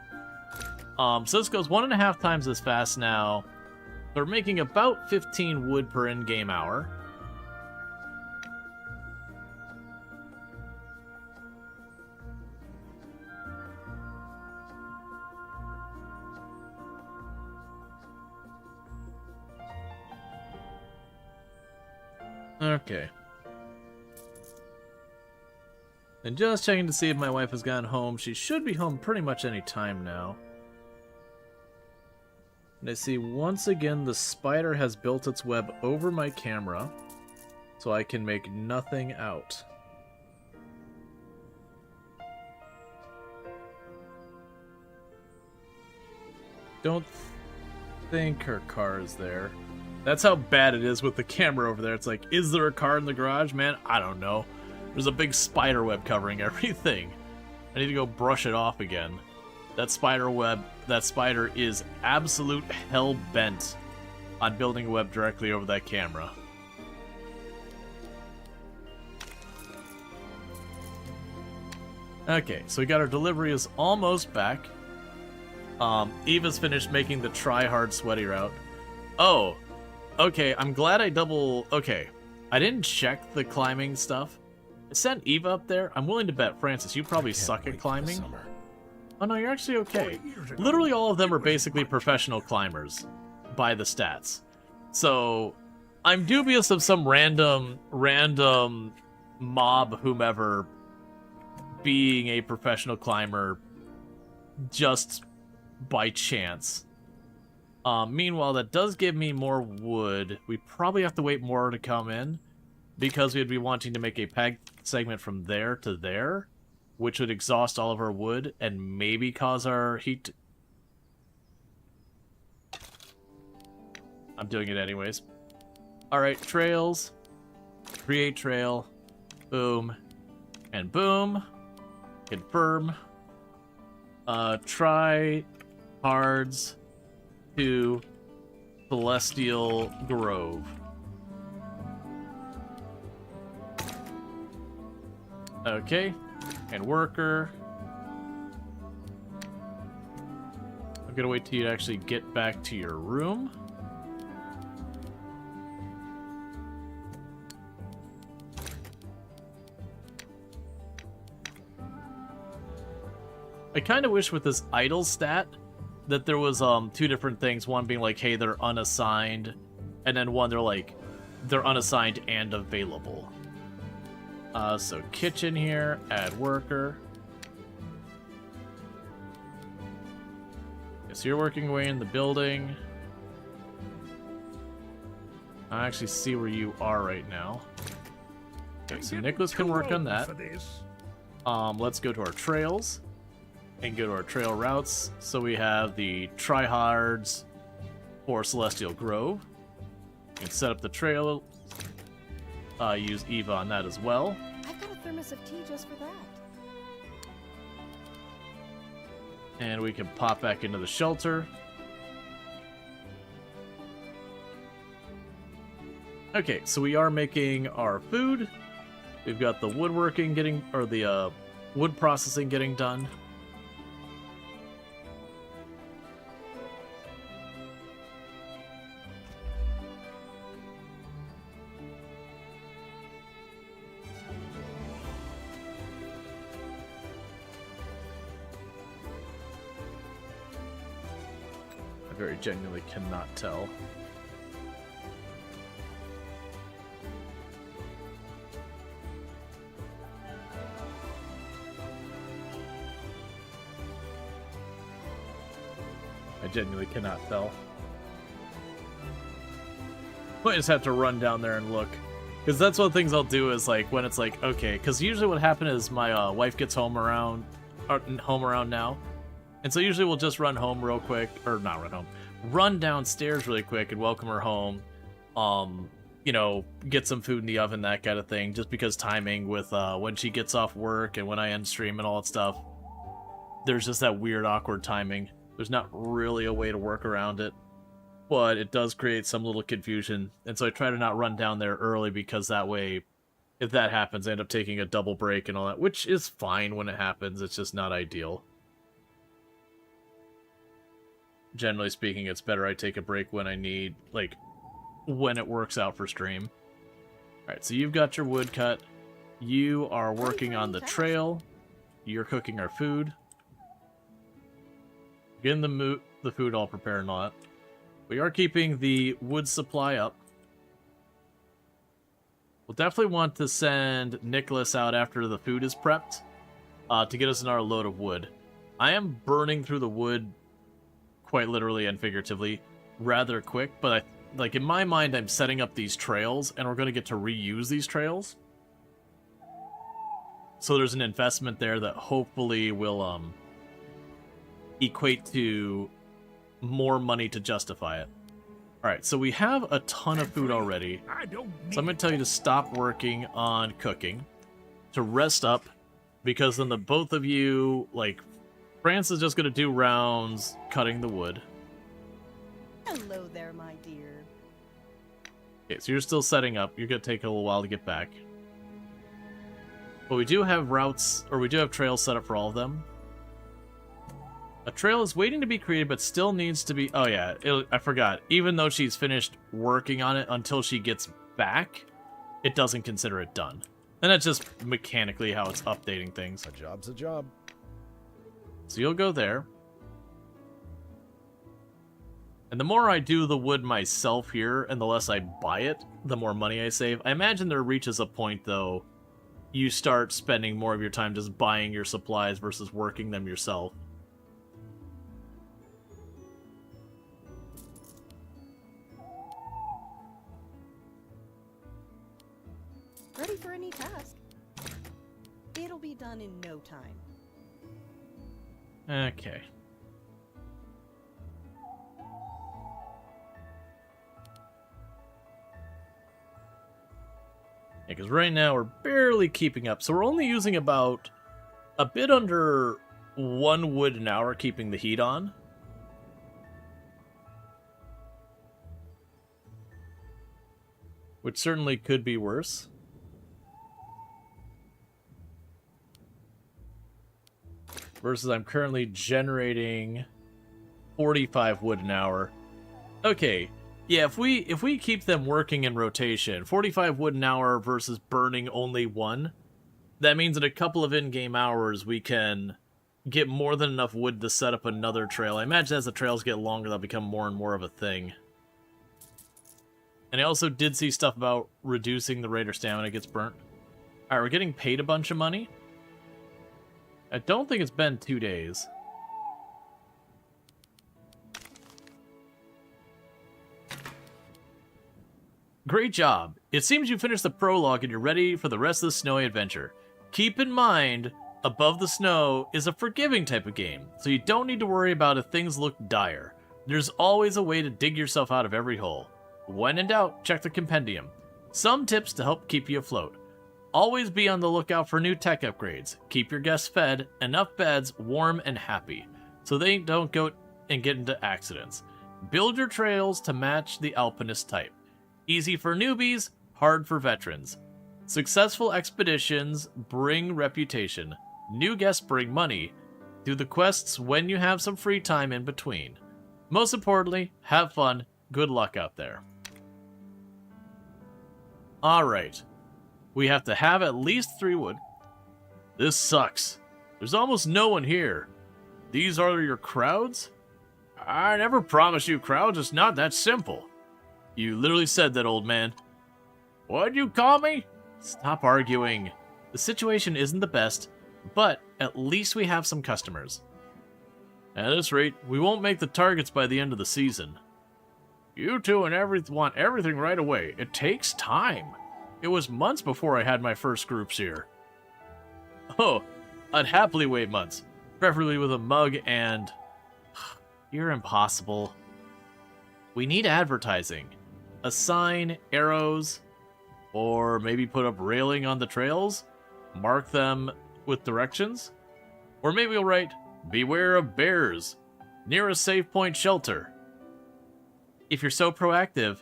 So this goes 1.5 times as fast now. They're making about 15 wood per in-game hour. Okay. And just checking to see if my wife has gotten home. She should be home pretty much any time now. And I see once again the spider has built its web over my camera, so I can make nothing out. Don't think her car is there. That's how bad it is with the camera over there. It's like, is there a car in the garage? Man, I don't know. There's a big spider web covering everything. I need to go brush it off again. That spider is absolute hell-bent on building a web directly over that camera. Okay, so we got our delivery is almost back. Eva's finished making the try-hard sweaty route. Oh, okay, I'm glad I I didn't check the climbing stuff. I sent Eva up there. I'm willing to bet, Francis, you probably Can't suck wait at for the climbing. summer. Oh no, you're actually okay. 40 years ago, Literally all of them it are was basically much professional easier. climbers by the stats. So I'm dubious of some random mob whomever being a professional climber just by chance. Meanwhile, that does give me more wood. We probably have to wait more to come in because we'd be wanting to make a peg segment from there to there, which would exhaust all of our wood and maybe cause our heat. I'm doing it anyways. Alright, trails. Create trail. Boom. And boom. Confirm. Try cards to Celestial Grove. Okay. And worker. I'm gonna wait till you actually get back to your room. I kind of wish with this idle stat that there was two different things. One being like, hey, they're unassigned, and then one they're like, they're unassigned and available. So kitchen here, add worker. Guess you're working away in the building. I actually see where you are right now. Okay, so Getting Nicholas can too work on old that. for this. Let's go to our trails and go to our trail routes. So we have the tryhards for Celestial Grove. You can set up the trail. Use Eva on that as well. I've got a thermos of tea just for that. And we can pop back into the shelter. Okay, so we are making our food. We've got the woodworking getting, or the wood processing getting done. I very genuinely cannot tell. I genuinely cannot tell. I just have to run down there and look. Because that's one of the things I'll do is like when it's like, okay, because usually what happens is my wife gets home around now. And so usually we'll just run home real quick, or not run home, run downstairs really quick and welcome her home. You know, get some food in the oven, that kind of thing, just because timing with when she gets off work and when I end stream and all that stuff. There's just that weird, awkward timing. There's not really a way to work around it, but it does create some little confusion. And so I try to not run down there early because that way, if that happens, I end up taking a double break and all that, which is fine when it happens. It's just not ideal. Generally speaking, it's better I take a break when I need, like, when it works out for stream. Alright, so you've got your wood cut. You are working on the trail. You're cooking our food. Getting the food all prepared and all that. We are keeping the wood supply up. We'll definitely want to send Nicholas out after the food is prepped to get us another load of wood. I am burning through the wood, quite literally and figuratively, rather quick, but like in my mind, I'm setting up these trails, and we're going to get to reuse these trails. So there's an investment there that hopefully will equate to more money to justify it. Alright, so we have a ton of food already. I don't need So I'm going to tell you to stop working on cooking, to rest up, because then the both of you, like, France is just going to do rounds cutting the wood. Hello there, my dear. Okay, so you're still setting up. You're going to take a little while to get back. But we do have routes, or we do have trails set up for all of them. A trail is waiting to be created, but still needs to be... Oh, yeah, I forgot. Even though she's finished working on it until she gets back, it doesn't consider it done. And that's just mechanically how it's updating things. A job's a job. So you'll go there. And the more I do the wood myself here, and the less I buy it, the more money I save. I imagine there reaches a point, though, you start spending more of your time just buying your supplies versus working them yourself. Ready for any task. It'll be done in no time. Okay. Yeah, because right now we're barely keeping up. So we're only using about a bit under 1 wood an hour keeping the heat on. Which certainly could be worse. Versus I'm currently generating 45 wood an hour. Okay, yeah, if we keep them working in rotation, 45 wood an hour versus burning only 1, that means in a couple of in-game hours we can get more than enough wood to set up another trail. I imagine as the trails get longer, they'll become more and more of a thing. And I also did see stuff about reducing the rate or stamina gets burnt. Alright, we're getting paid a bunch of money. I don't think it's been 2 days. Great job. It seems you finished the prologue and you're ready for the rest of the snowy adventure. Keep in mind, Above the Snow is a forgiving type of game, so you don't need to worry about if things look dire. There's always a way to dig yourself out of every hole. When in doubt, check the compendium. Some tips to help keep you afloat. Always be on the lookout for new tech upgrades. Keep your guests fed, enough beds, warm and happy, so they don't go and get into accidents. Build your trails to match the alpinist type. Easy for newbies, hard for veterans. Successful expeditions bring reputation. New guests bring money. Do the quests when you have some free time in between. Most importantly, have fun. Good luck out there. Alright. We have to have at least 3 wood. This sucks. There's almost no one here. These are your crowds? I never promised you crowds. It's not that simple. You literally said that, old man. What'd you call me? Stop arguing. The situation isn't the best, but at least we have some customers. At this rate, we won't make the targets by the end of the season. You two and want everything right away. It takes time. It was months before I had my first groups here. Oh, I'd happily wait months, preferably with a mug and... You're impossible. We need advertising. A sign, arrows, or maybe put up railing on the trails, mark them with directions, or maybe we'll write, beware of bears, near a safe point shelter. If you're so proactive,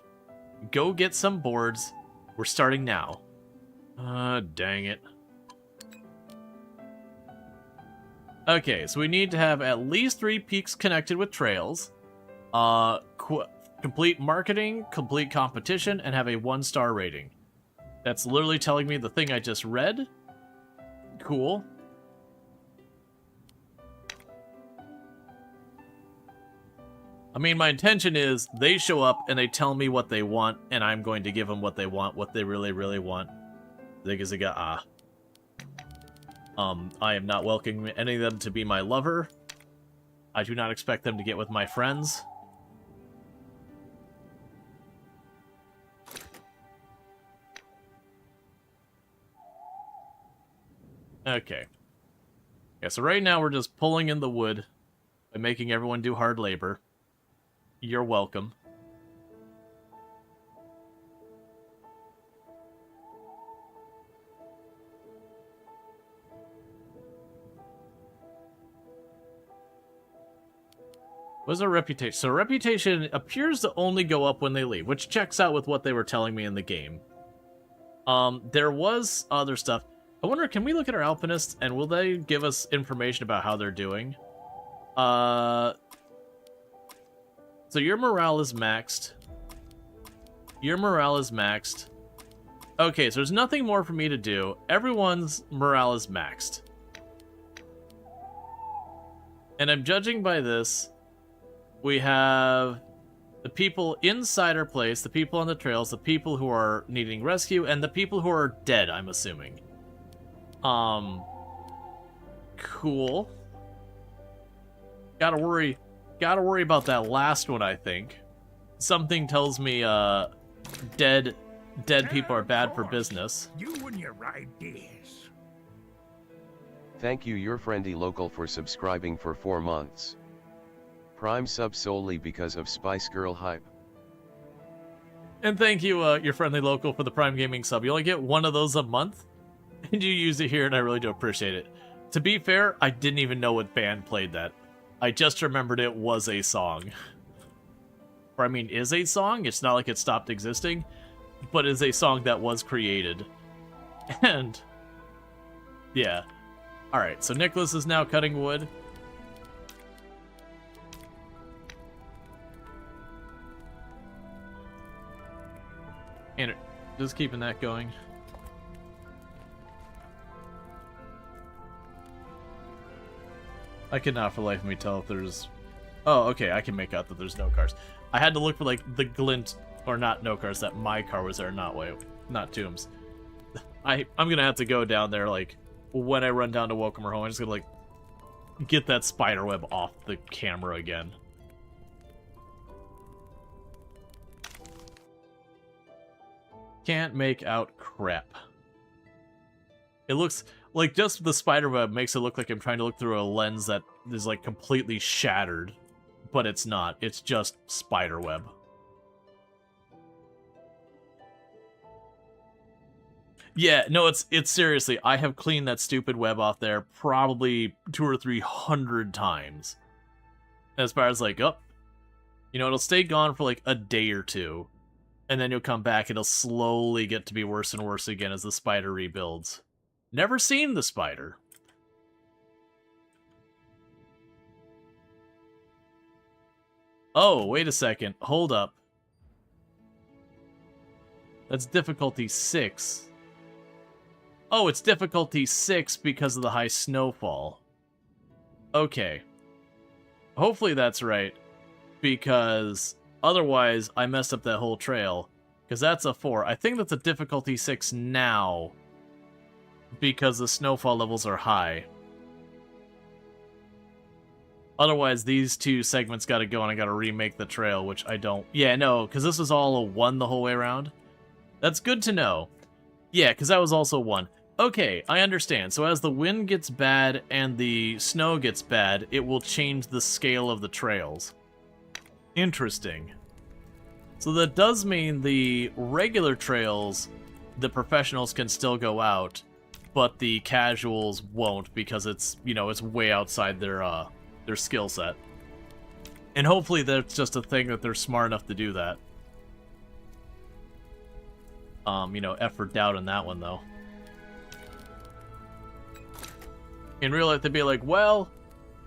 go get some boards. We're starting now. Dang it. Okay, so we need to have at least 3 peaks connected with trails, complete marketing, complete competition, and have a 1-star rating. That's literally telling me the thing I just read. Cool. I mean, my intention is they show up and they tell me what they want, and I'm going to give them what they want, what they really, really want. Zigga zigga ah. I am not welcoming any of them to be my lover. I do not expect them to get with my friends. Okay. Yeah, so right now we're just pulling in the wood by making everyone do hard labor. You're welcome. What's our reputation? So reputation appears to only go up when they leave, which checks out with what they were telling me in the game. There was other stuff. I wonder, can we look at our alpinists, and will they give us information about how they're doing? So your morale is maxed. Your morale is maxed. Okay, so there's nothing more for me to do. Everyone's morale is maxed. And I'm judging by this. We have the people inside our place, the people on the trails, the people who are needing rescue, and the people who are dead, I'm assuming. Cool. Gotta worry about that last one, I think. Something tells me, dead people are bad for business. You and your ideas. Thank you your friendly local for subscribing for 4 months. Prime sub solely because of Spice Girl hype. And thank you, your friendly local, for the Prime Gaming sub. You only get one of those a month, and you use it here, and I really do appreciate it. To be fair, I didn't even know what band played that. I just remembered it was a song. Or, I mean, is a song? It's not like it stopped existing, but is a song that was created. And, yeah. Alright, so Nicholas is now cutting wood. And just keeping that going. I could not for the life of me tell if there's... Oh, okay, I can make out that there's no cars. I had to look for, like, the glint, or not no cars, that my car was there, not Tombs. I'm gonna have to go down there, like, when I run down to Welcome Her Home. I'm just gonna, like, get that spider web off the camera again. Can't make out crap. It looks like just the spider web makes it look like I'm trying to look through a lens that is like completely shattered, but it's not. It's just spider web. Yeah, no, it's seriously. I have cleaned that stupid web off there probably 200 or 300 times. As far as like, oh, you know, it'll stay gone for like a day or two. And then you'll come back, it'll slowly get to be worse and worse again as the spider rebuilds. Never seen the spider. Oh, wait a second. Hold up. That's difficulty 6. Oh, it's difficulty 6 because of the high snowfall. Okay. Hopefully that's right. Because... otherwise, I messed up that whole trail, because that's a 4. I think that's a difficulty 6 now, because the snowfall levels are high. Otherwise, these two segments gotta go, and I gotta remake the trail, which I don't... Yeah, no, because this was all a 1 the whole way around. That's good to know. Yeah, because that was also 1. Okay, I understand. So as the wind gets bad and the snow gets bad, it will change the scale of the trails. Interesting. So that does mean the regular trails, the professionals can still go out, but the casuals won't because it's, you know, it's way outside their skill set. And hopefully that's just a thing that they're smart enough to do that. You know, F for doubt in that one though. In real life they'd be like, well,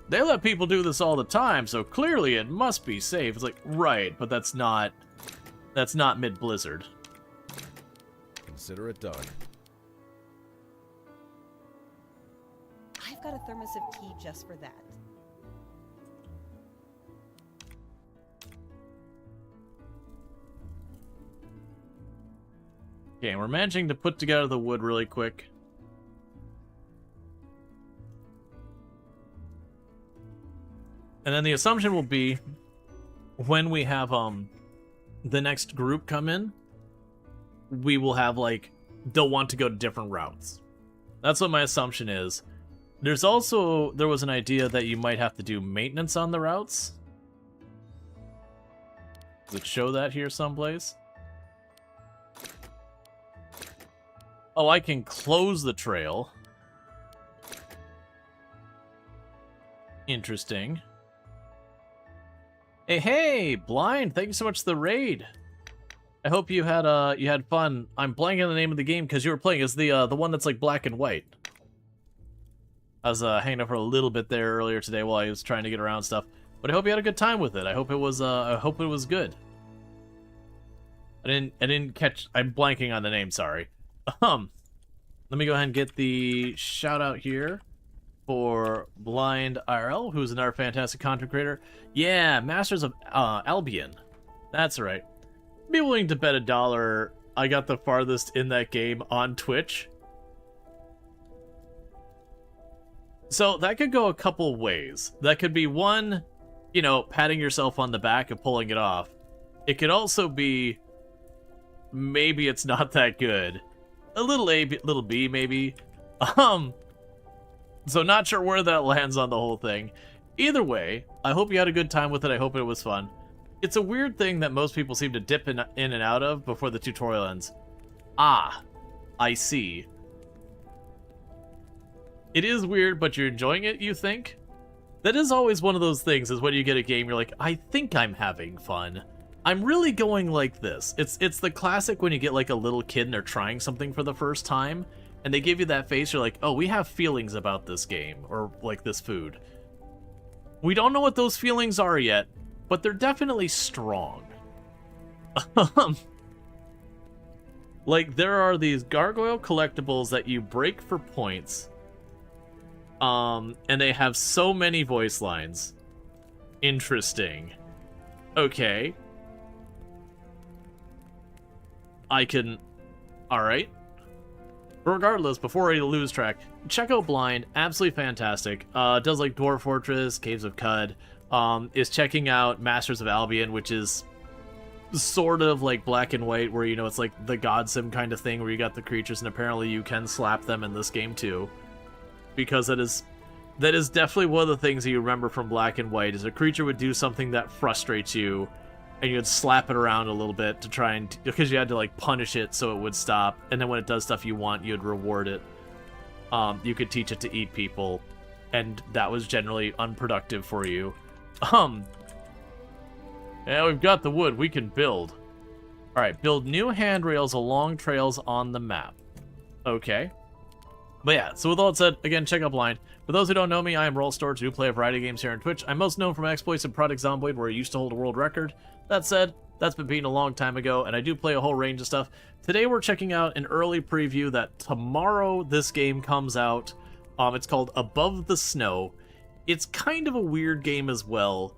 they let people do this all the time, so clearly it must be safe. It's like, right, but that's not mid-blizzard. Consider it done. I've got a thermosive key just for that. Okay, we're managing to put together the wood really quick. And then the assumption will be, when we have the next group come in, we will have, like, they'll want to go to different routes. That's what my assumption is. There was an idea that you might have to do maintenance on the routes. Does it show that here someplace? Oh, I can close the trail. Interesting. Hey, Blind! Thank you so much for the raid. I hope you had fun. I'm blanking on the name of the game because you were playing as the one that's like black and white. I was hanging out for a little bit there earlier today while I was trying to get around stuff, but I hope you had a good time with it. I hope it was good. I didn't catch. I'm blanking on the name. Sorry. Let me go ahead and get the shout out here for Blind IRL, who's another fantastic content creator. Yeah, Masters of Albion. That's right. Be willing to bet $1 I got the farthest in that game on Twitch. So that could go a couple ways. That could be one, you know, patting yourself on the back and pulling it off. It could also be maybe it's not that good. A little A, little B maybe. So not sure where that lands on the whole thing. Either way, I hope you had a good time with it. I hope it was fun. It's a weird thing that most people seem to dip in and out of before the tutorial ends. Ah, I see. It is weird, but you're enjoying it, you think? That is always one of those things, is when you get a game, you're like, I think I'm having fun. I'm really going like this. It's the classic when you get like a little kid and they're trying something for the first time, and they give you that face, you're like, oh, we have feelings about this game, or like this food. We don't know what those feelings are yet, but they're definitely strong. Like, there are these gargoyle collectibles that you break for points, and they have so many voice lines. Interesting. Okay. I can... Alright. Regardless, before I lose track, check out Blind. Absolutely fantastic. Does like Dwarf Fortress, Caves of Cud. Is checking out Masters of Albion, which is sort of like Black and White, where, you know, it's like the God Sim kind of thing, where you got the creatures, and apparently you can slap them in this game too. Because that is definitely one of the things that you remember from Black and White, is a creature would do something that frustrates you, and you'd slap it around a little bit to try and... because you had to, like, punish it so it would stop, and then when it does stuff you want, you'd reward it. You could teach it to eat people, and that was generally unproductive for you. Yeah, we've got the wood. We can build. Alright, build new handrails along trails on the map. Okay. But yeah, so with all that said, again, check out Blind. For those who don't know me, I am Rual Storge, who play a variety of games here on Twitch. I'm most known for my exploits in Project Zomboid, where I used to hold a world record. That said, that's been beaten a long time ago, and I do play a whole range of stuff. Today we're checking out an early preview that tomorrow this game comes out. It's called Above the Snow. It's kind of a weird game as well.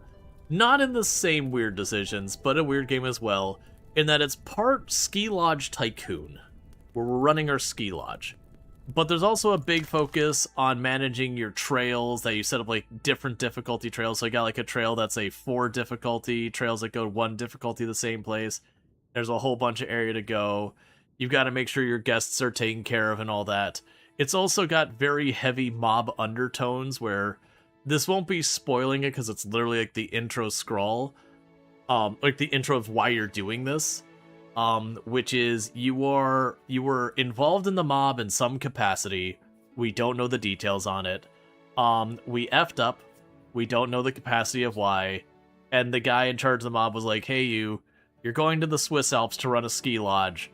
Not in the same weird decisions, but a weird game as well, in that it's part Ski Lodge Tycoon, where we're running our ski lodge. But there's also a big focus on managing your trails, that you set up like different difficulty trails. So I got like a trail that's a 4 difficulty, trails that go 1 difficulty the same place. There's a whole bunch of area to go. You've got to make sure your guests are taken care of and all that. It's also got very heavy mob undertones, where this won't be spoiling it because it's literally like the intro scroll. Like the intro of why you're doing this. Which is you were involved in the mob in some capacity. We don't know the details on it. We effed up. We don't know the capacity of why. And the guy in charge of the mob was like, hey, you're going to the Swiss Alps to run a ski lodge.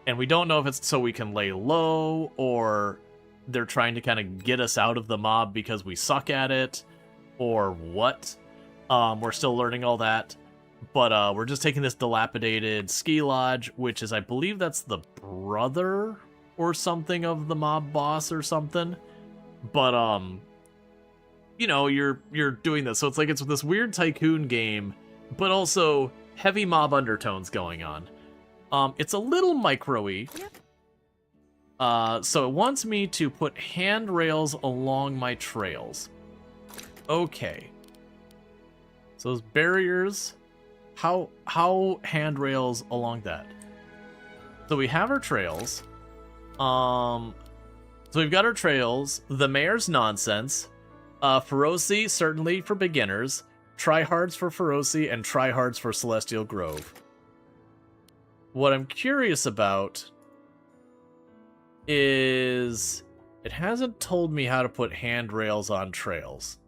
And we don't know if it's so we can lay low, or they're trying to kind of get us out of the mob because we suck at it, or what. We're still learning all that. But we're just taking this dilapidated ski lodge, which is, I believe that's the brother or something of the mob boss or something. But, you know, you're doing this. So it's like it's this weird tycoon game, but also heavy mob undertones going on. It's a little micro-y. So it wants me to put handrails along my trails. Okay. So those barriers... How handrails along that? So we have our trails. So we've got our trails. The mayor's nonsense. Feroci, certainly for beginners. Tryhards for Feroci, and tryhards for Celestial Grove. What I'm curious about is it hasn't told me how to put handrails on trails.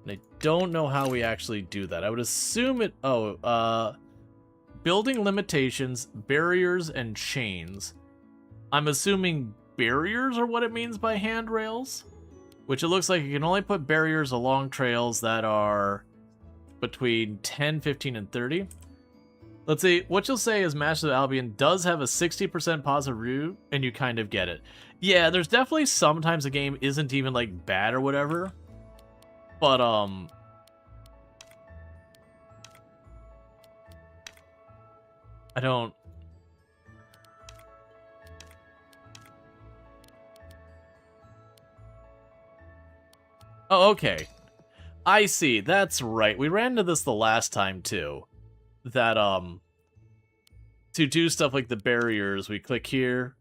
And I don't know how we actually do that. I would assume it... building limitations, barriers, and chains. I'm assuming barriers are what it means by handrails, which it looks like you can only put barriers along trails that are between 10, 15, and 30. Let's see. What you'll say is Masters of Albion does have a 60% positive review, and you kind of get it. Yeah, there's definitely sometimes the game isn't even, like, bad or whatever. But, I don't... Oh, okay. I see. That's right. We ran into this the last time, too. That, to do stuff like the barriers, we click here.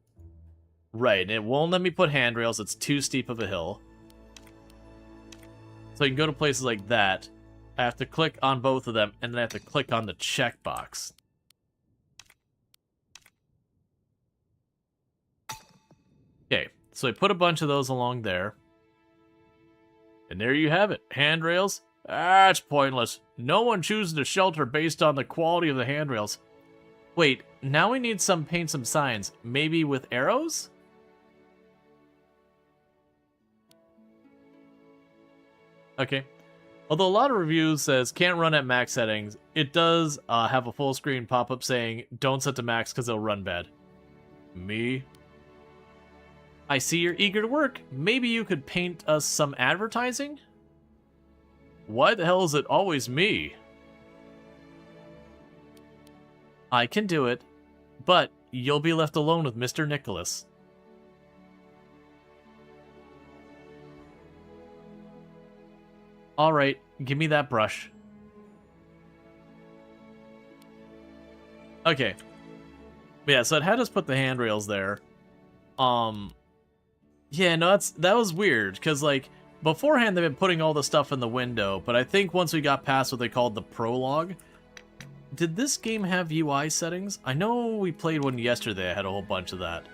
Right, and it won't let me put handrails. It's too steep of a hill. So you can go to places like that. I have to click on both of them, and then I have to click on the checkbox. Okay, so I put a bunch of those along there. And there you have it. Handrails? That's pointless. No one chooses a shelter based on the quality of the handrails. Wait, now we need paint some signs. Maybe with arrows? Okay. Although a lot of reviews says can't run at max settings, it does have a full screen pop-up saying don't set to max because it'll run bad. Me? I see you're eager to work. Maybe you could paint us some advertising? Why the hell is it always me? I can do it, but you'll be left alone with Mr. Nicholas. Alright, give me that brush. Okay. Yeah, so it had us put the handrails there. Yeah, no, that was weird, because, like, beforehand they've been putting all the stuff in the window, but I think once we got past what they called the prologue... Did this game have UI settings? I know we played one yesterday, I had a whole bunch of that.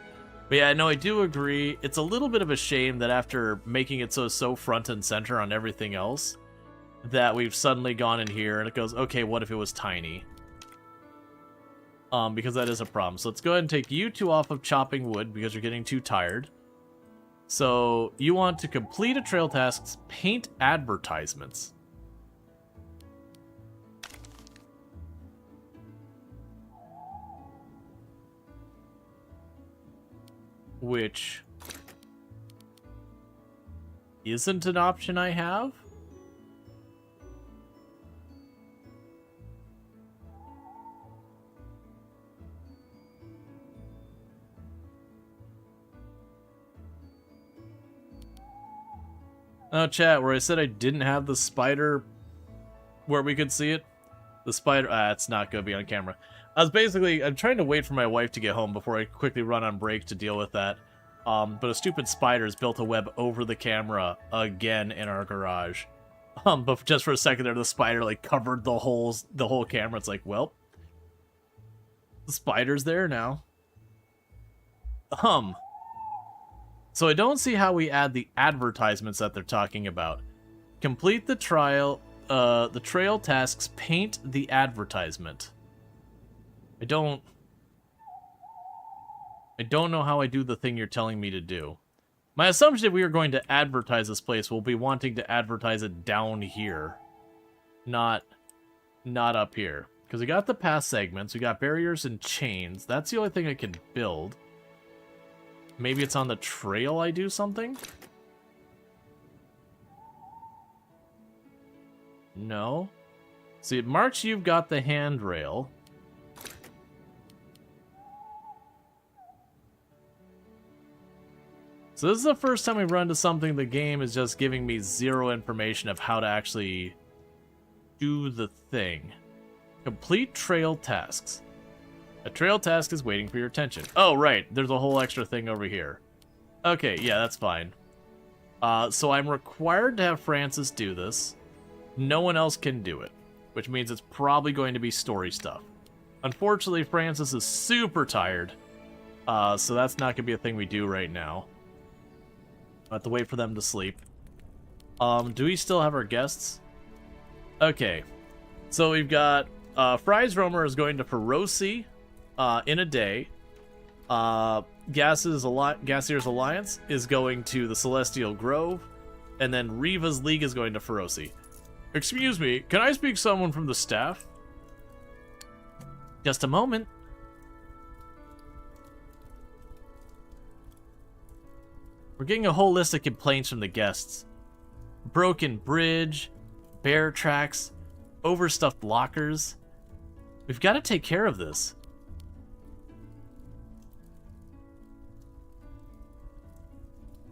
But yeah, no, I do agree. It's a little bit of a shame that after making it so front and center on everything else, that we've suddenly gone in here and it goes, okay, what if it was tiny? Because that is a problem. So let's go ahead and take you two off of chopping wood because you're getting too tired. So you want to complete a trail tasks, paint advertisements. Which isn't an option I have. Oh, chat, where I said I didn't have the spider where we could see it. The spider, it's not going to be on camera. I'm trying to wait for my wife to get home before I quickly run on break to deal with that. But a stupid spider's built a web over the camera again in our garage. But just for a second there, the spider, like, covered the whole camera. It's like, well, the spider's there now. So I don't see how we add the advertisements that they're talking about. Complete the trail tasks, paint the advertisement. I don't know how I do the thing you're telling me to do. My assumption if we are going to advertise this place, we'll be wanting to advertise it down here. Not up here. Because we got the path segments, we got barriers and chains. That's the only thing I can build. Maybe it's on the trail I do something? No. See, it marks you've got the handrail. So this is the first time we've run into something the game is just giving me zero information of how to actually do the thing. Complete trail tasks. A trail task is waiting for your attention. Oh, right. There's a whole extra thing over here. Okay, yeah, that's fine. So I'm required to have Francis do this. No one else can do it, which means it's probably going to be story stuff. Unfortunately, Francis is super tired, so that's not going to be a thing we do right now. I have to wait for them to sleep. Do we still have our guests? Okay. So we've got Fry's Roamer is going to Feroci in a day. Gassier's Alliance is going to the Celestial Grove. And then Riva's League is going to Feroci. Excuse me, can I speak to someone from the staff? Just a moment. We're getting a whole list of complaints from the guests. Broken bridge, bear tracks, overstuffed lockers. We've got to take care of this.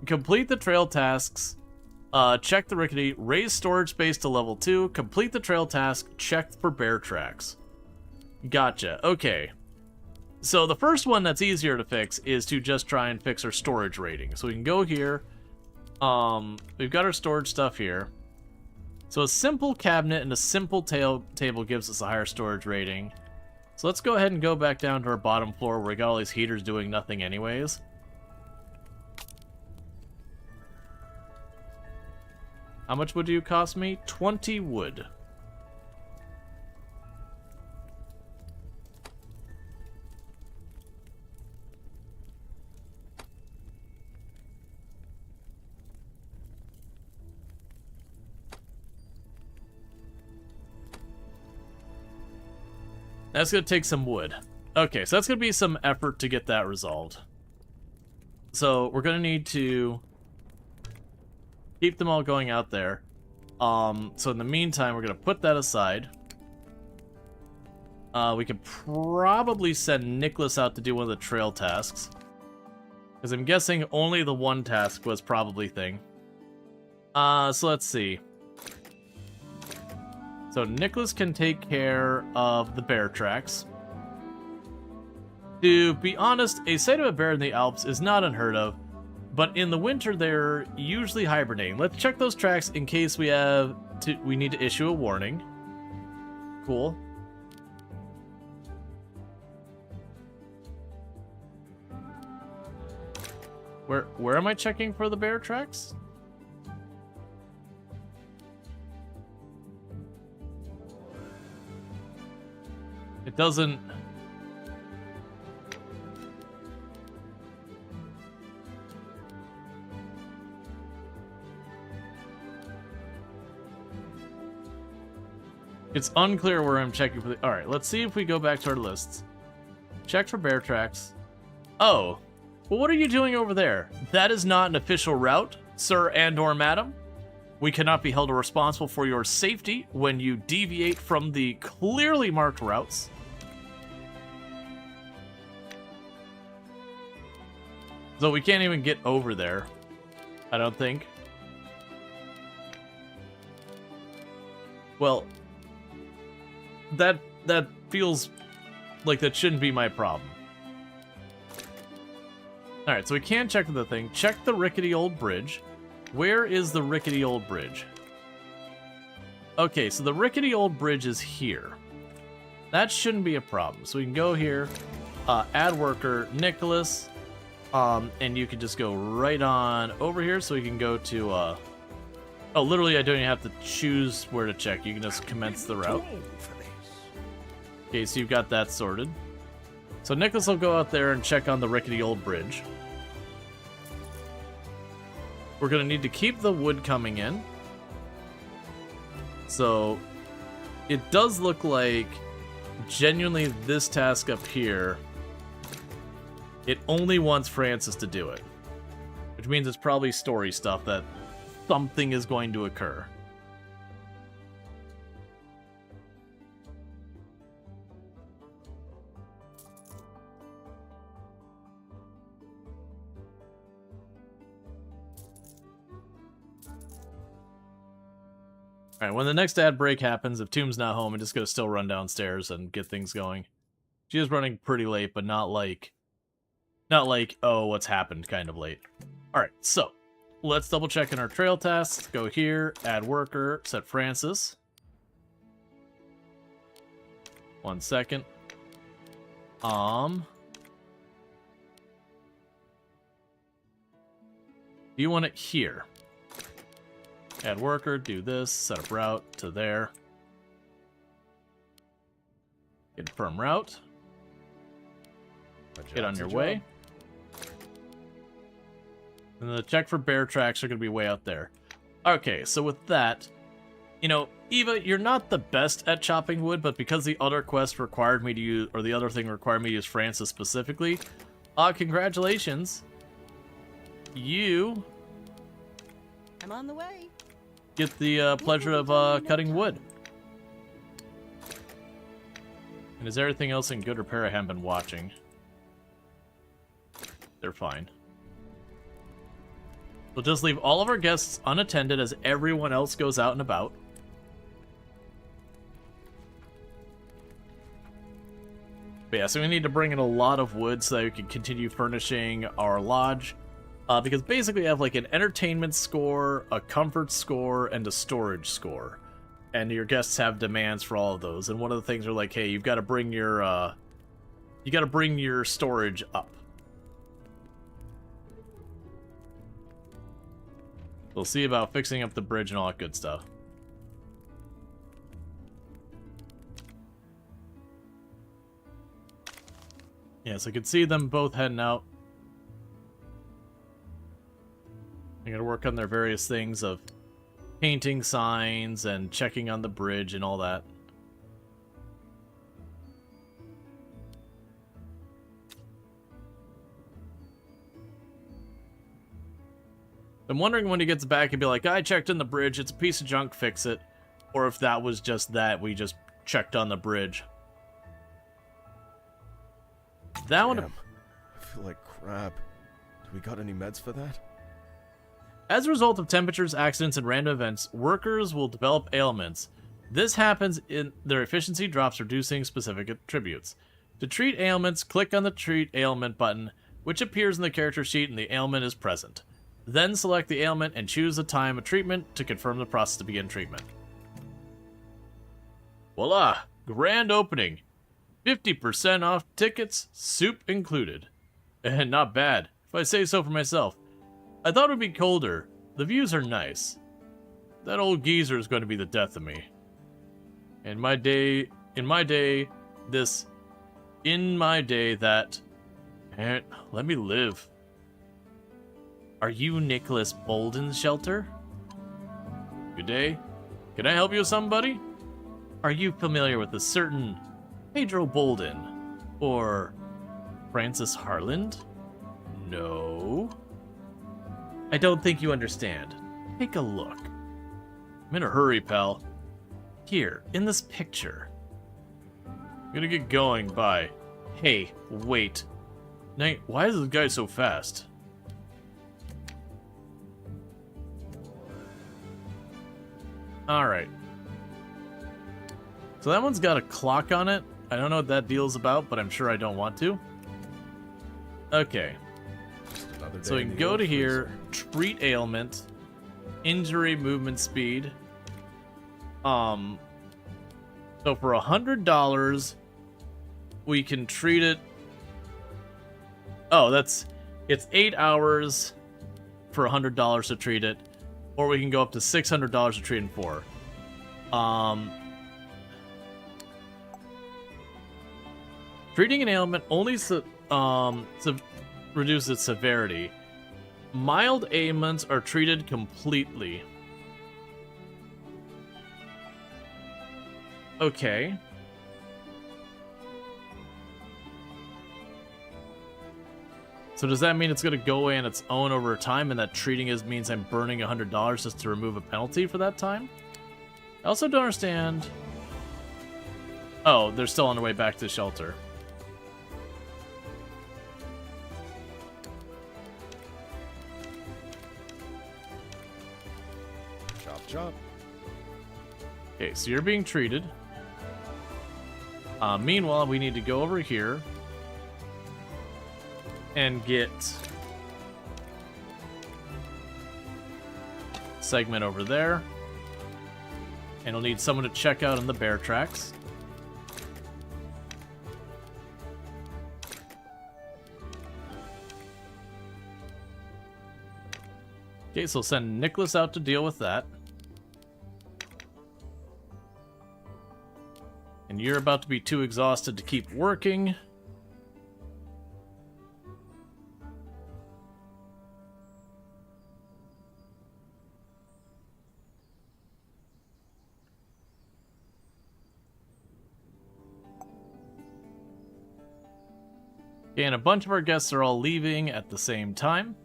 Complete the trail tasks. Check the rickety. Raise storage space to level 2. Complete the trail task. Check for bear tracks. Gotcha. Okay. So the first one that's easier to fix is to just try and fix our storage rating. So we can go here. We've got our storage stuff here. So a simple cabinet and a simple table gives us a higher storage rating. So let's go ahead and go back down to our bottom floor where we got all these heaters doing nothing anyways. How much would you cost me? 20 wood. That's going to take some wood. Okay, so that's going to be some effort to get that resolved. So we're going to need to keep them all going out there. So in the meantime, we're going to put that aside. We could probably send Nicholas out to do one of the trail tasks. Because I'm guessing only the one task was probably thing. So let's see. So Nicholas can take care of the bear tracks. To be honest, a sight of a bear in the Alps is not unheard of, but in the winter they're usually hibernating. Let's check those tracks in case we need to issue a warning. Cool. Where am I checking for the bear tracks? It doesn't... It's unclear where I'm checking for the... Alright, let's see if we go back to our lists. Check for bear tracks. Oh. Well, what are you doing over there? That is not an official route, sir and or madam. We cannot be held responsible for your safety when you deviate from the clearly marked routes. So we can't even get over there, I don't think. Well, that feels like that shouldn't be my problem. Alright, so we can check the thing. Check the rickety old bridge. Where is the rickety old bridge? Okay, so the rickety old bridge is here. That shouldn't be a problem. So we can go here, add worker, Nicholas, and you can just go right on over here. So we can go to, oh, literally I don't even have to choose where to check. You can just commence the route. Okay, so you've got that sorted. So Nicholas will go out there and check on the rickety old bridge. We're going to need to keep the wood coming in. So it does look like genuinely this task up here, it only wants Francis to do it. Which means it's probably story stuff that something is going to occur. Alright, when the next ad break happens, if Tomb's not home, I'm just gonna still run downstairs and get things going. She is running pretty late, but not like, oh, what's happened kind of late. Alright, so, let's double check in our trail tasks. Go here, add worker, set Francis. 1 second. Do you want it here? Add worker, do this, set up route to there. Confirm route. Get on your way. And the check for bear tracks are going to be way out there. Okay, so with that, you know, Eva, you're not the best at chopping wood, but because the other quest required me to use, or the other thing required me to use Francis specifically, congratulations. You I'm on the way. get the pleasure of cutting wood. And is everything else in good repair? I haven't been watching. They're fine. We'll just leave all of our guests unattended as everyone else goes out and about. But yeah, so we need to bring in a lot of wood so that we can continue furnishing our lodge. Because basically we have like an entertainment score, a comfort score, and a storage score. And your guests have demands for all of those. And one of the things are like, hey, you've got to bring your storage up. We'll see about fixing up the bridge and all that good stuff. Yeah, so I could see them both heading out. They're gonna work on their various things of painting signs and checking on the bridge and all that. I'm wondering when he gets back, he'd be like, I checked on the bridge, it's a piece of junk, fix it. Or if that was just that, we just checked on the bridge. That one. Damn, I feel like crap. Do we got any meds for that? As a result of temperatures, accidents, and random events, workers will develop ailments. This happens in their efficiency drops, reducing specific attributes. To treat ailments, click on the Treat Ailment button, which appears in the character sheet and the ailment is present. Then select the ailment and choose the time of treatment to confirm the process to begin treatment. Voila! Grand opening! 50% off tickets, soup included. And not bad, if I say so for myself. I thought it would be colder. The views are nice. That old geezer is going to be the death of me. In my day, that... Parent, let me live. Are you Nicholas Bolden's shelter? Good day. Can I help you with somebody? Are you familiar with a certain Pedro Bolden? Or Francis Harland? No. I don't think you understand. Take a look. I'm in a hurry, pal. Here, in this picture. I'm gonna get going, bye. Hey, wait. Nate, why is this guy so fast? Alright. So that one's got a clock on it. I don't know what that deal's about, but I'm sure I don't want to. Okay. So we can go to here, treat ailment, injury, movement speed. So for $100, we can treat it. Oh, it's 8 hours for $100 to treat it, or we can go up to $600 to treat it in 4. Treating an ailment only reduces its severity. Mild ailments are treated completely. Okay. So does that mean it's going to go away on its own over time, and that treating it means I'm burning $100 just to remove a penalty for that time? I also don't understand... Oh, they're still on their way back to the shelter. Chop. Okay, so you're being treated. Meanwhile, we need to go over here and get segment over there. And we'll need someone to check out on the bear tracks. Okay, so we'll send Nicholas out to deal with that. And you're about to be too exhausted to keep working. Okay, and a bunch of our guests are all leaving at the same time.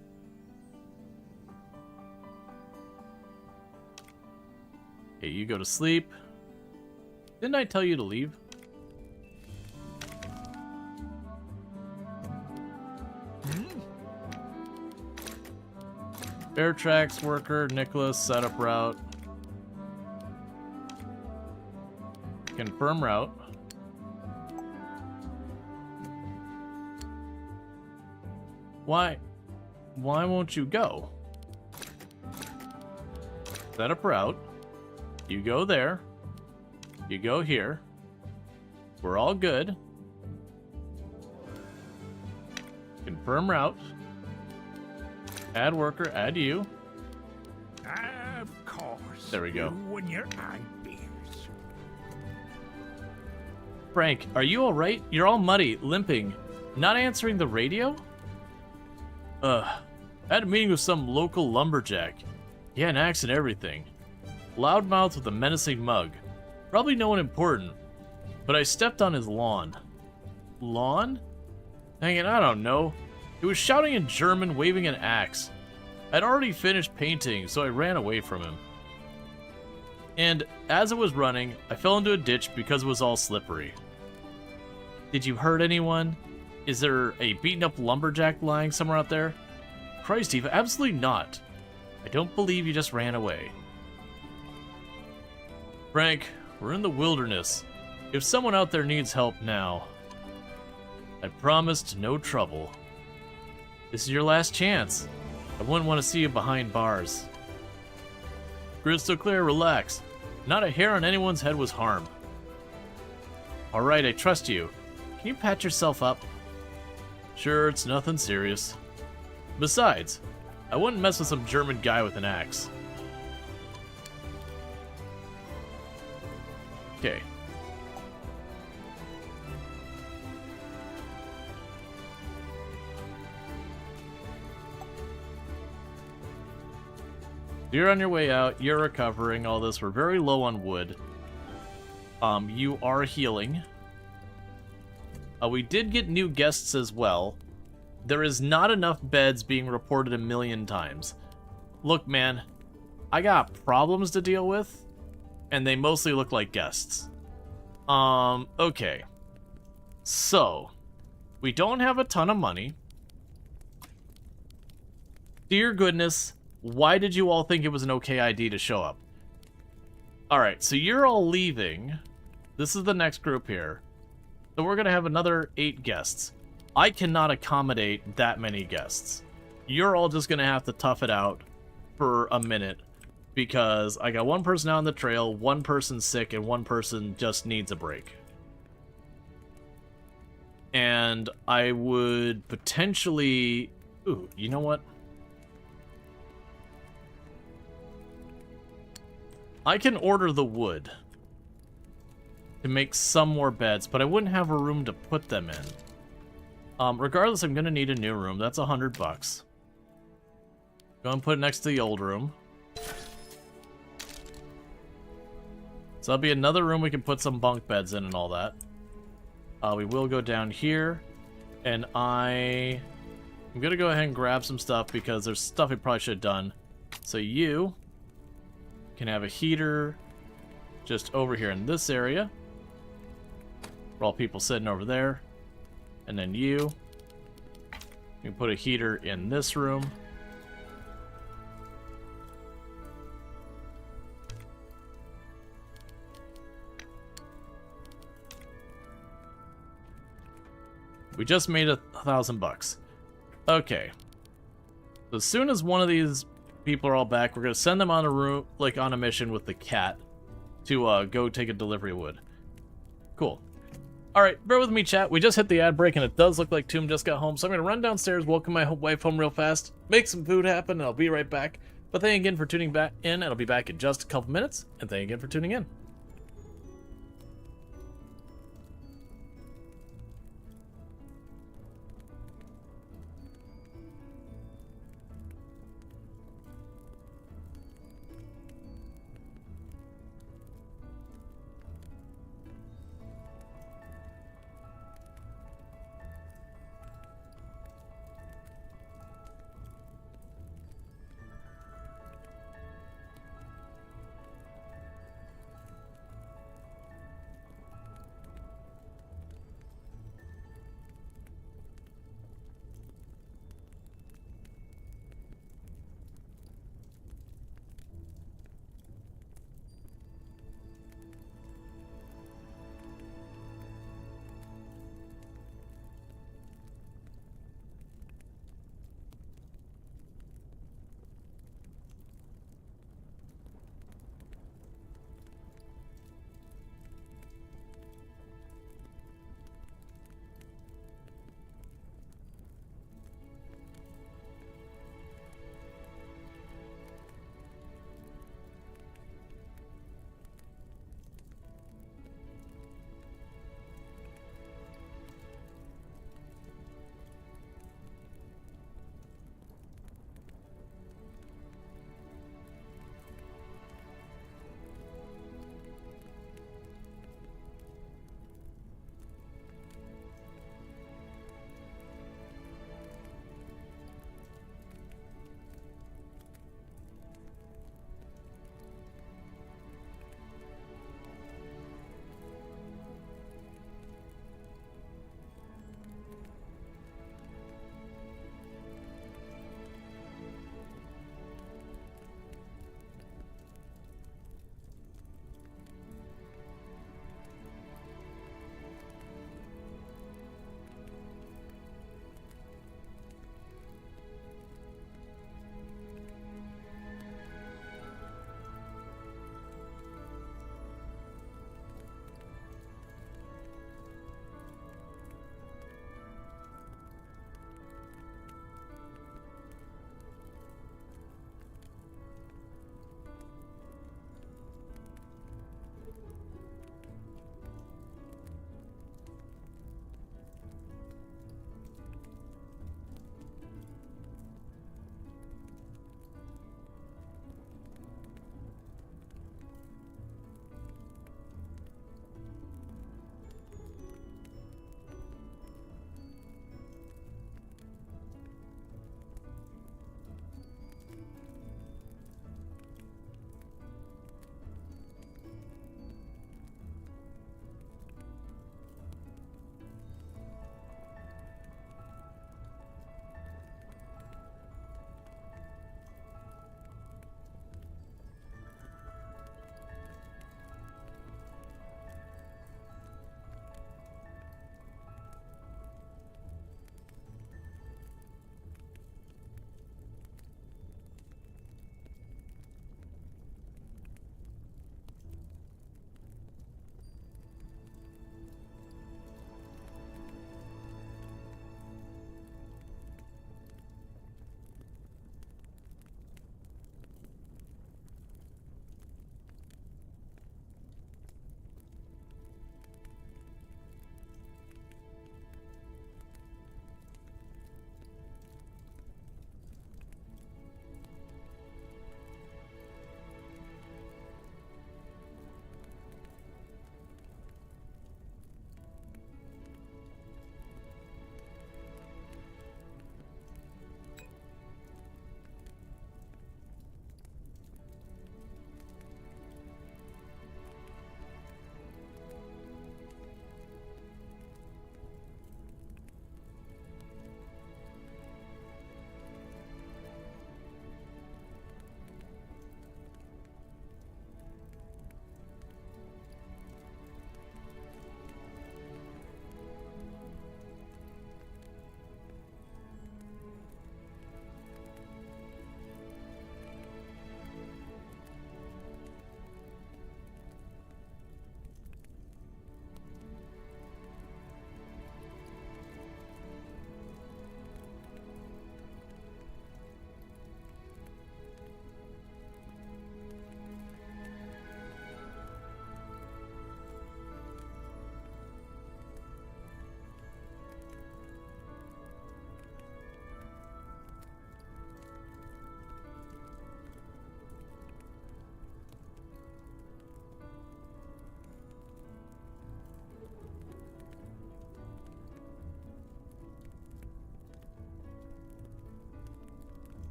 Okay, you go to sleep. Didn't I tell you to leave? Bear tracks worker, Nicholas, setup route. Confirm route. Why won't you go? Setup route. You go there. You go here. We're all good. Confirm route. Add worker, add you. Of course. There we go. You and your ideas. Frank, are you alright? You're all muddy, limping, not answering the radio? I had a meeting with some local lumberjack. He had an axe and everything. Loudmouth with a menacing mug. Probably no one important. But I stepped on his lawn. Lawn? Dang it, I don't know. He was shouting in German, waving an axe. I'd already finished painting, so I ran away from him. And as I was running, I fell into a ditch because it was all slippery. Did you hurt anyone? Is there a beaten up lumberjack lying somewhere out there? Christ, Eva, absolutely not. I don't believe you just ran away. Frank, we're in the wilderness. If someone out there needs help now, I promised no trouble. This is your last chance. I wouldn't want to see you behind bars. Crystal clear, relax. Not a hair on anyone's head was harmed. Alright, I trust you. Can you patch yourself up? Sure, it's nothing serious. Besides, I wouldn't mess with some German guy with an axe. Okay. You're on your way out, you're recovering, all this. We're very low on wood. You are healing. We did get new guests as well. There is not enough beds being reported a million times. Look, man, I got problems to deal with, and they mostly look like guests. Okay. So, we don't have a ton of money. Dear goodness, why did you all think it was an okay idea to show up? Alright, so you're all leaving. This is the next group here. So we're going to have another 8 guests. I cannot accommodate that many guests. You're all just going to have to tough it out for a minute. Because I got one person out on the trail, one person's sick, and one person just needs a break. And I would potentially... Ooh, you know what? I can order the wood to make some more beds, but I wouldn't have a room to put them in. Regardless, I'm going to need a new room. That's $100. Go and put it next to the old room. So that'll be another room we can put some bunk beds in and all that. We will go down here, and I'm going to go ahead and grab some stuff because there's stuff we probably should have done. So you can have a heater just over here in this area. For all people sitting over there. And then you can put a heater in this room. We just made $1,000. Okay. So as soon as one of these people are all back, we're gonna send them on a route, like on a mission with the cat to go take a delivery of wood. Cool. Alright, bear with me, chat. We just hit the ad break, and it does look like Tomb just got home, so I'm gonna run downstairs, welcome my wife home real fast, make some food happen, and I'll be right back. But thank you again for tuning back in, and I'll be back in just a couple minutes, and thank you again for tuning in.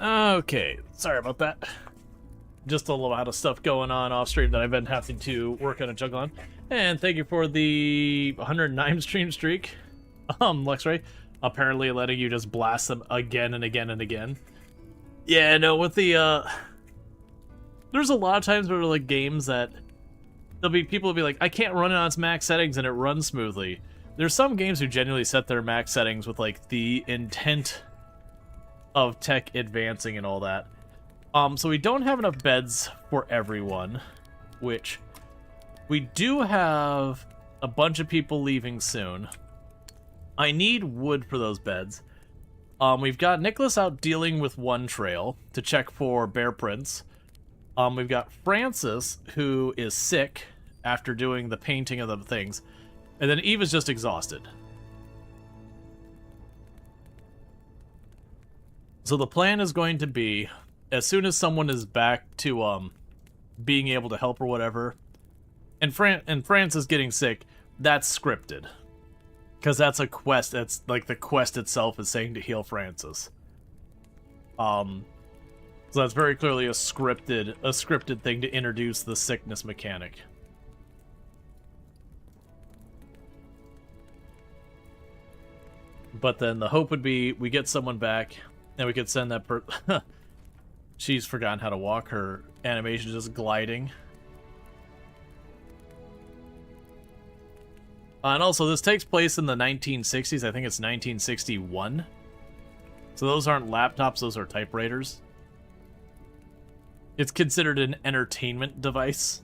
Okay, sorry about that. Just a lot of stuff going on off stream that I've been having to work on and juggle on. And thank you for the 109 stream streak, Luxray. Apparently letting you just blast them again and again and again. Yeah, no, with the, there's a lot of times where, like, games that people will be like, I can't run it on its max settings and it runs smoothly. There's some games who genuinely set their max settings with, like, the intent of tech advancing and all that. So we don't have enough beds for everyone, which we do have a bunch of people leaving soon. I need wood for those beds. We've got Nicholas out dealing with one trail to check for bear prints. We've got Francis, who is sick after doing the painting of the things. And then Eva's just exhausted. So the plan is going to be, as soon as someone is back to being able to help or whatever, and Francis getting sick, that's scripted. Because that's a quest. That's like the quest itself is saying to heal Francis. So that's very clearly a scripted thing to introduce the sickness mechanic. But then the hope would be we get someone back, and we could send that She's forgotten how to walk. Her animation is just gliding. And also, this takes place in the 1960s. I think it's 1961. So those aren't laptops, those are typewriters. It's considered an entertainment device.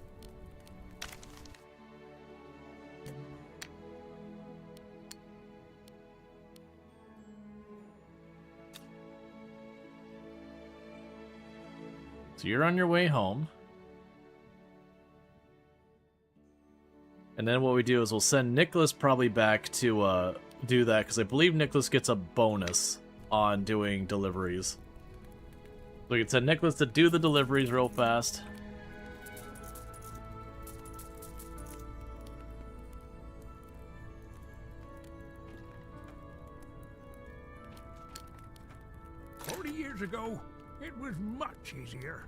So you're on your way home. And then what we do is we'll send Nicholas probably back to do that, because I believe Nicholas gets a bonus on doing deliveries. So we can send Nicholas to do the deliveries real fast. Years ago, it was much easier.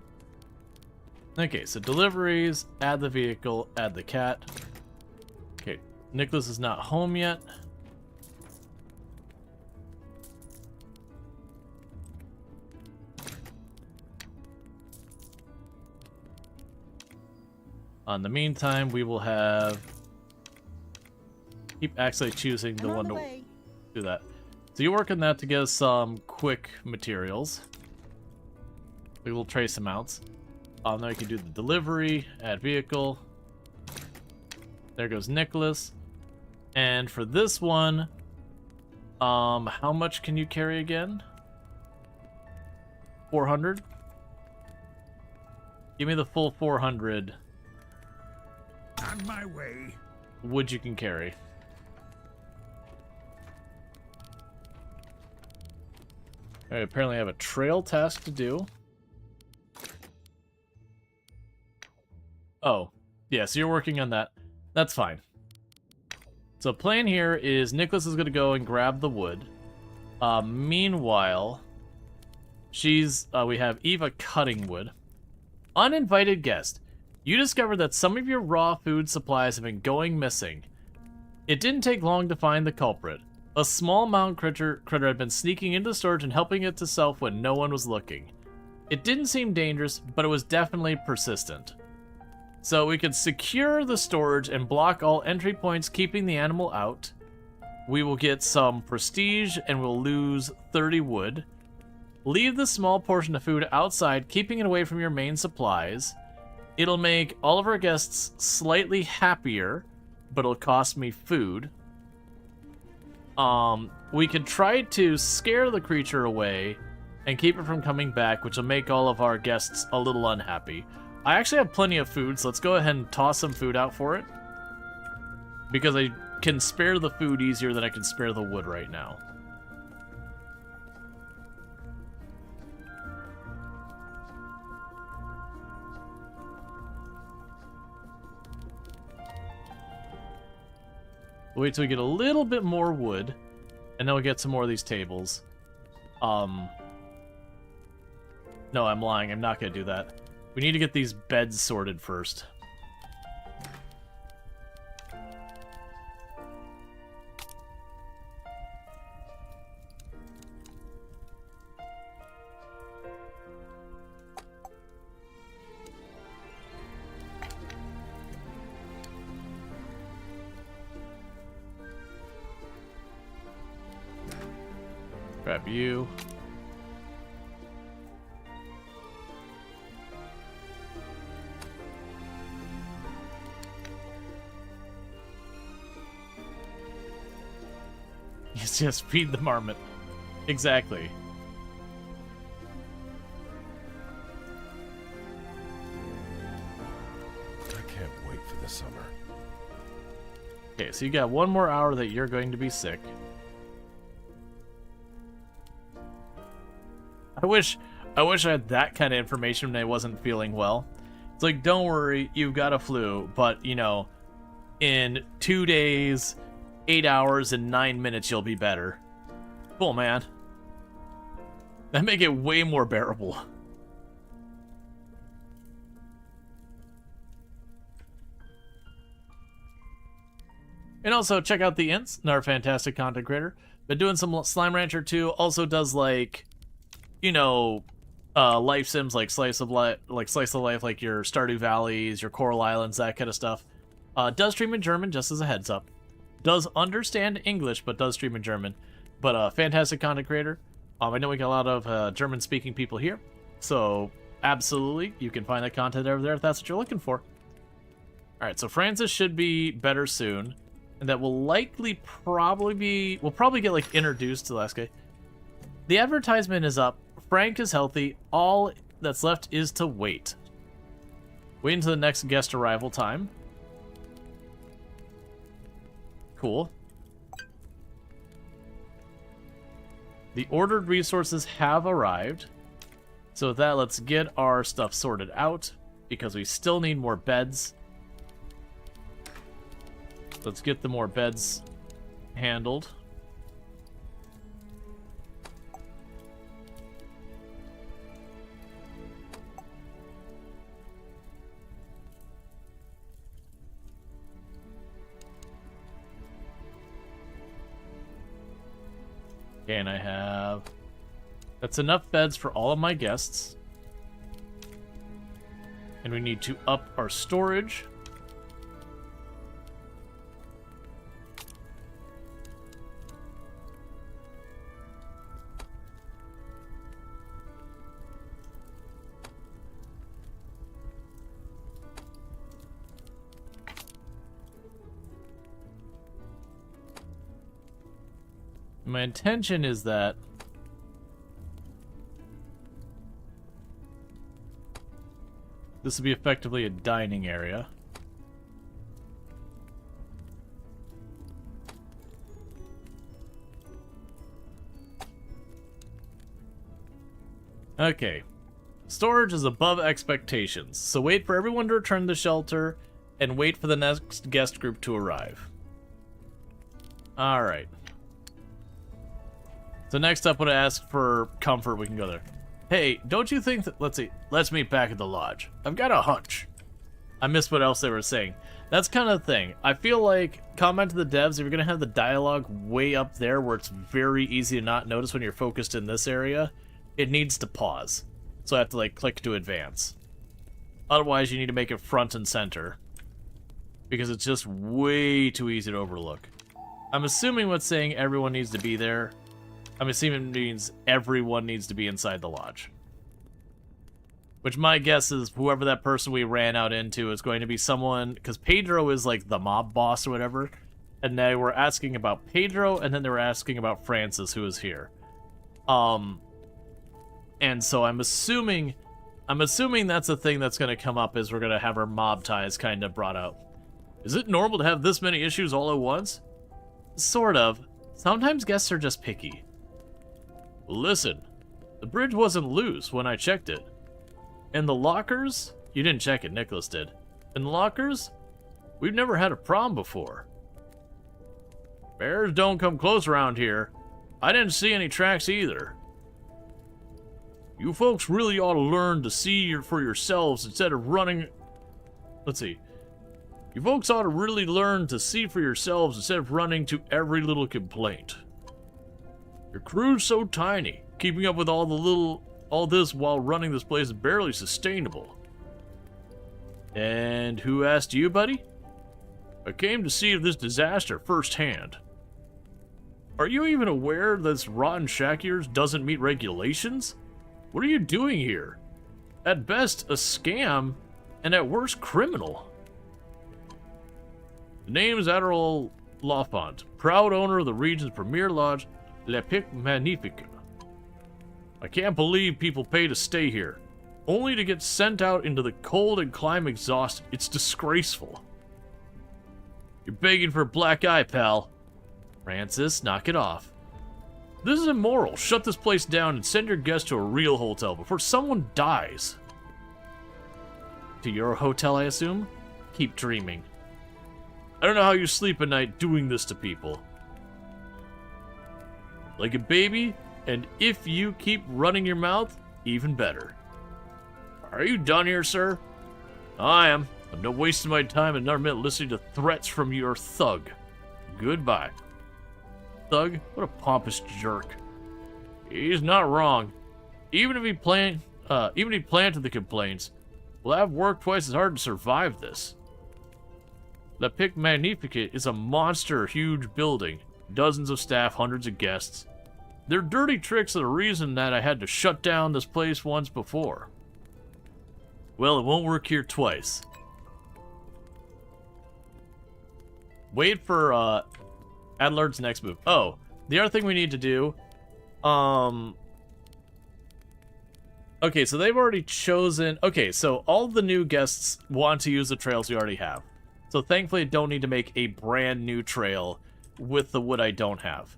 Okay, so deliveries, add the vehicle, add the cat. Okay, Nicholas is not home yet. In the meantime, we will have... Keep actually choosing the one to do that. So you work on that to get us some quick materials. We will trace amounts. Now we can do the delivery, add vehicle. There goes Nicholas. And for this one, how much can you carry again? 400? Give me the full 400. On my way. Wood you can carry. Alright, apparently I have a trail task to do. Oh, yeah, so you're working on that. That's fine. So plan here is Nicholas is going to go and grab the wood. Meanwhile, we have Eva cutting wood. Uninvited guest. You discovered that some of your raw food supplies have been going missing. It didn't take long to find the culprit. A small mountain critter had been sneaking into the storage and helping it to self when no one was looking. It didn't seem dangerous, but it was definitely persistent. So we could secure the storage and block all entry points, keeping the animal out. We will get some prestige and we'll lose 30 wood. Leave the small portion of food outside, keeping it away from your main supplies. It'll make all of our guests slightly happier, but it'll cost me food. We could try to scare the creature away and keep it from coming back, which will make all of our guests a little unhappy. I actually have plenty of food, so let's go ahead and toss some food out for it. Because I can spare the food easier than I can spare the wood right now. Wait till we get a little bit more wood, and then we'll get some more of these tables. No, I'm lying. I'm not going to do that. We need to get these beds sorted first. Grab you. Yes, feed the marmot. Exactly. I can't wait for the summer. Okay, so you got 1 more hour that you're going to be sick. I wish I had that kind of information when I wasn't feeling well. It's like, don't worry, you've got a flu, but, you know, in 2 days, 8 hours, and 9 minutes, you'll be better. Cool, man. That make it way more bearable. And also, check out the Ints, another fantastic content creator. Been doing some Slime Rancher too. Also does, like, you know, life sims like Slice of Life, like your Stardew Valleys, your Coral Islands, that kind of stuff. Does stream in German, just as a heads up. Does understand English, but does stream in German. But fantastic content creator. I know we got a lot of German-speaking people here, so absolutely, you can find that content over there if that's what you're looking for. All right, so Francis should be better soon, and that will likely we'll probably get like introduced to the last guy. The advertisement is up. Frank is healthy. All that's left is to wait. Wait until the next guest arrival time. Cool. The ordered resources have arrived. So with that, let's get our stuff sorted out, because we still need more beds. Let's get the more beds handled. Okay, and I have... That's enough beds for all of my guests. And we need to up our storage. My intention is that this will be effectively a dining area. Okay. Storage is above expectations, so wait for everyone to return to the shelter and wait for the next guest group to arrive. Alright. So next up, when I ask for comfort, we can go there. Hey, don't you think that... Let's meet back at the lodge. I've got a hunch. I missed what else they were saying. That's kind of the thing. I feel like, comment to the devs, if you're going to have the dialogue way up there where it's very easy to not notice when you're focused in this area, it needs to pause. So I have to, like, click to advance. Otherwise, you need to make it front and center, because it's just way too easy to overlook. I'm assuming what's saying everyone needs to be there. I'm assuming it means everyone needs to be inside the lodge. Which my guess is whoever that person we ran out into is going to be someone... Because Pedro is like the mob boss or whatever. And they were asking about Pedro, and then they were asking about Francis, who is here. And so I'm assuming that's the thing that's going to come up, is we're going to have our mob ties kind of brought out. Is it normal to have this many issues all at once? Sort of. Sometimes guests are just picky. Listen, the bridge wasn't loose when I checked it. And the lockers? You didn't check it, Nicholas did. And the lockers? We've never had a problem before. Bears don't come close around here. I didn't see any tracks either. You folks really ought to learn to see for yourselves instead of running... Let's see. You folks ought to really learn to see for yourselves instead of running to every little complaint. Your crew's so tiny, keeping up with all this while running this place is barely sustainable. And who asked you, buddy? I came to see this disaster firsthand. Are you even aware this rotten shack of yours doesn't meet regulations? What are you doing here? At best, a scam, and at worst, criminal. The name is Admiral Lafont, proud owner of the region's premier lodge, Le Pic Magnifique. I can't believe people pay to stay here, only to get sent out into the cold and climb exhausted. It's disgraceful. You're begging for a black eye, pal. Francis, knock it off. This is immoral. Shut this place down and send your guests to a real hotel before someone dies. To your hotel, I assume? Keep dreaming. I don't know how you sleep at night doing this to people. Like a baby, and if you keep running your mouth, even better. Are you done here, sir? I am. I'm not wasting my time another minute listening to threats from your thug. Goodbye. Thug? What a pompous jerk. He's not wrong. Even if he planted the complaints, we'll have worked twice as hard to survive this. La Pic Magnifique is a monster huge building. Dozens of staff, hundreds of guests. Their dirty tricks are the reason that I had to shut down this place once before. Well, it won't work here twice. Wait for Adlard's next move. Oh, the other thing we need to do. Okay, so they've already chosen. Okay, so all the new guests want to use the trails we already have. So thankfully, I don't need to make a brand new trail with the wood I don't have.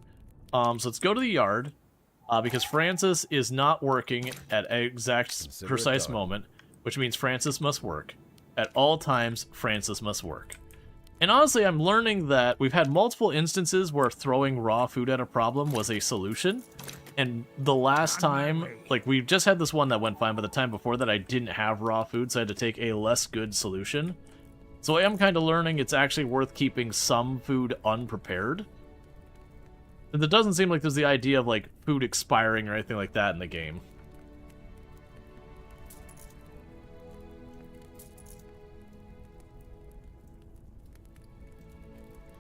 So let's go to the yard, because Francis is not working at an exact precise moment, which means Francis must work. At all times, Francis must work. And honestly, I'm learning that we've had multiple instances where throwing raw food at a problem was a solution. And the last time, like, we just had this one that went fine, but the time before that I didn't have raw food, so I had to take a less good solution. So I am kind of learning it's actually worth keeping some food unprepared. And it doesn't seem like there's the idea of, like, food expiring or anything like that in the game.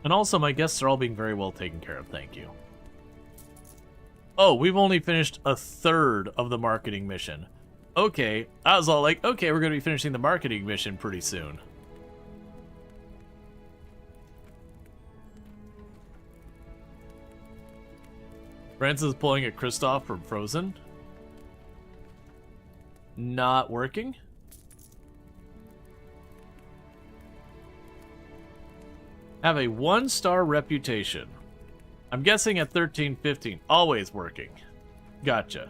And also, my guests are all being very well taken care of, thank you. Oh, we've only finished a third of the marketing mission. Okay, I was all like, okay, we're going to be finishing the marketing mission pretty soon. Francis is pulling at Kristoff from Frozen. Not working. Have a 1-star reputation. I'm guessing at 13-15. Always working. Gotcha.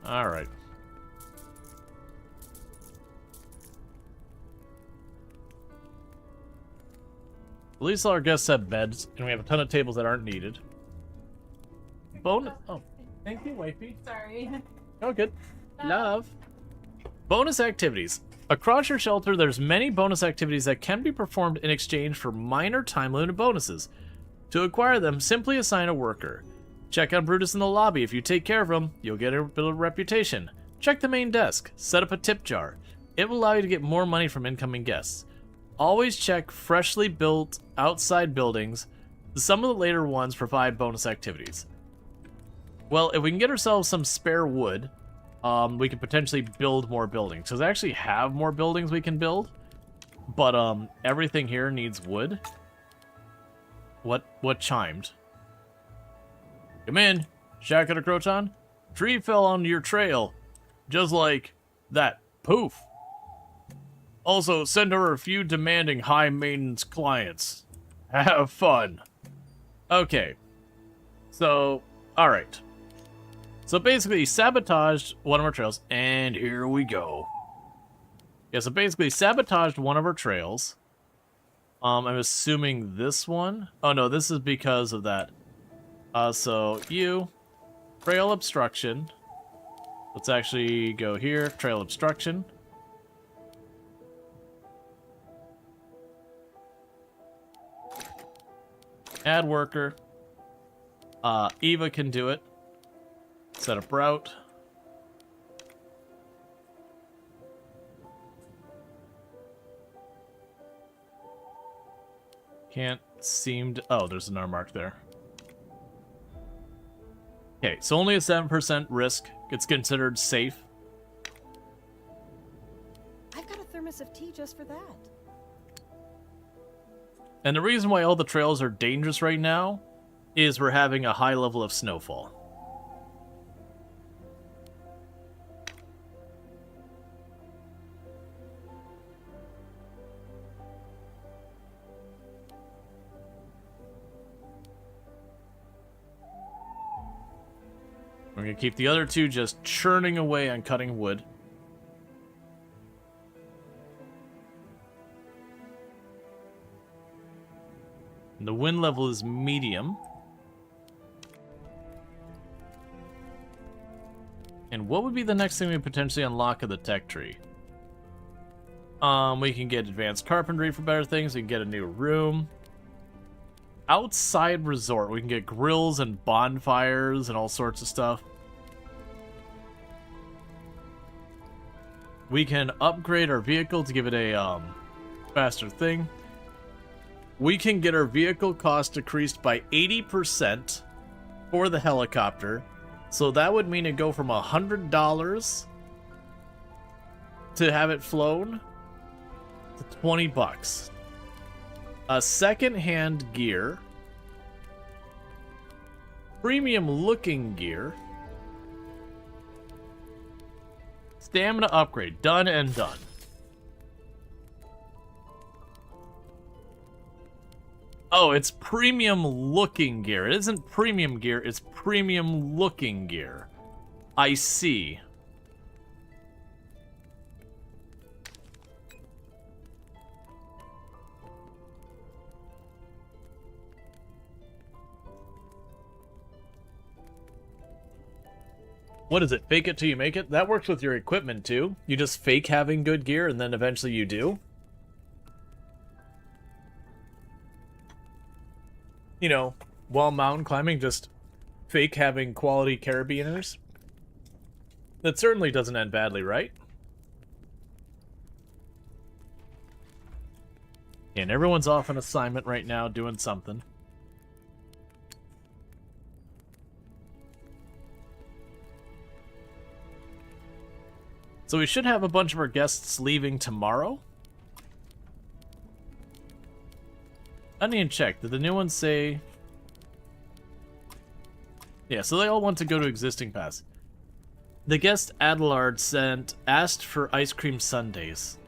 Alright. At least all our guests have beds, and we have a ton of tables that aren't needed. Bonus. Oh, thank you, wifey. Sorry. Oh, good. Love. Bonus activities. Across your shelter, there's many bonus activities that can be performed in exchange for minor time-limited bonuses. To acquire them, simply assign a worker. Check on Brutus in the lobby. If you take care of him, you'll get a bit of reputation. Check the main desk. Set up a tip jar. It will allow you to get more money from incoming guests. Always check freshly built outside buildings. Some of the later ones provide bonus activities. Well, if we can get ourselves some spare wood, we could potentially build more buildings. Because I actually have more buildings we can build. But everything here needs wood. What chimed? Come in, Shaka Croton. Tree fell onto your trail. Just like that. Poof. Also, send over a few demanding high-maintenance clients. Have fun. Okay. So, alright. So basically, he sabotaged one of our trails, and here we go. Yeah, so basically sabotaged one of our trails. I'm assuming this one. Oh no, this is because of that. So you, trail obstruction. Let's actually go here, trail obstruction. Add worker. Eva can do it. Set up route. Can't seem to... Oh, there's an R mark there. Okay, so only a 7% risk. It's considered safe. I've got a thermos of tea just for that. And the reason why all the trails are dangerous right now is we're having a high level of snowfall. We're going to keep the other two just churning away on cutting wood. And the wind level is medium. And what would be the next thing we potentially unlock of the tech tree? We can get advanced carpentry for better things. We can get a new room. Outside resort. We can get grills and bonfires and all sorts of stuff. We can upgrade our vehicle to give it a faster thing. We can get our vehicle cost decreased by 80% for the helicopter. So that would mean it go from $100 to have it flown to $20. A second-hand gear. Premium looking gear. Stamina upgrade. Done and done. Oh, it's premium looking gear. It isn't premium gear, it's premium looking gear. I see. What is it? Fake it till you make it? That works with your equipment too. You just fake having good gear and then eventually you do. You know, while mountain climbing, just fake having quality carabiners. That certainly doesn't end badly, right? And everyone's off on assignment right now doing something. So we should have a bunch of our guests leaving tomorrow. I didn't even check. Did the new ones say... Yeah, so they all want to go to existing pass. The guest Adelard asked for ice cream sundaes.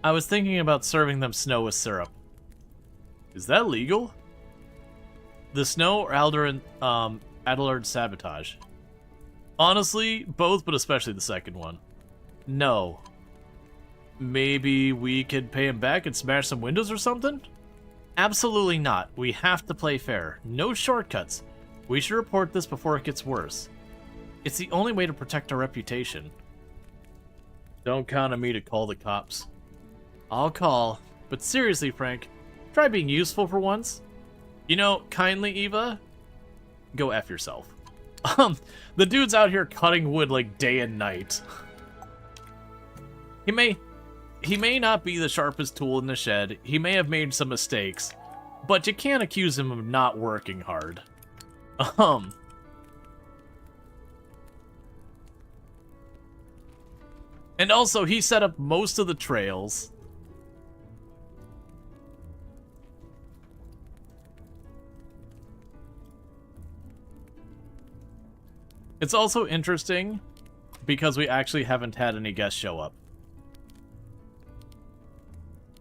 I was thinking about serving them snow with syrup. Is that legal? The snow or Adelard sabotage? Honestly, both, but especially the second one. No. Maybe we could pay him back and smash some windows or something? Absolutely not. We have to play fair. No shortcuts. We should report this before it gets worse. It's the only way to protect our reputation. Don't count on me to call the cops. I'll call. But seriously, Frank, try being useful for once. You know, kindly, Eva, go F yourself. The dude's out here cutting wood like day and night. He may not be the sharpest tool in the shed. He may have made some mistakes, but you can't accuse him of not working hard. And also, he set up most of the trails. It's also interesting because we actually haven't had any guests show up.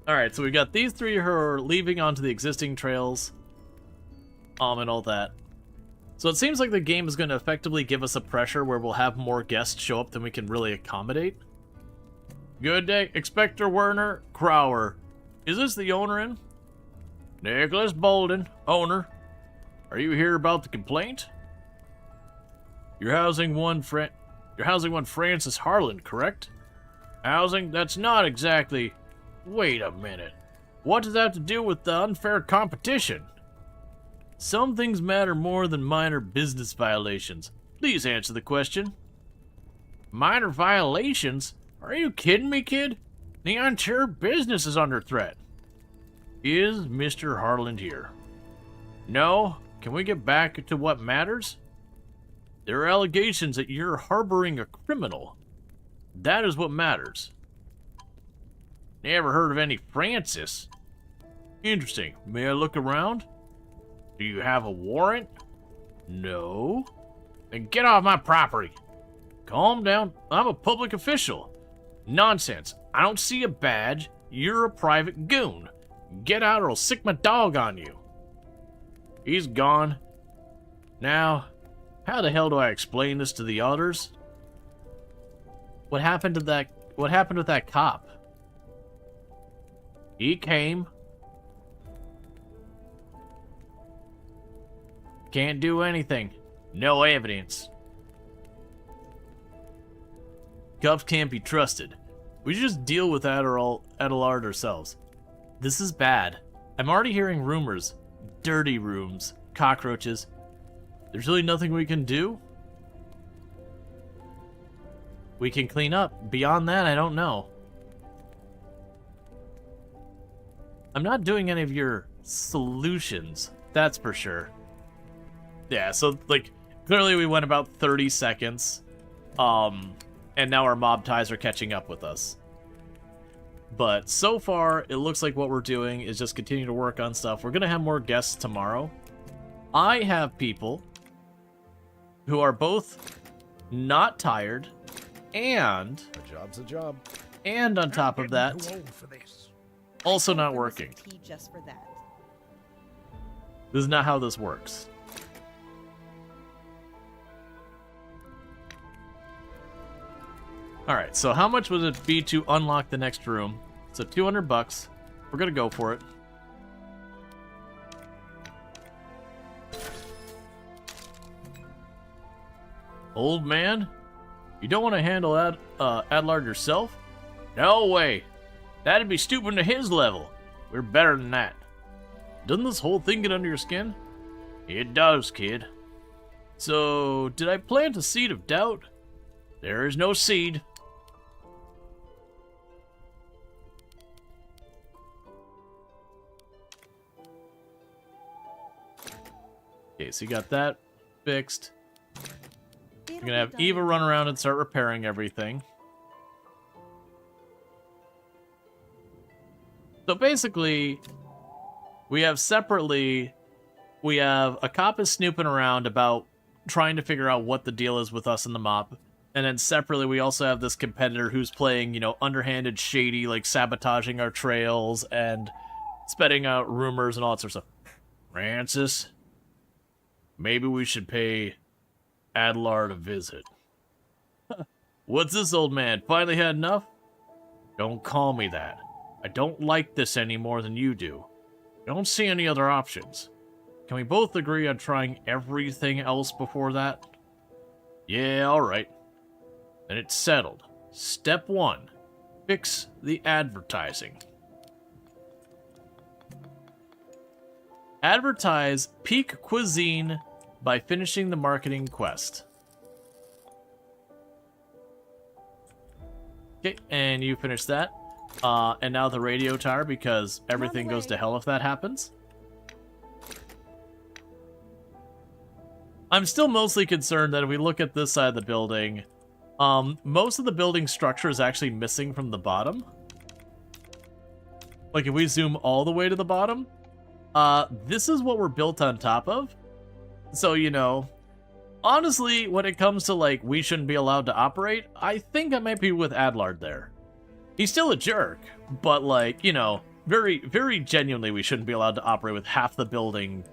Alright, so we got these three who are leaving onto the existing trails. And all that. So it seems like the game is going to effectively give us a pressure where we'll have more guests show up than we can really accommodate. Good day, Inspector Werner Crower. Is this the owner in? Nicholas Bolden, owner. Are you here about the complaint? You're housing one Francis Harlan, correct? Housing? That's not exactly... Wait a minute. What does that have to do with the unfair competition? Some things matter more than minor business violations. Please answer the question. Minor violations? Are you kidding me, kid? The entire business is under threat. Is Mr. Harlan here? No? Can we get back to what matters? There are allegations that you're harboring a criminal. That is what matters. Never heard of any Francis. Interesting. May I look around? Do you have a warrant? No. Then get off my property. Calm down. I'm a public official. Nonsense. I don't see a badge. You're a private goon. Get out or I'll sick my dog on you. He's gone. Now, how the hell do I explain this to the others? What happened with that cop? He came. Can't do anything. No evidence. Cops can't be trusted. We should just deal with Adelard ourselves. This is bad. I'm already hearing rumors. Dirty rooms. Cockroaches. There's really nothing we can do? We can clean up. Beyond that, I don't know. I'm not doing any of your solutions. That's for sure. Yeah, so, like, clearly we went about 30 seconds. And now our mob ties are catching up with us. But so far, it looks like what we're doing is just continue to work on stuff. We're going to have more guests tomorrow. I have people who are both not tired and... A job's a job. And on top of that, Too old for this. also not There was some working. tea just for that. This is not how this works. Alright, so how much would it be to unlock the next room? So $200. We're gonna go for it. Old man? You don't want to handle Adelard yourself? No way. That'd be stooping to his level. We're better than that. Doesn't this whole thing get under your skin? It does, kid. So, did I plant a seed of doubt? There is no seed. Okay, so you got that fixed. It'll We're gonna have be done Eva in run no around time. and start repairing everything. So basically, we have separately, we have a cop is snooping around about trying to figure out what the deal is with us and the mob. And then separately, we also have this competitor who's playing, you know, underhanded, shady, like sabotaging our trails and spreading out rumors and all that sort of stuff. Francis, maybe we should pay Adelard a visit. What's this, old man? Finally had enough? Don't call me that. I don't like this any more than you do. I don't see any other options. Can we both agree on trying everything else before that? Yeah, alright. Then it's settled. Step 1. Fix the advertising. Advertise peak cuisine by finishing the marketing quest. Okay, and you finish that. And now the radio tower, because everything goes to hell if that happens. I'm still mostly concerned that if we look at this side of the building, most of the building structure is actually missing from the bottom. Like if we zoom all the way to the bottom, this is what we're built on top of. So, you know, honestly, when it comes to like, we shouldn't be allowed to operate, I think I might be with Adelard there. He's still a jerk, but like, you know, very, very genuinely we shouldn't be allowed to operate with half the building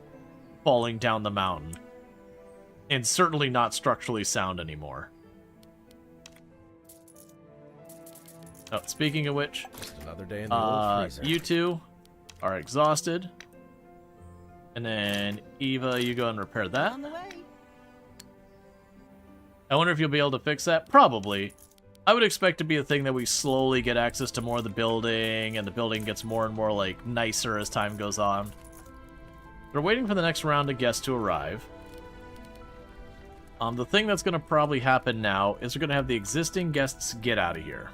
falling down the mountain. And certainly not structurally sound anymore. Oh, speaking of which, Just another day in the old freezer. you two are exhausted. And then, Eva, you go and repair that. On the way. I wonder if you'll be able to fix that? Probably. I would expect to be a thing that we slowly get access to more of the building, and the building gets more and more, like, nicer as time goes on. We're waiting for the next round of guests to arrive. The thing that's going to probably happen now is we're going to have the existing guests get out of here.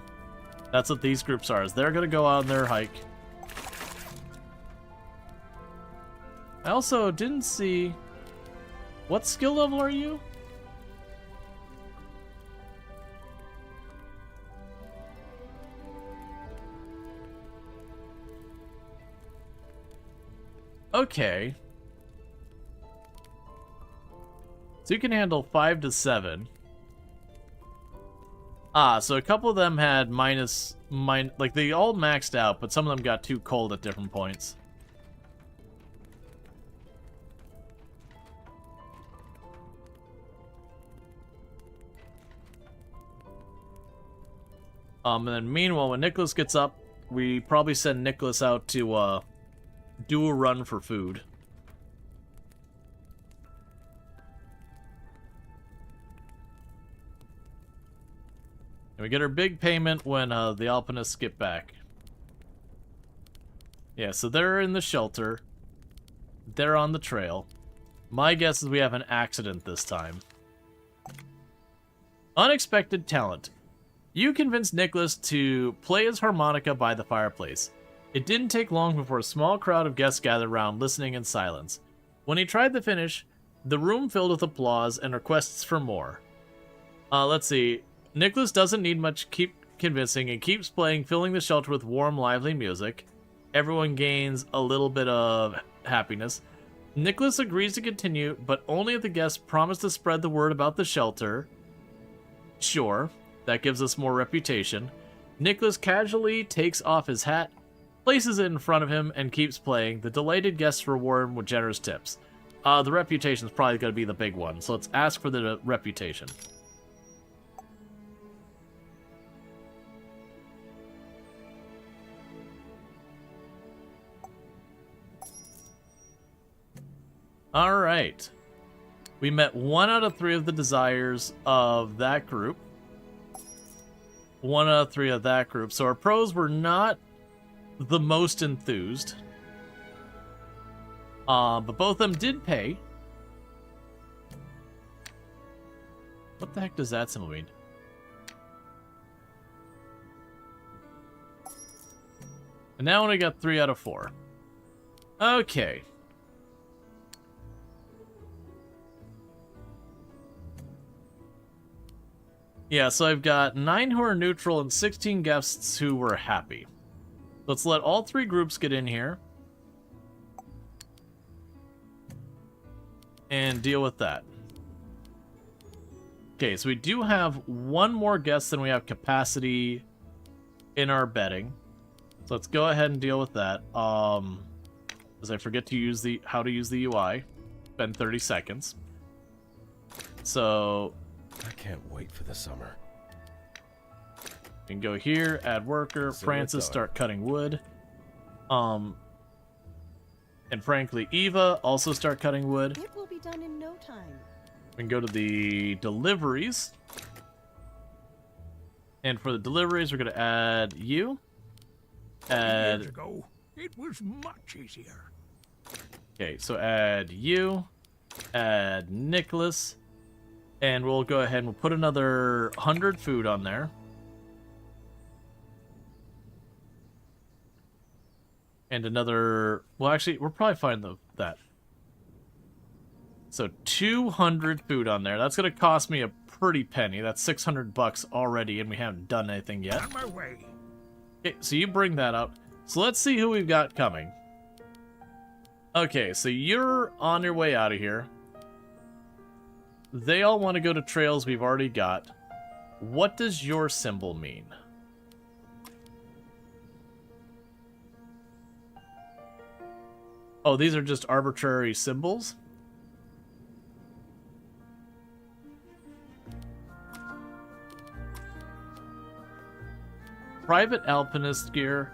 That's what these groups are, is they're going to go on their hike. I also didn't see... What skill level are you? Okay. So you can handle 5 to 7. Ah, so a couple of them had like they all maxed out, but some of them got too cold at different points. And then meanwhile, when Nicholas gets up, we probably send Nicholas out to, do a run for food. And we get our big payment when, the Alpinists get back. Yeah, so they're in the shelter. They're on the trail. My guess is we have an accident this time. Unexpected talent. You convinced Nicholas to play his harmonica by the fireplace. It didn't take long before a small crowd of guests gathered around, listening in silence. When he tried to finish, the room filled with applause and requests for more. Let's see. Nicholas doesn't need much convincing and keeps playing, filling the shelter with warm, lively music. Everyone gains a little bit of happiness. Nicholas agrees to continue, but only if the guests promise to spread the word about the shelter. Sure, that gives us more reputation. Nicholas casually takes off his hat, places it in front of him, and keeps playing. The delighted guests reward him with generous tips. The reputation is probably going to be the big one, so let's ask for the reputation. Alright. We met 1 out of 3 of the desires of that group. 1 out of 3 of that group. So our pros were not the most enthused. But both of them did pay. What the heck does that symbol mean? And now we only got 3 out of 4. Okay. Yeah, so I've got 9 who are neutral and 16 guests who were happy. Let's let all 3 groups get in here. And deal with that. Okay, so we do have 1 more guest than we have capacity in our betting. So let's go ahead and deal with that. As I forget to use how to use the UI. Spend 30 seconds. So I can't wait for the summer. we can go here, add worker, So Francis it's start cutting wood. And frankly, Eva also start cutting wood. It will be done in no time. We can go to the deliveries. And for the deliveries, we're going to add you. Years ago, it was much easier. Okay, so add you. Add Nicholas. And we'll go ahead and we'll put another 100 food on there. And another... Well, actually, we're probably fine with that. So 200 food on there. That's going to cost me a pretty penny. That's 600 bucks already, and we haven't done anything yet. On my way. Okay, so you bring that up. So let's see who we've got coming. Okay, so you're on your way out of here. They all want to go to trails we've already got. What does your symbol mean? Oh, these are just arbitrary symbols? private alpinist gear.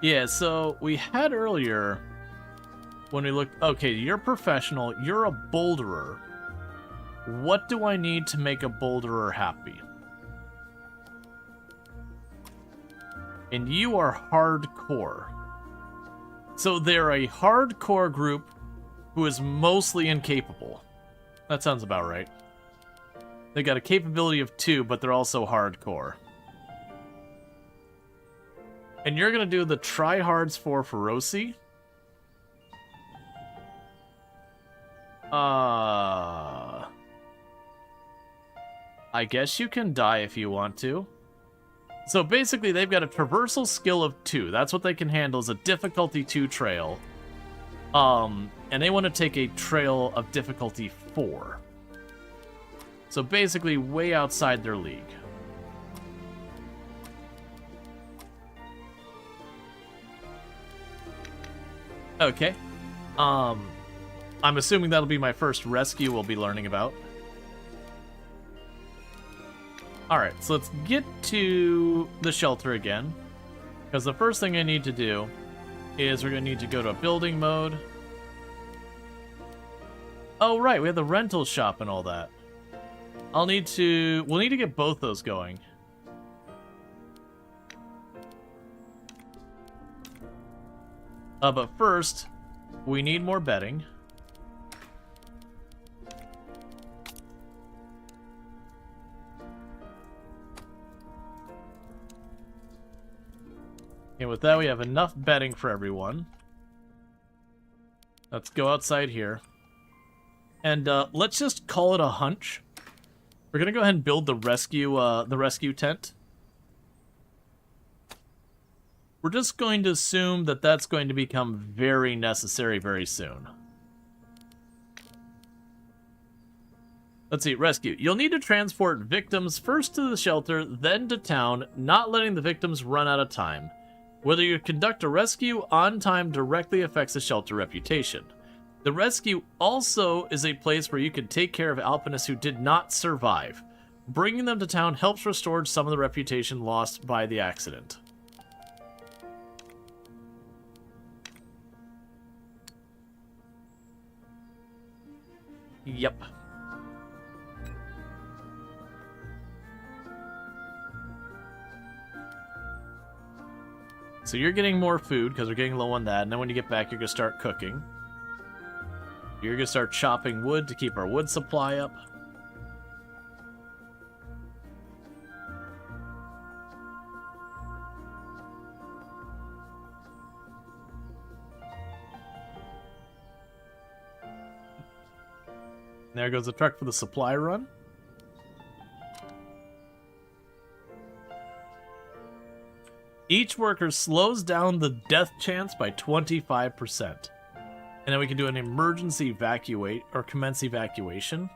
Yeah, so we had earlier when we looked. Okay, you're professional. You're a boulderer. What do I need to make a boulderer happy? And you are hardcore. So they're a hardcore group who is mostly incapable. That sounds about right. They got a capability of 2, but they're also hardcore. And you're gonna do the tryhards for Feroci? I guess you can die if you want to. So basically, they've got a traversal skill of 2. That's what they can handle, is a difficulty 2 trail. And they want to take a trail of difficulty 4. So basically, way outside their league. Okay. I'm assuming that'll be my first rescue we'll be learning about. Alright, so let's get to the shelter again. Because the first thing I need to do is we're going to need to go to a building mode. Oh, right, we have the rental shop and all that. We'll need to get both those going. But first, we need more bedding. And with that, we have enough bedding for everyone. Let's go outside here. And let's just call it a hunch. We're gonna go ahead and build the rescue tent. We're just going to assume that that's going to become very necessary very soon. Let's see, rescue. You'll need to transport victims first to the shelter, then to town, not letting the victims run out of time. Whether you conduct a rescue on time directly affects the shelter reputation. The rescue also is a place where you can take care of alpinists who did not survive. Bringing them to town helps restore some of the reputation lost by the accident. Yep. So you're getting more food because we're getting low on that, and then when you get back, you're going to start cooking. You're going to start chopping wood to keep our wood supply up. There goes the truck for the supply run. Each worker slows down the death chance by 25%. And then we can do an emergency evacuate or commence evacuation.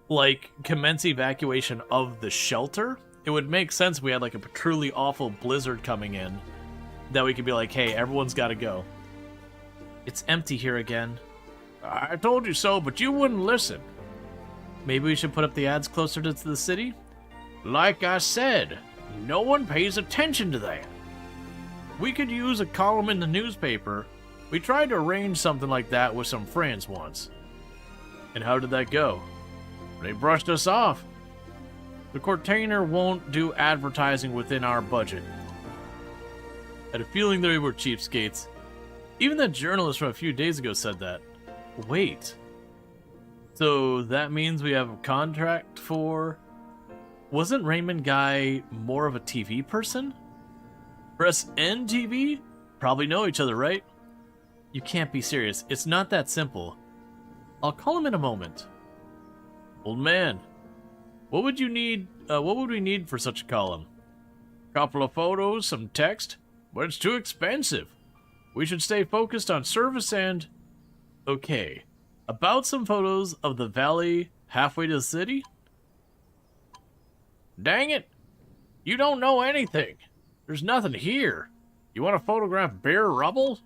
Like, commence evacuation of the shelter. It would make sense if we had like a truly awful blizzard coming in. That we could be like, hey, everyone's got to go. It's empty here again. I told you so, but you wouldn't listen. Maybe we should put up the ads closer to the city? Like I said, no one pays attention to that. We could use a column in the newspaper. We tried to arrange something like that with some friends once. And how did that go? They brushed us off. The Cortainer won't do advertising within our budget. I had a feeling that we were cheapskates. Even that journalist from a few days ago said that. Wait. So that means we have a contract for... Wasn't Raymond Guy more of a TV person? Press N TV? Probably know each other, right? You can't be serious. It's not that simple. I'll call him in a moment. Old man, what would you need? What would we need for such a column? Couple of photos, some text, but it's too expensive. We should stay focused on service and... Okay. About some photos of the valley halfway to the city? Dang it! You don't know anything. There's nothing here. You want to photograph bare rubble?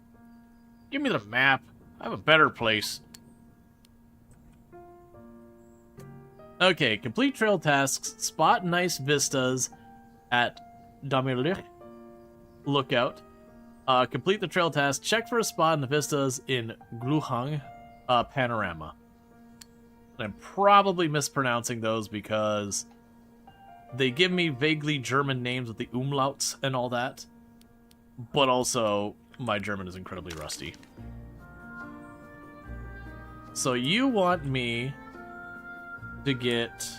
Give me the map. I have a better place. Okay, complete trail tasks, spot nice vistas, at Damirlir Lookout. Complete the trail task. Check for a spot in the vistas in Gluhang Panorama. And I'm probably mispronouncing those because they give me vaguely German names with the umlauts and all that. But also, my German is incredibly rusty. So you want me to get...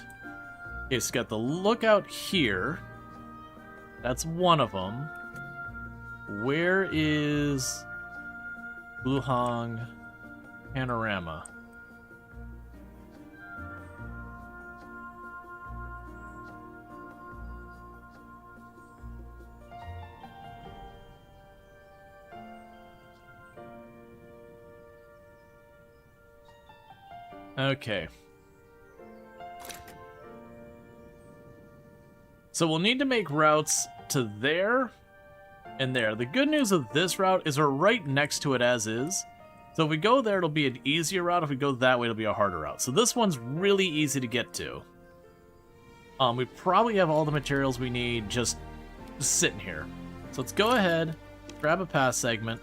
It's got the lookout here. That's one of them. Where is Luhang Panorama? Okay. So we'll need to make routes to there and there. The good news of this route is we're right next to it as is. So if we go there, it'll be an easier route. If we go that way, it'll be a harder route. So this one's really easy to get to. We probably have all the materials we need just sitting here. So let's go ahead, grab a pass segment.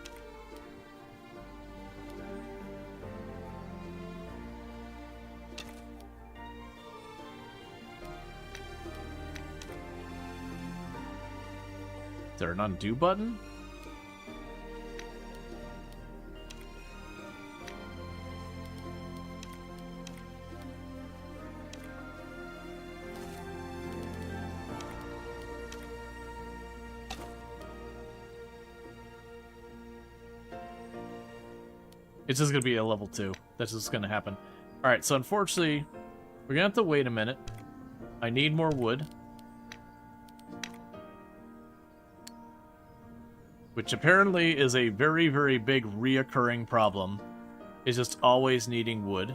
Is there an undo button? It's just going to be a level 2. That's just going to happen. Alright, so unfortunately, we're going to have to wait a minute. I need more wood. Which apparently is a very, very big reoccurring problem. Is just always needing wood.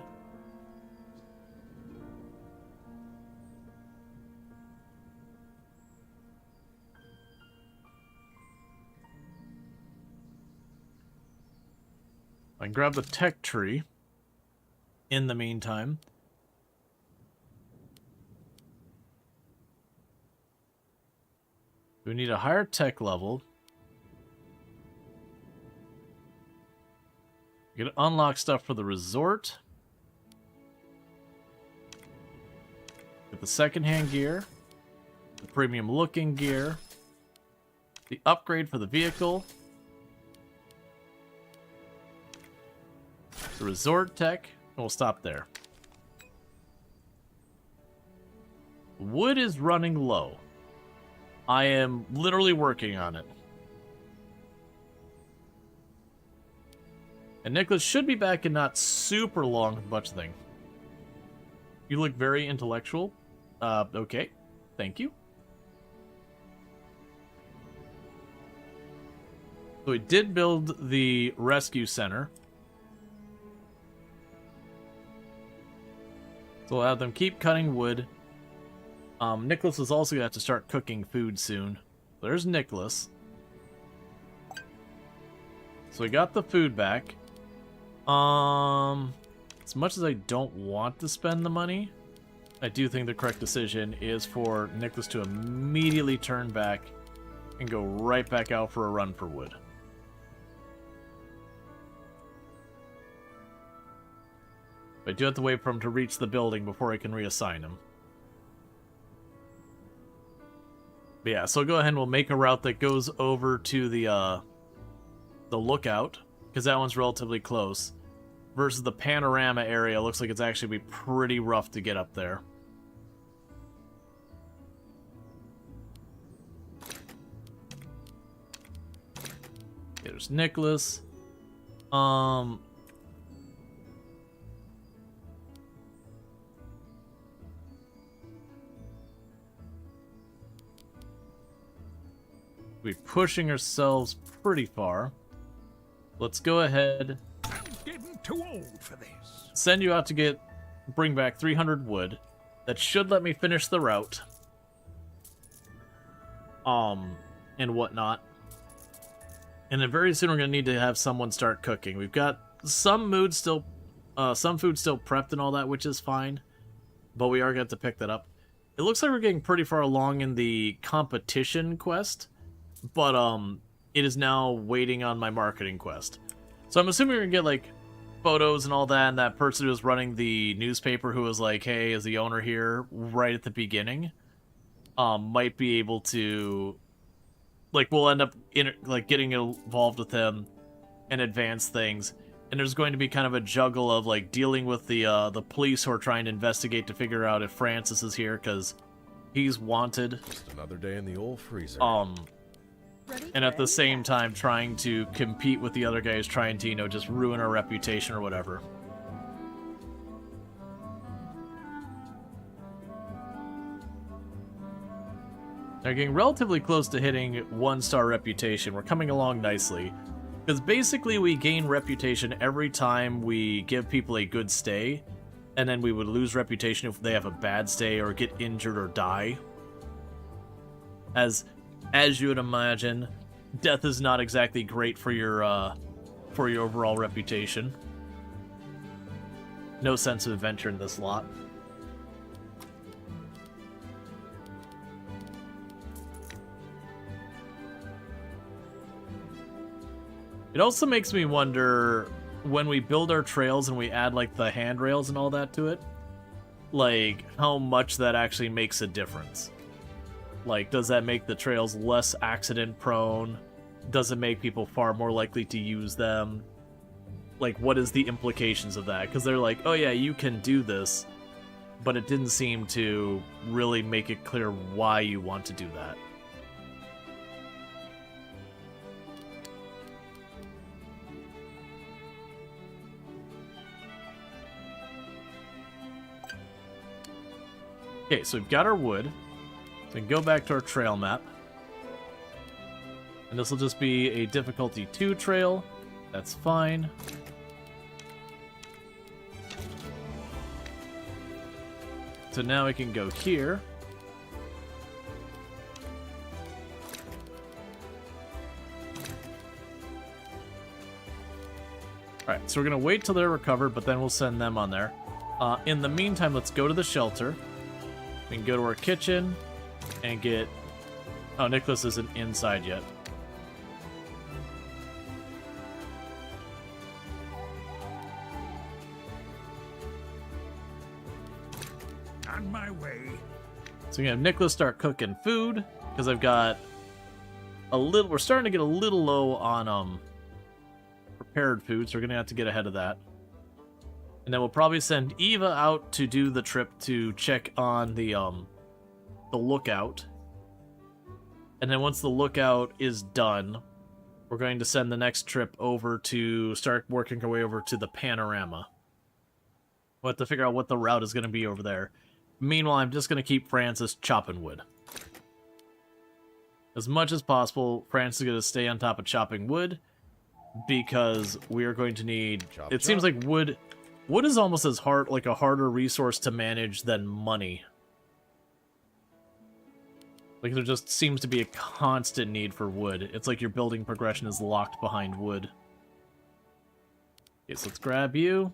I can grab the tech tree in the meantime. We need a higher tech level. You can unlock stuff for the resort. Get the secondhand gear. The premium looking gear. The upgrade for the vehicle. The resort tech. And we'll stop there. Wood is running low. I am literally working on it. And Nicholas should be back in not super long much thing. You look very intellectual. Okay. Thank you. So we did build the rescue center. So we'll have them keep cutting wood. Nicholas is also going to have to start cooking food soon. There's Nicholas. So we got the food back. As much as I don't want to spend the money, I do think the correct decision is for Nicholas to immediately turn back and go right back out for a run for wood. But I do have to wait for him to reach the building before I can reassign him. But yeah, so go ahead and we'll make a route that goes over to the lookout, because that one's relatively close. Versus the panorama area, looks like it's actually be pretty rough to get up there. There's Nicholas. We're pushing ourselves pretty far. Let's go ahead. I'm getting too old for this. Send you out to bring back 300 wood. That should let me finish the route. And whatnot. And then very soon we're gonna need to have someone start cooking. We've got some food still prepped and all that, which is fine. But we are gonna have to pick that up. it looks like we're getting pretty far along in the competition quest, but it is now waiting on my marketing quest. So I'm assuming we're gonna get like photos and all that, and that person who was running the newspaper who was like, hey, is the owner here, right at the beginning, might be able to, like, we'll end up getting involved with him and advance things. And there's going to be kind of a juggle of like dealing with the police who are trying to investigate to figure out if Francis is here, because he's wanted. Just another day in the old freezer. Ready And for at the any same task. time trying to compete with the other guys trying to, you know, just ruin our reputation or whatever. They're getting relatively close to hitting 1-star reputation. We're coming along nicely. Because basically we gain reputation every time we give people a good stay, and then we would lose reputation if they have a bad stay or get injured or die. As you would imagine, death is not exactly great for your overall reputation. No sense of adventure in this lot. It also makes me wonder, when we build our trails and we add like the handrails and all that to it, like how much that actually makes a difference. Like, does that make the trails less accident prone? Does it make people far more likely to use them? Like, what is the implications of that? Because they're like, oh yeah, you can do this, but it didn't seem to really make it clear why you want to do that. Okay, so we've got our wood. So we can go back to our trail map. And this will just be a difficulty 2 trail. That's fine. So now we can go here. Alright, so we're going to wait till they're recovered, but then we'll send them on there. In the meantime, let's go to the shelter. We can go to our kitchen and get... Oh, Nicholas isn't inside yet. On my way. So we have Nicholas start cooking food, because I've got a little... We're starting to get a little low on prepared food, so we're going to have to get ahead of that. And then we'll probably send Eva out to do the trip to check on the lookout. And then once the lookout is done, we're going to send the next trip over to start working our way over to the panorama. We'll have to figure out what the route is going to be over there. Meanwhile, I'm just going to keep Francis chopping wood. As much as possible, Francis is going to stay on top of chopping wood, because we are going to need... Chop, it seems like wood is almost as hard, like a harder resource to manage than money. Like, there just seems to be a constant need for wood. It's like your building progression is locked behind wood. Okay, so let's grab you.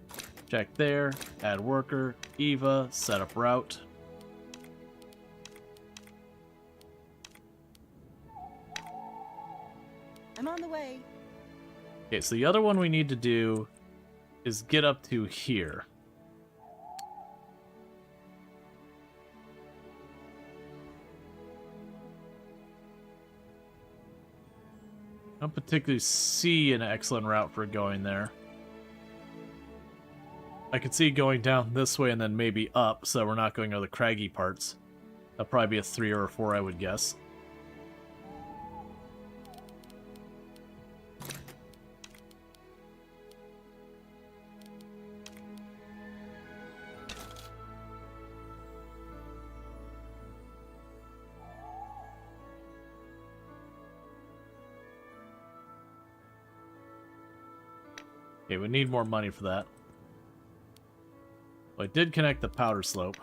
Check there. Add worker. Eva. Set up route. I'm on the way. Okay, so the other one we need to do is get up to here. I don't particularly see an excellent route for going there. I could see going down this way and then maybe up, so we're not going over the craggy parts. That'll probably be a 3 or a 4, I would guess. Okay, we need more money for that. Well, I did connect the powder slope.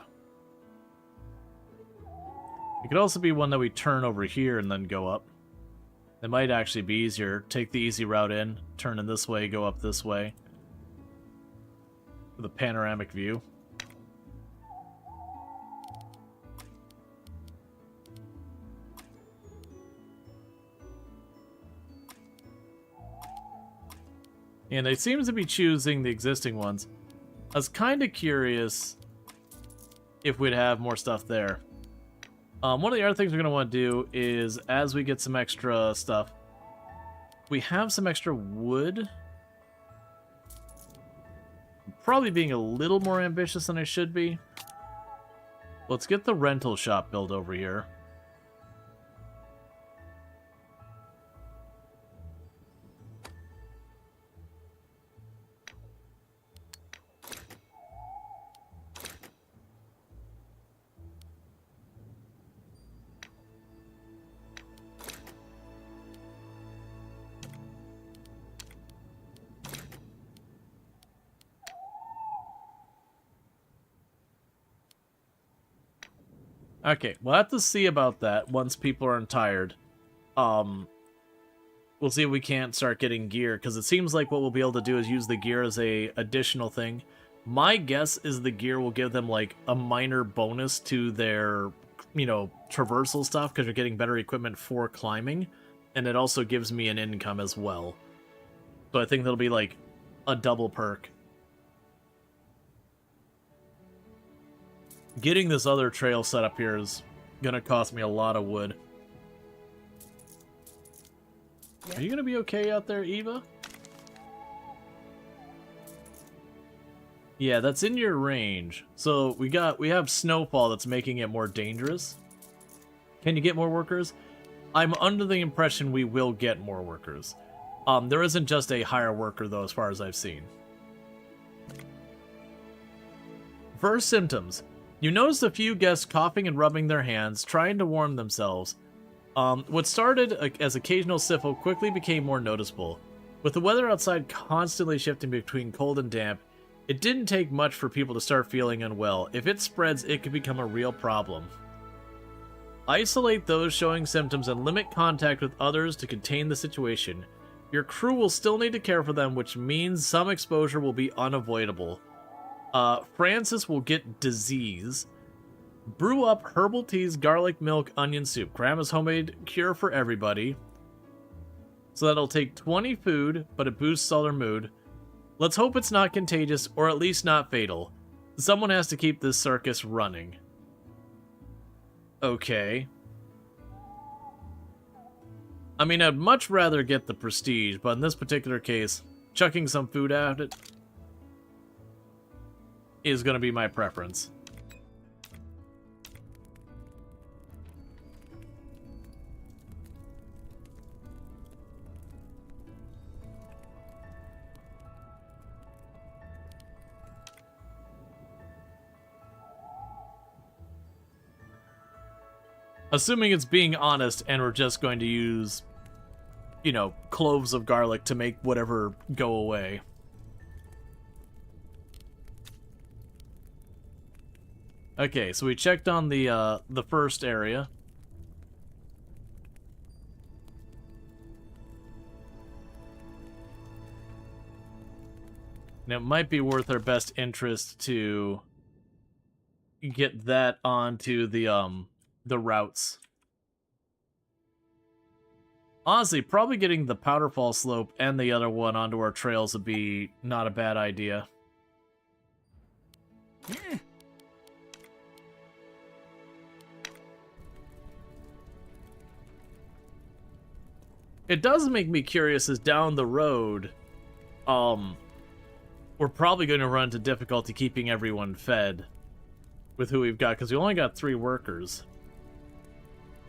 It could also be one that we turn over here and then go up. It might actually be easier. Take the easy route in, turn in this way, go up this way. With a panoramic view. And it seems to be choosing the existing ones. I was kind of curious if we'd have more stuff there. One of the other things we're going to want to do is, as we get some extra stuff, we have some extra wood. Probably being a little more ambitious than I should be. Let's get the rental shop built over here. Okay, we'll have to see about that once people aren't tired. We'll see if we can't start getting gear, because it seems like what we'll be able to do is use the gear as a additional thing. My guess is the gear will give them, like, a minor bonus to their, you know, traversal stuff, because you're getting better equipment for climbing, and it also gives me an income as well. So I think that'll be, like, a double perk. Getting this other trail set up here is gonna cost me a lot of wood. Are you gonna be okay out there, Eva? Yeah, that's in your range. So we have snowfall that's making it more dangerous. Can you get more workers? I'm under the impression we will get more workers. There isn't just a higher worker though, as far as I've seen. First symptoms. You notice a few guests coughing and rubbing their hands, trying to warm themselves. What started as occasional sniffle quickly became more noticeable. With the weather outside constantly shifting between cold and damp, it didn't take much for people to start feeling unwell. If it spreads, it could become a real problem. Isolate those showing symptoms and limit contact with others to contain the situation. Your crew will still need to care for them, which means some exposure will be unavoidable. Francis will get disease. Brew up herbal teas, garlic, milk, onion soup. Grandma's homemade cure for everybody. So that'll take 20 food, but it boosts all their mood. Let's hope it's not contagious, or at least not fatal. Someone has to keep this circus running. Okay. I mean, I'd much rather get the prestige, but in this particular case, chucking some food at it is going to be my preference. Assuming it's being honest and we're just going to use, you know, cloves of garlic to make whatever go away. Okay, so we checked on the first area. Now, it might be worth our best interest to get that onto the routes. Honestly, probably getting the Powderfall slope and the other one onto our trails would be not a bad idea. It does make me curious as down the road, we're probably going to run into difficulty keeping everyone fed with who we've got, because we only got 3 workers.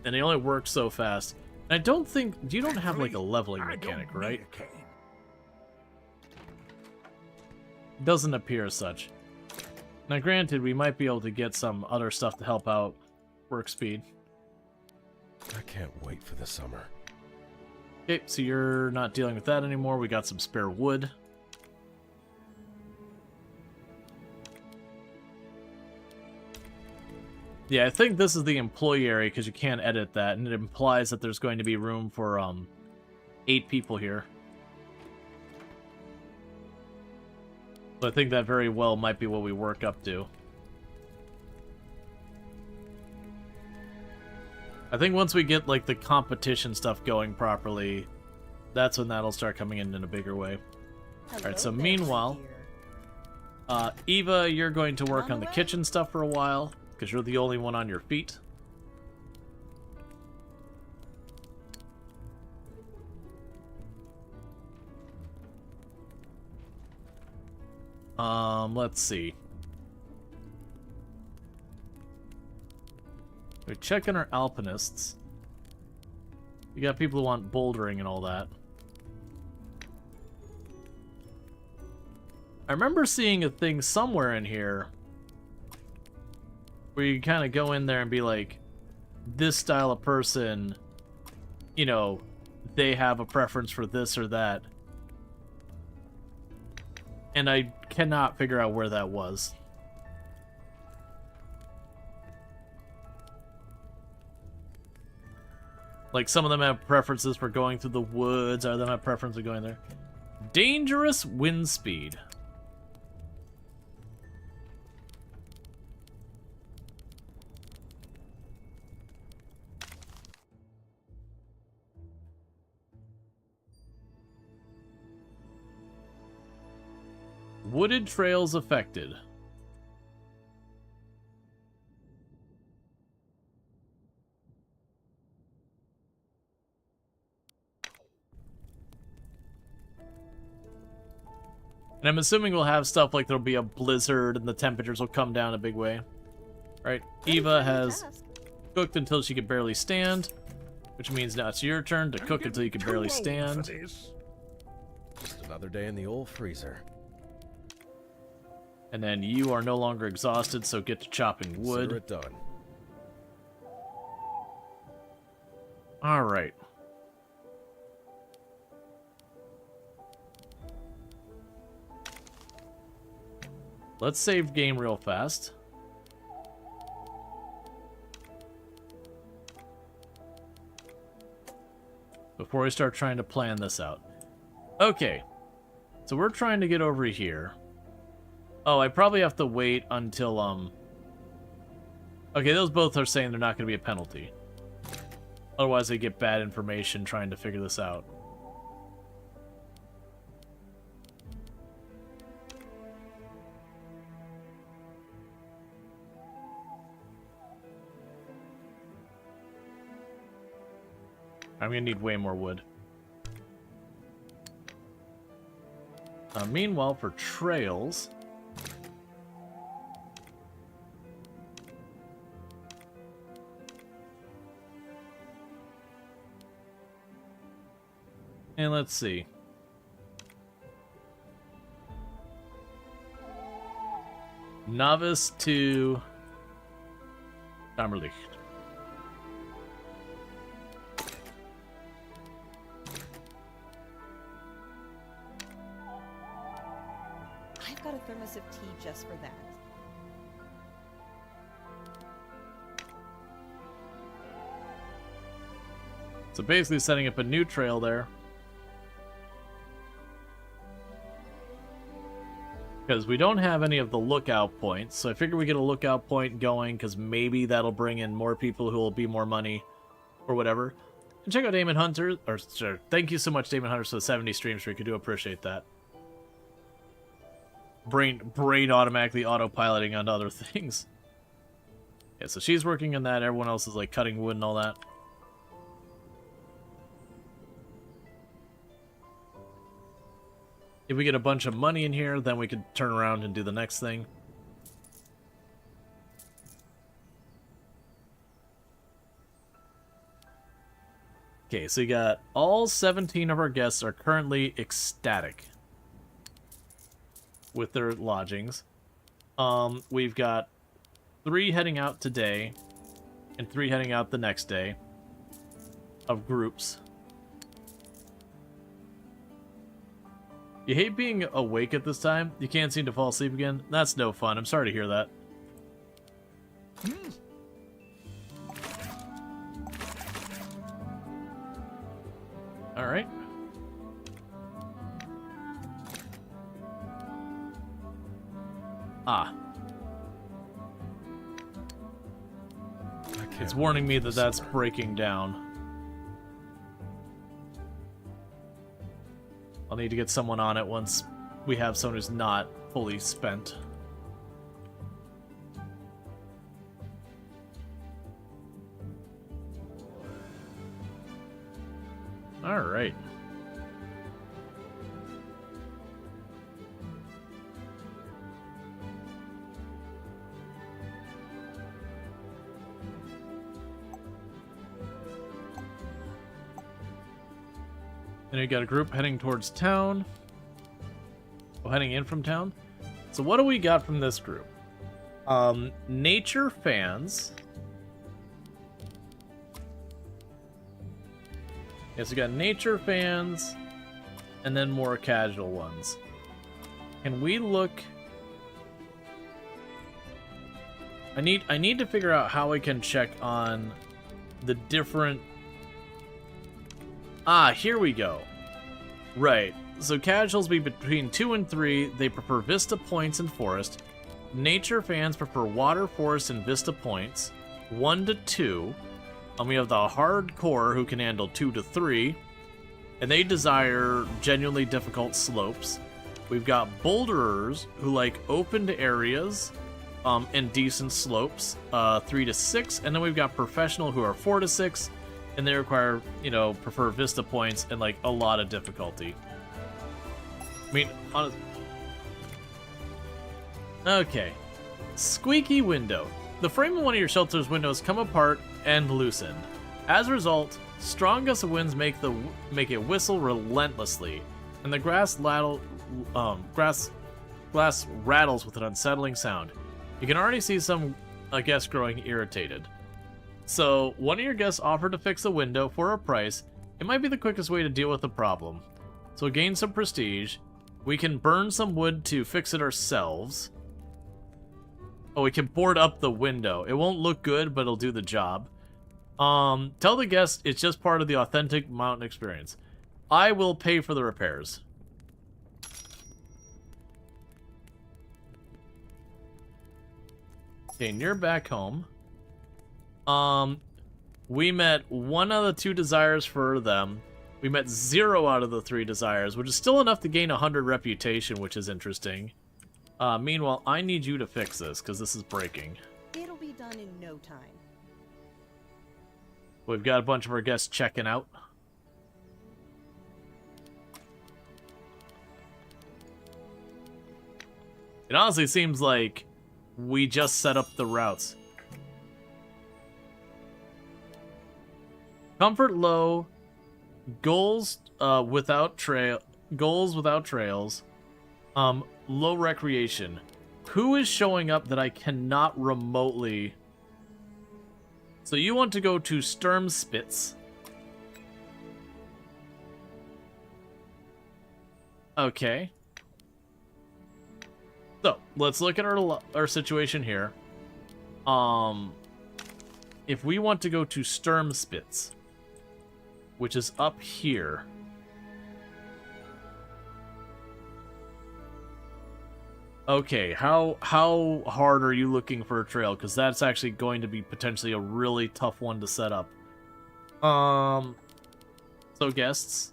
And they only work so fast. And I don't think... You don't have, like, a leveling mechanic, right? Doesn't appear as such. Now, granted, we might be able to get some other stuff to help out work speed. I can't wait for the summer. Okay, so you're not dealing with that anymore. We got some spare wood. Yeah, I think this is the employee area because you can't edit that, and it implies that there's going to be room for 8 people here. So I think that very well might be what we work up to. I think once we get, like, the competition stuff going properly, that's when that'll start coming in a bigger way. Alright, so there, my meanwhile, dear. Eva, you're going to work On on the the way. kitchen stuff for a while, because you're the only one on your feet. Let's see. We're checking our alpinists. You got people who want bouldering and all that. I remember seeing a thing somewhere in here where you kind of go in there and be like, this style of person, you know, they have a preference for this or that. And I cannot figure out where that was. Like, some of them have preferences for going through the woods, other them have preference for going there. Dangerous wind speed. Wooded trails affected. And I'm assuming we'll have stuff like there'll be a blizzard and the temperatures will come down a big way. Alright, Ready Eva for any has task. cooked until she could barely stand, which means now it's your turn to cook until you can barely stand. Just another day in the old freezer. And then you are no longer exhausted, so get to chopping Consider wood. it done. Alright. Let's save game real fast. Before we start trying to plan this out. Okay. So we're trying to get over here. Oh, I probably have to wait until, Okay, those both are saying they're not going to be a penalty. Otherwise, they get bad information trying to figure this out. I'm going to need way more wood. Meanwhile, for trails... And let's see. Novice to Tamerlicht. I've got a thermos of tea just for that. So basically setting up a new trail there. Because we don't have any of the lookout points, so I figure we get a lookout point going, because maybe that'll bring in more people who will be more money, or whatever. And check out Damon Hunter, or sure, thank you so much, Damon Hunter, for the 70 stream streak. I do appreciate that. Brain automatically autopiloting onto other things. Yeah, so she's working on that. Everyone else is like cutting wood and all that. If we get a bunch of money in here, then we could turn around and do the next thing. Okay, so you got all 17 of our guests are currently ecstatic with their lodgings. We've got 3 heading out today and 3 heading out the next day of groups. You hate being awake at this time? You can't seem to fall asleep again? That's no fun. I'm sorry to hear that. Alright. Ah. It's warning me that that's breaking down. I'll need to get someone on it once we have someone who's not fully spent. All right. And we got a group heading towards town. Oh, heading in from town. So what do we got from this group? Nature fans. Yes, we got nature fans, and then more casual ones. Can we look? I need to figure out how I can check on the different. Ah, here we go. Right. So casuals be between 2 and 3. They prefer Vista Points and Forest. Nature fans prefer Water, Forest, and Vista Points. 1 to 2. And we have the hardcore who can handle 2 to 3. And they desire genuinely difficult slopes. We've got boulderers who like opened areas and decent slopes, 3 to 6. And then we've got professional who are 4 to 6. And they require, prefer Vista Points and like a lot of difficulty. I mean, okay. Squeaky window. The frame of one of your shelter's windows come apart and loosen. As a result, strong gusts of winds make it whistle relentlessly, and the glass rattles with an unsettling sound. You can already see some guests growing irritated. So, one of your guests offered to fix the window for a price. It might be the quickest way to deal with the problem. So, gain some prestige. We can burn some wood to fix it ourselves. Oh, we can board up the window. It won't look good, but it'll do the job. Tell the guest it's just part of the authentic mountain experience. I will pay for the repairs. Okay, you're back home. We met 1 out of the 2 desires for them. We met 0 out of the 3 desires, which is still enough to gain 100 reputation, which is interesting. Meanwhile, I need you to fix this, because this is breaking. It'll be done in no time. We've got a bunch of our guests checking out. It honestly seems like we just set up the routes. Comfort low, goals without trails, low recreation. Who is showing up that I cannot remotely? So you want to go to Sturmspitz. Okay. So, let's look at our situation here. If we want to go to Sturmspitz, which is up here. Okay, how hard are you looking for a trail? Because that's actually going to be potentially a really tough one to set up. So guests.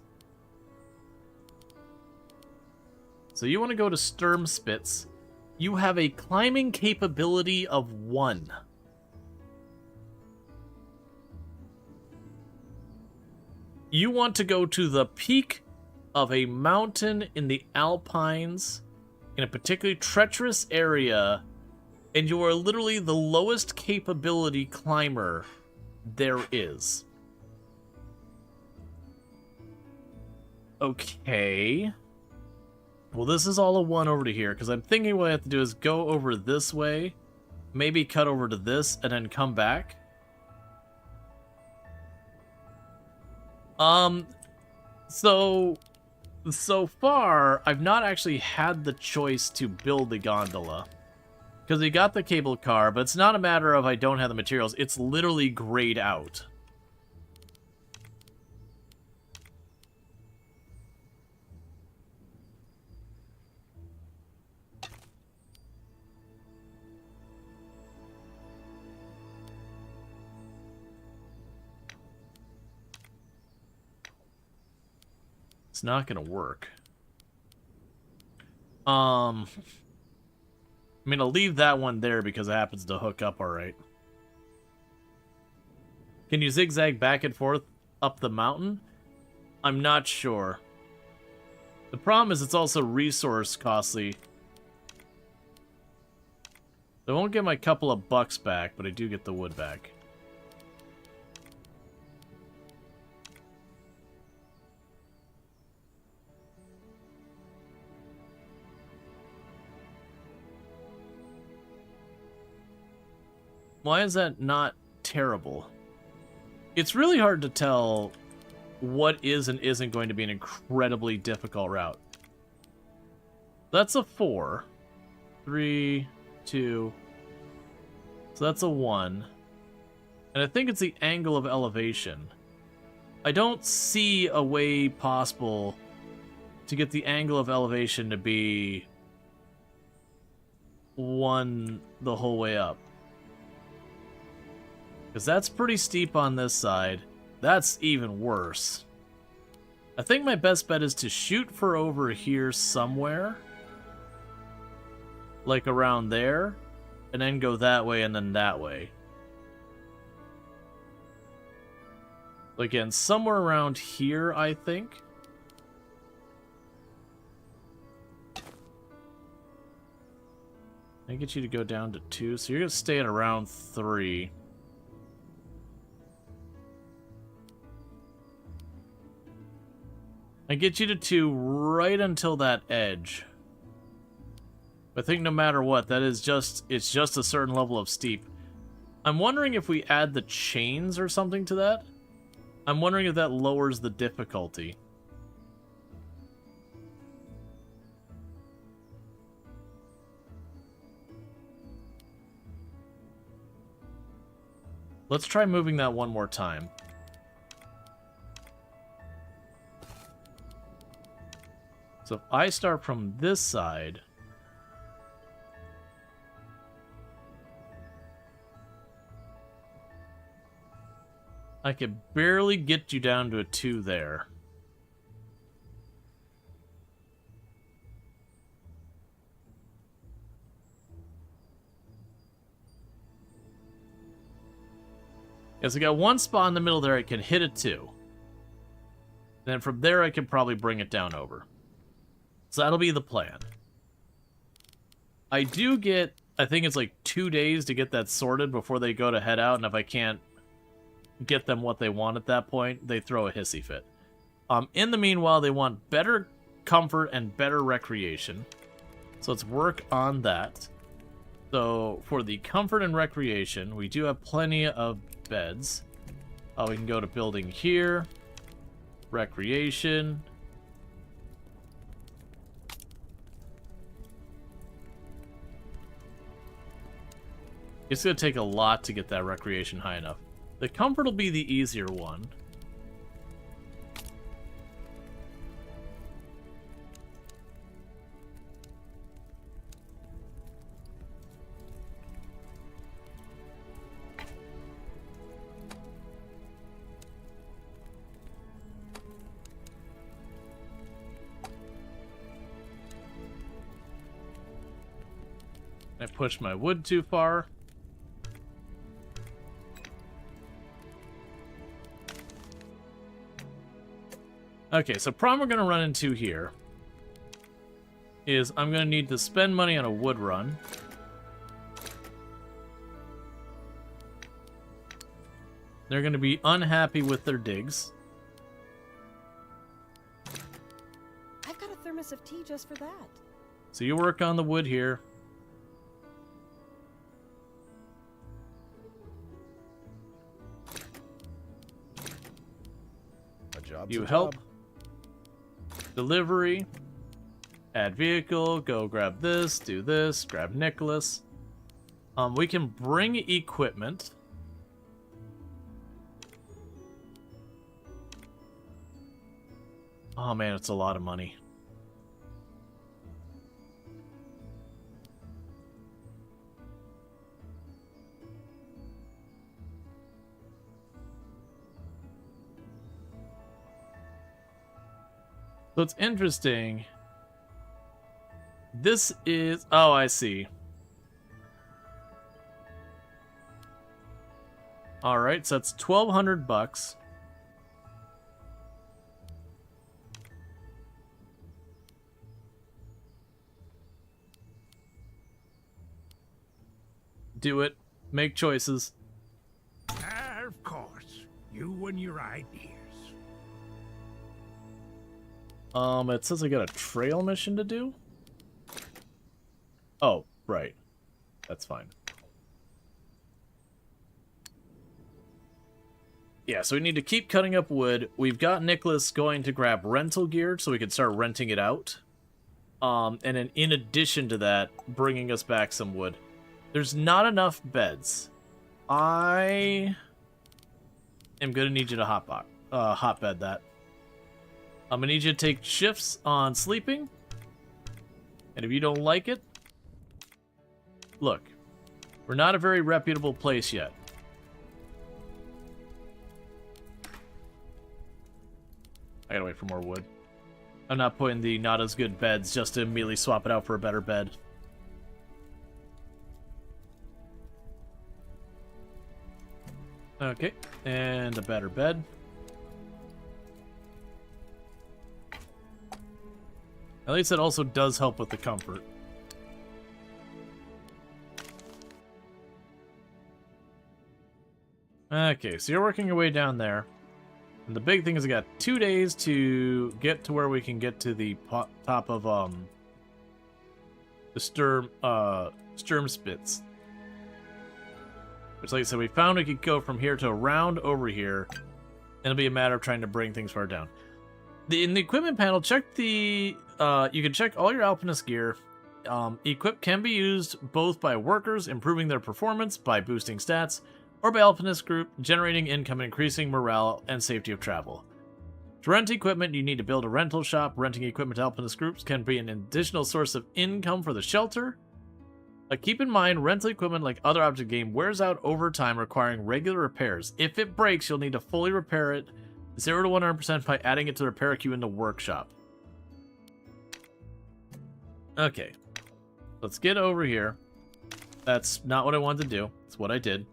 So you want to go to Sturmspitz. You have a climbing capability of 1. You want to go to the peak of a mountain in the Alpines, in a particularly treacherous area, and you are literally the lowest capability climber there is. Okay. Well, this is all a 1 over to here, because I'm thinking what I have to do is go over this way, maybe cut over to this, and then come back. So far, I've not actually had the choice to build a gondola. Because we got the cable car, but it's not a matter of I don't have the materials. It's literally grayed out. It's not going to work. I mean, I'll leave that one there because it happens to hook up all right. Can you zigzag back and forth up the mountain? I'm not sure. The problem is it's also resource costly. I won't get my couple of bucks back, but I do get the wood back. Why is that not terrible? It's really hard to tell what is and isn't going to be an incredibly difficult route. That's a 4. 3, 2. So that's a 1. And I think it's the angle of elevation. I don't see a way possible to get the angle of elevation to be 1 the whole way up. Because that's pretty steep on this side. That's even worse. I think my best bet is to shoot for over here somewhere. Like around there. And then go that way and then that way. Again, somewhere around here, I think. I get you to go down to 2, so you're going to stay at around 3. I get you to 2 right until that edge. I think no matter what, that is it's just a certain level of steep. I'm wondering if we add the chains or something to that. I'm wondering if that lowers the difficulty. Let's try moving that one more time. So if I start from this side, I could barely get you down to a 2 there. Yes, I got one spot in the middle there I can hit a 2. Then from there I can probably bring it down over. So that'll be the plan. I do get, I think it's like 2 days to get that sorted before they go to head out, and if I can't get them what they want at that point, they throw a hissy fit. In the meanwhile, they want better comfort and better recreation. So let's work on that. So for the comfort and recreation, we do have plenty of beds. We can go to building here. Recreation. It's going to take a lot to get that recreation high enough. The comfort will be the easier one. I pushed my wood too far. Okay, so problem we're going to run into here is I'm going to need to spend money on a wood run. They're going to be unhappy with their digs. I've got a thermos of tea just for that. So you work on the wood here. A job's You a help. job. Delivery. Add vehicle. Go grab this. Do this. Grab Nicholas. We can bring equipment. Oh man, it's a lot of money. So it's interesting This is... Oh, I see. Alright, so that's $1,200. Do it. Make choices. Of course. You and your ideas. It says I got a trail mission to do? Oh, right. That's fine. Yeah, so we need to keep cutting up wood. We've got Nicholas going to grab rental gear so we can start renting it out. And then in addition to that, bringing us back some wood. There's not enough beds. I am going to need you to hotbed that. I'm going to need you to take shifts on sleeping. And if you don't like it, look, we're not a very reputable place yet. I gotta wait for more wood. I'm not putting the not as good beds just to immediately swap it out for a better bed. Okay, and a better bed. At least it also does help with the comfort. Okay, so you're working your way down there. And the big thing is I got 2 days to get to where we can get to the top of the Sturmspitz. Which, like I said, we found we could go from here to around over here. And it'll be a matter of trying to bring things far down. In the equipment panel, check the... you can check all your alpinist gear. Equip can be used both by workers, improving their performance by boosting stats, or by alpinist group, generating income and increasing morale and safety of travel. To rent equipment, you need to build a rental shop. Renting equipment to alpinist groups can be an additional source of income for the shelter. Keep in mind, rental equipment, like other objects in the game, wears out over time, requiring regular repairs. If it breaks, you'll need to fully repair it 0 to 100% by adding it to the repair queue in the workshop. Okay, let's get over here. That's not what I wanted to do. It's what I did.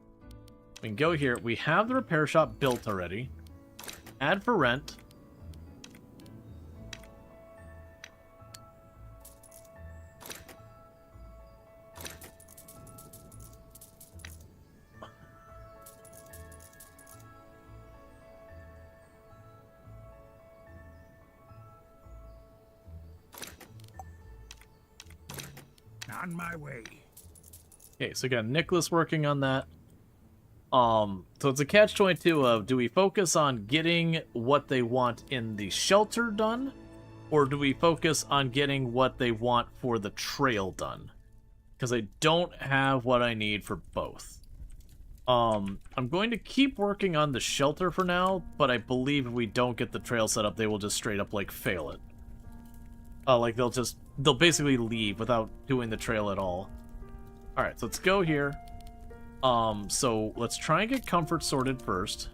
We can go here. We have the repair shop built already. Add for rent. On my way. Okay, so we got Nicholas working on that. So it's a catch-22 of, do we focus on getting what they want in the shelter done, or do we focus on getting what they want for the trail done? Because I don't have what I need for both. I'm going to keep working on the shelter for now, but I believe if we don't get the trail set up, they will just straight up, like, fail it. Like, they'll basically leave without doing the trail at all. Alright, so let's go here. So let's try and get comfort sorted first.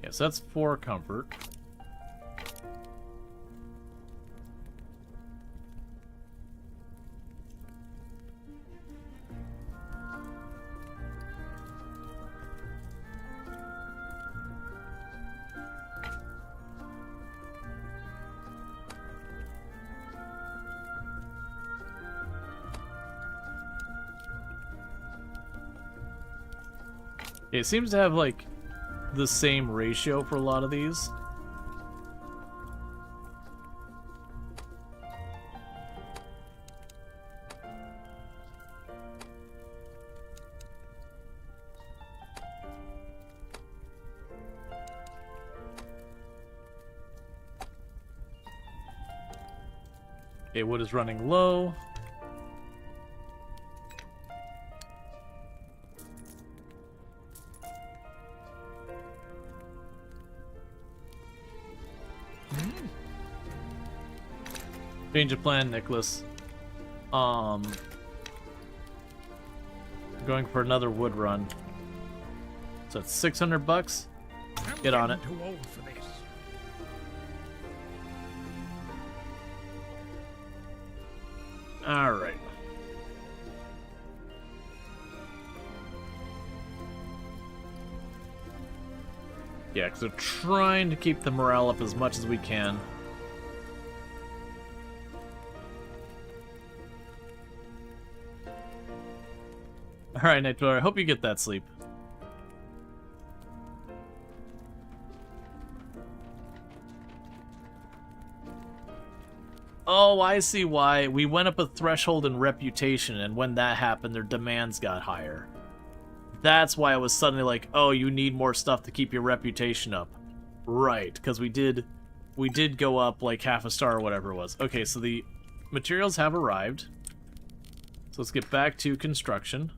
Yes, that's 4 comfort. It seems to have, like, the same ratio for a lot of these. Okay, wood is running low. Change of plan, Nicholas. Going for another wood run. So that's 600 bucks. I'm Get on getting too old for this. All right. Yeah, because we're trying to keep the morale up as much as we can. All right, Night Dweller, I hope you get that sleep. Oh, I see why. We went up a threshold in reputation, and when that happened, their demands got higher. That's why I was suddenly like, oh, you need more stuff to keep your reputation up. Right, because we did go up like half a star or whatever it was. Okay, so the materials have arrived. So let's get back to construction.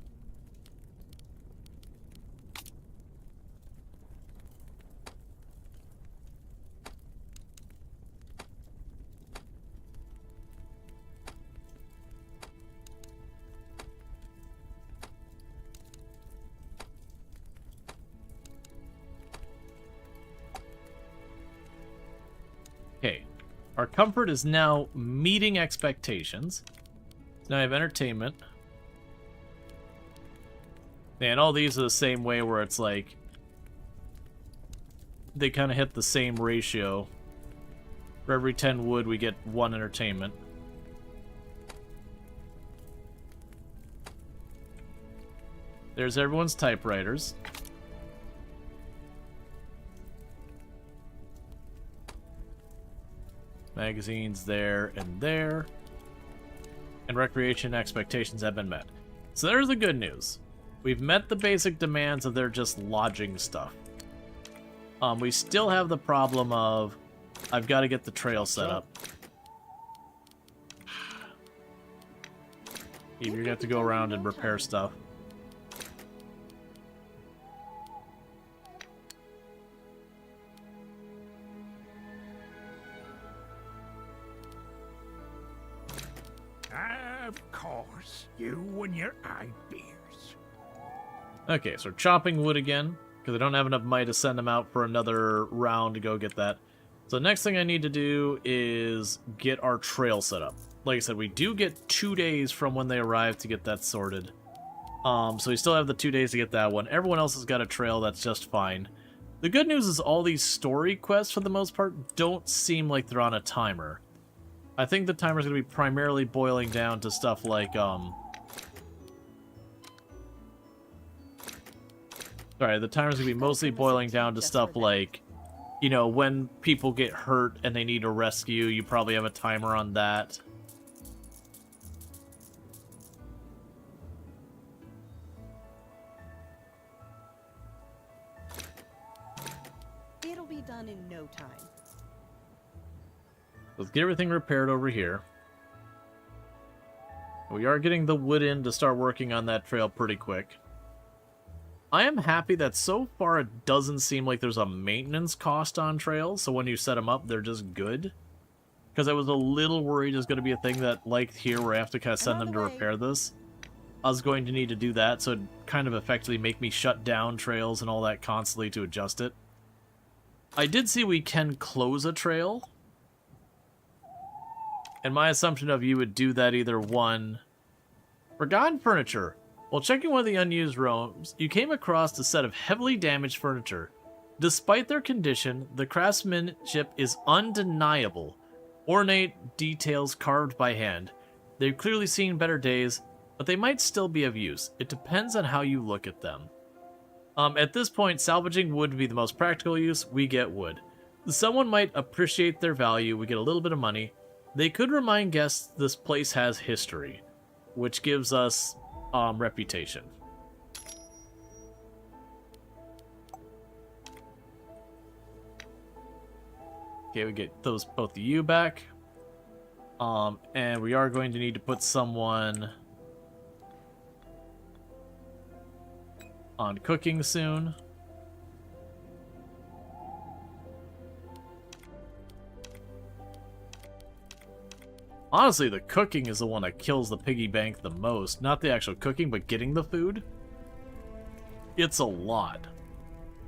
Okay, our comfort is now meeting expectations. Now I have entertainment. And all these are the same way where it's like, they kind of hit the same ratio. For every 10 wood, we get 1 entertainment. There's everyone's typewriters. Magazines there and there. And recreation expectations have been met. So there's the good news. We've met the basic demands of their just lodging stuff. We still have the problem of I've got to get the trail set up. You're going to have to go around and repair stuff. Of course, you and your ideas. Okay, so we're chopping wood again, because I don't have enough might to send them out for another round to go get that. So the next thing I need to do is get our trail set up. Like I said, we do get 2 days from when they arrive to get that sorted. So we still have the 2 days to get that one. Everyone else has got a trail, that's just fine. The good news is all these story quests, for the most part, don't seem like they're on a timer. I think the timer's going to be primarily boiling down to stuff like, Sorry, the timer's going to be mostly boiling down to stuff like, you know, when people get hurt and they need a rescue, you probably have a timer on that. It'll be done in no time. Let's get everything repaired over here. We are getting the wood in to start working on that trail pretty quick. I am happy that so far it doesn't seem like there's a maintenance cost on trails, so when you set them up, they're just good. Because I was a little worried there's going to be a thing that, like here, where I have to kind of send them to repair this. I was going to need to do that, so it'd kind of effectively make me shut down trails and all that constantly to adjust it. I did see we can close a trail. And my assumption of you would do that either one... Forgotten furniture. While checking one of the unused rooms, you came across a set of heavily damaged furniture. Despite their condition, the craftsmanship is undeniable. Ornate details carved by hand. They've clearly seen better days, but they might still be of use. It depends on how you look at them. At this point, salvaging wood would be the most practical use. We get wood. Someone might appreciate their value. We get a little bit of money. They could remind guests this place has history, which gives us reputation. Okay, we get those both of you back. And we are going to need to put someone on cooking soon. Honestly, the cooking is the one that kills the piggy bank the most. Not the actual cooking, but getting the food. It's a lot.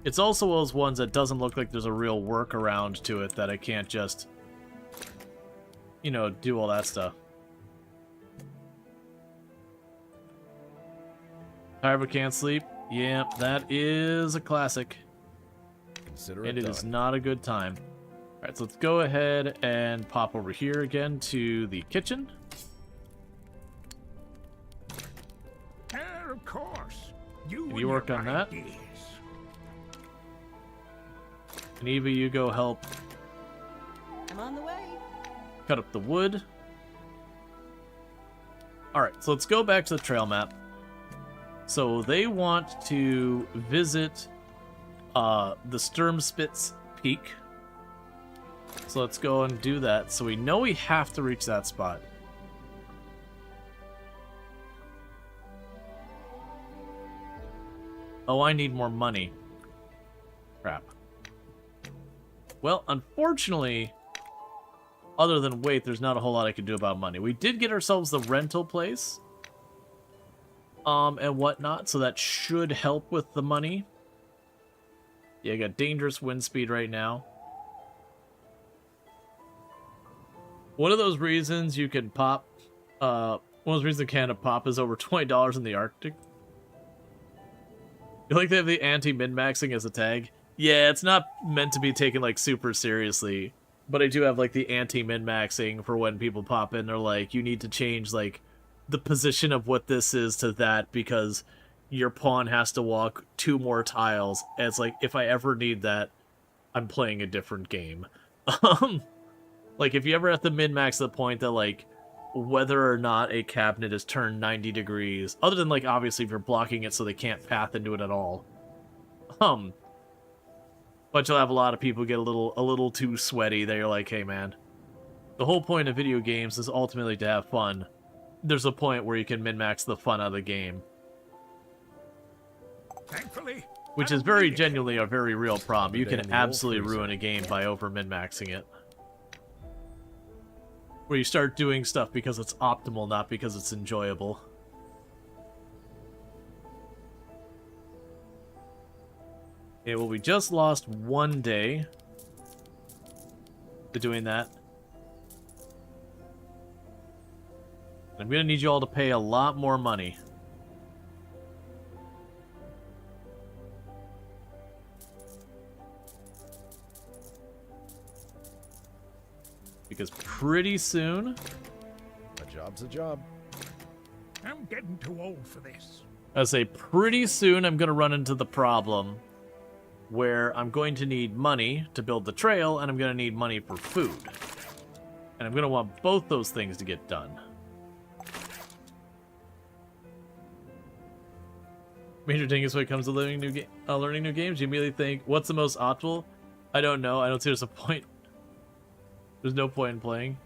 It's also one of those ones that doesn't look like there's a real workaround to it, that I can't just, you know, do all that stuff. Tired but can't sleep. Yeah, that is a classic. Consider And it it done. is not a good time. Alright, so let's go ahead and pop over here again to the kitchen. Of course. You Can and you work your on that? ideas. And Eva, you go help I'm on the way. cut up the wood. Alright, so let's go back to the trail map. So they want to visit the Sturmspitz Peak. So let's go and do that. So we know we have to reach that spot. Oh, I need more money. Crap. Well, unfortunately, other than wait, there's not a whole lot I can do about money. We did get ourselves the rental place, and whatnot, so that should help with the money. Yeah, I got dangerous wind speed right now. One of those reasons you can pop, one of those reasons Canada pop is over $20 in the Arctic. You like they have the anti-min-maxing as a tag? Yeah, it's not meant to be taken, like, super seriously. But I do have, like, the anti-min-maxing for when people pop in. They're like, you need to change, like, the position of what this is to that because your pawn has to walk 2 more tiles. And it's like, if I ever need that, I'm playing a different game. Like, if you ever have to min-max to the point that, like, whether or not a cabinet is turned 90 degrees, other than, like, obviously if you're blocking it so they can't path into it at all. But you'll have a lot of people get a little too sweaty that you're like, hey man, the whole point of video games is ultimately to have fun. There's a point where you can min-max the fun out of the game. Thankfully, Which I is don't very need it. genuinely a very real problem. You can Damn, absolutely wolf ruin a game by over min-maxing it. Where you start doing stuff because it's optimal, not because it's enjoyable. Okay, well, we just lost 1 day to doing that. I'm gonna need you all to pay a lot more money. Because pretty soon, A job's a job. I'm getting too old for this. I say pretty soon I'm gonna run into the problem where I'm going to need money to build the trail, and I'm gonna need money for food. And I'm gonna want both those things to get done. Major thing is when it comes to learning new games, you immediately think, what's the most optimal? I don't know. I don't see there's a point. There's no point in playing.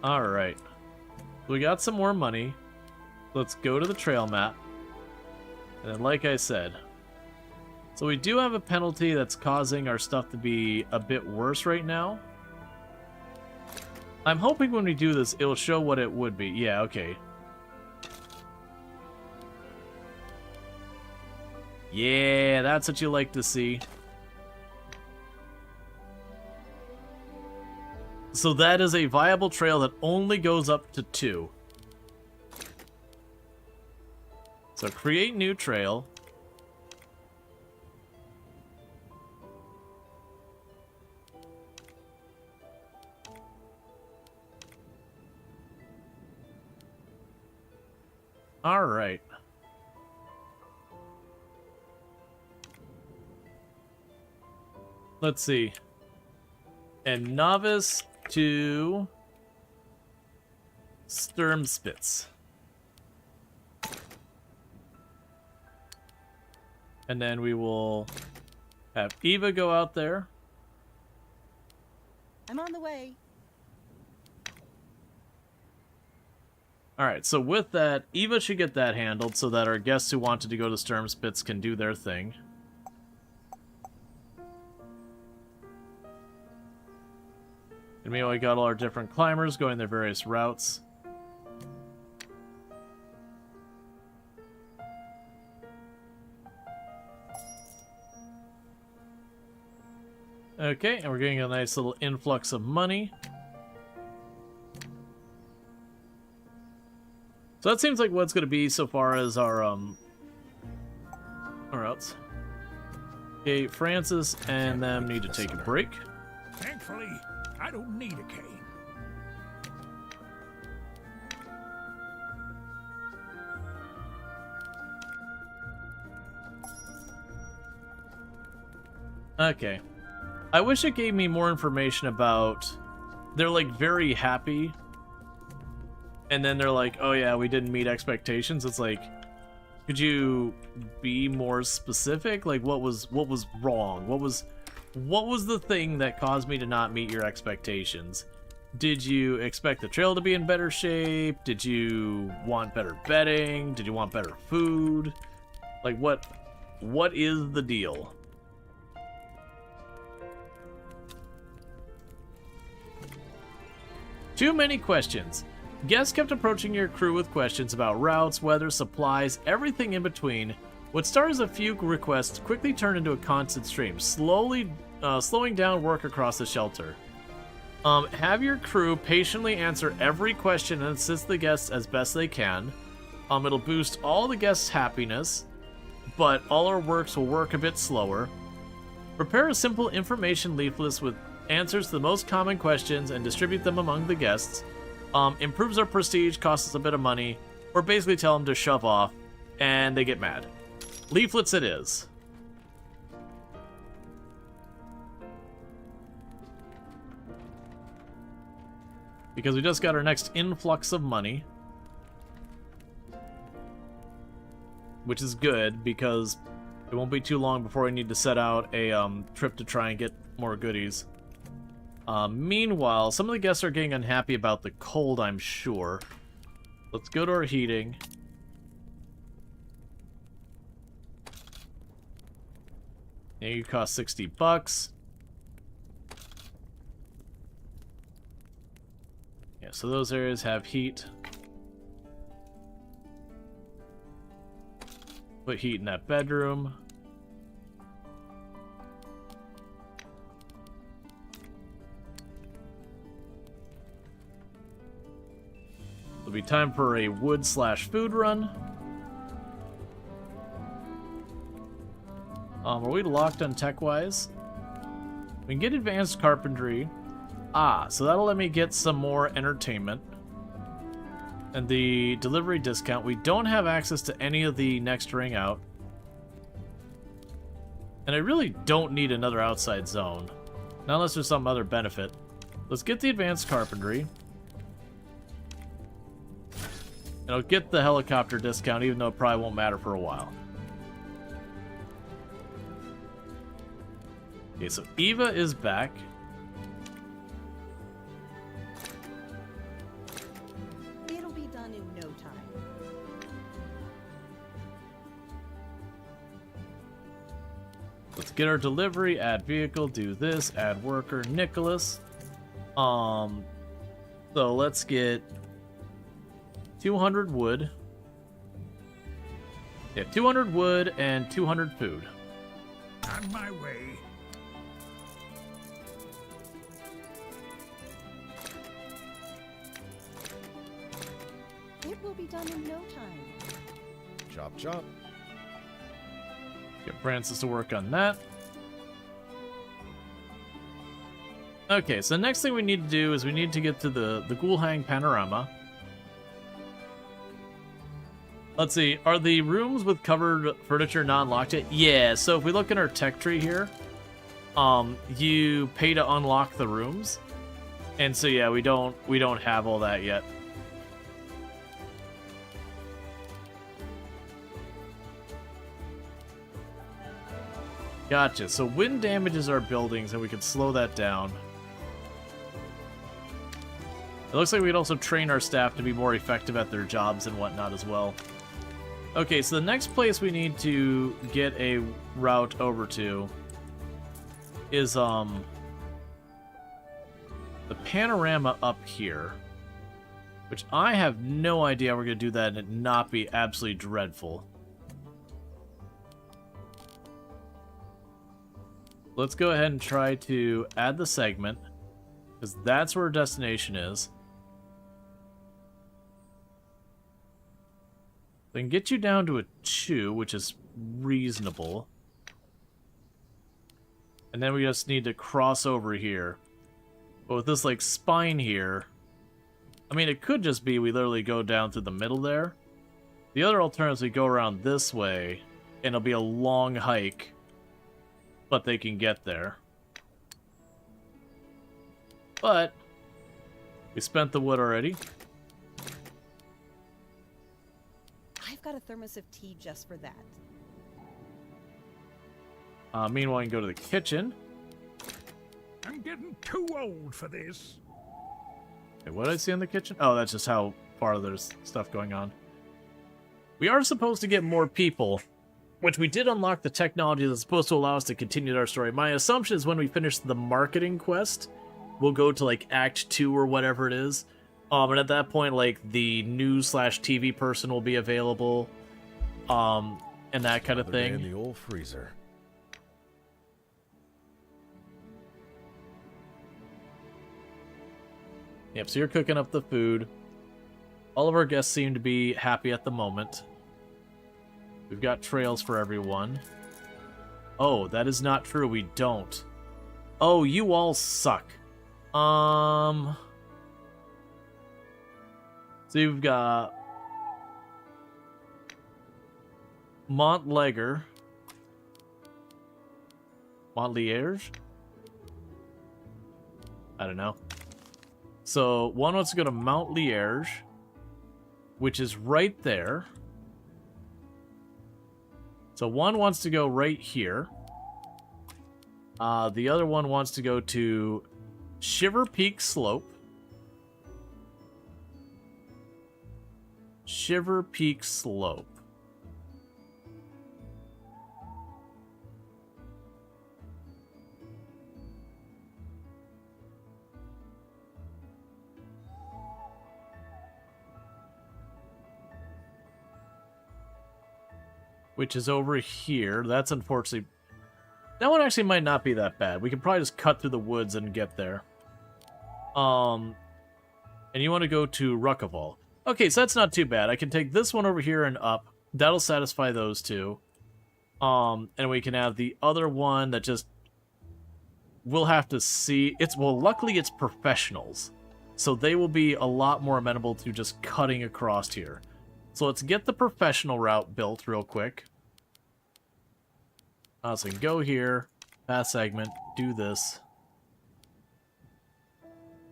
Alright. We got some more money. Let's go to the trail map. And then, like I said, so we do have a penalty that's causing our stuff to be a bit worse right now. I'm hoping when we do this, it'll show what it would be. Yeah, okay. Yeah, that's what you like to see. So that is a viable trail that only goes up to 2. So create new trail. All right. Let's see. And novice to Sturmspitz. And then we will have Eva go out there. I'm on the way. Alright, so with that, Eva should get that handled so that our guests who wanted to go to Sturmspitz can do their thing. And meanwhile, we got all our different climbers going their various routes. Okay, and we're getting a nice little influx of money. So that seems like what's going to be so far as our, or else. Okay, Francis and them need to take a break. Thankfully, I don't need a cane. Okay. I wish it gave me more information about... They're, like, very happy. And then they're like, oh yeah, we didn't meet expectations. It's like, could you be more specific? Like, what was wrong? What was the thing that caused me to not meet your expectations? Did you expect the trail to be in better shape? Did you want better bedding? Did you want better food? Like, what is the deal? Too many questions. Guests kept approaching your crew with questions about routes, weather, supplies, everything in between. What started as a few requests quickly turned into a constant stream, slowing down work across the shelter. Have your crew patiently answer every question and assist the guests as best they can. It'll boost all the guests' happiness, but all our works will work a bit slower. Prepare a simple information leaflet with answers to the most common questions and distribute them among the guests. Improves our prestige, costs us a bit of money, or basically tell them to shove off, and they get mad. Leaflets it is. Because we just got our next influx of money. Which is good, because it won't be too long before we need to set out a trip to try and get more goodies. Meanwhile, some of the guests are getting unhappy about the cold, I'm sure. Let's go to our heating. Yeah, you cost $60. Yeah, so those areas have heat. Put heat in that bedroom. It'll be time for a wood/food run. Are we locked on tech-wise? We can get advanced carpentry. So that'll let me get some more entertainment. And the delivery discount. We don't have access to any of the next ring out. And I really don't need another outside zone. Not unless there's some other benefit. Let's get the advanced carpentry. And I'll get the helicopter discount, even though it probably won't matter for a while. Okay, so Eva is back. It'll be done in no time. Let's get our delivery, add vehicle, do this, add worker, Nicholas. So let's get 200 wood. Yeah, 200 wood and 200 food. On my way. It will be done in no time. Chop, chop. Get Francis to work on that. Okay, so the next thing we need to do is we need to get to the Gulhang panorama. Let's see, are the rooms with covered furniture not unlocked yet? Yeah, so if we look at our tech tree here, you pay to unlock the rooms. And so yeah, we don't have all that yet. Gotcha, so wind damages our buildings and we can slow that down. It looks like we could also train our staff to be more effective at their jobs and whatnot as well. Okay, so the next place we need to get a route over to is the panorama up here, which I have no idea how we're going to do that and it not be absolutely dreadful. Let's go ahead and try to add the segment, because that's where our destination is. They can get you down to a 2, which is reasonable. And then we just need to cross over here. But with this, like, spine here, I mean, it could just be we literally go down through the middle there. The other alternative is we go around this way, and it'll be a long hike, but they can get there. But we spent the wood already. I've got a thermos of tea just for that. Meanwhile, you can go to the kitchen. I'm getting too old for this. Okay, what did I see in the kitchen? Oh, that's just how far there's stuff going on. We are supposed to get more people, which we did unlock the technology that's supposed to allow us to continue our story. My assumption is when we finish the marketing quest, we'll go to, like, Act 2 or whatever it is. And at that point, like, the news/TV person will be available, and that kind of Another day thing. in the old freezer. Yep, so you're cooking up the food. All of our guests seem to be happy at the moment. We've got trails for everyone. Oh, that is not true. We don't. Oh, you all suck. So you've got Montliers. I don't know. So one wants to go to Montliers, which is right there. So one wants to go right here. The other one wants to go to Shiver Peak Slope. Shiver Peak Slope. Which is over here. That's unfortunately... That one actually might not be that bad. We can probably just cut through the woods and get there. And you want to go to Ruckaval. Okay, so that's not too bad. I can take this one over here and up. That'll satisfy those two. And we can have the other one that just... We'll have to see... Well, luckily it's professionals. So they will be a lot more amenable to just cutting across here. So let's get the professional route built real quick. So we can go here, pass segment, do this.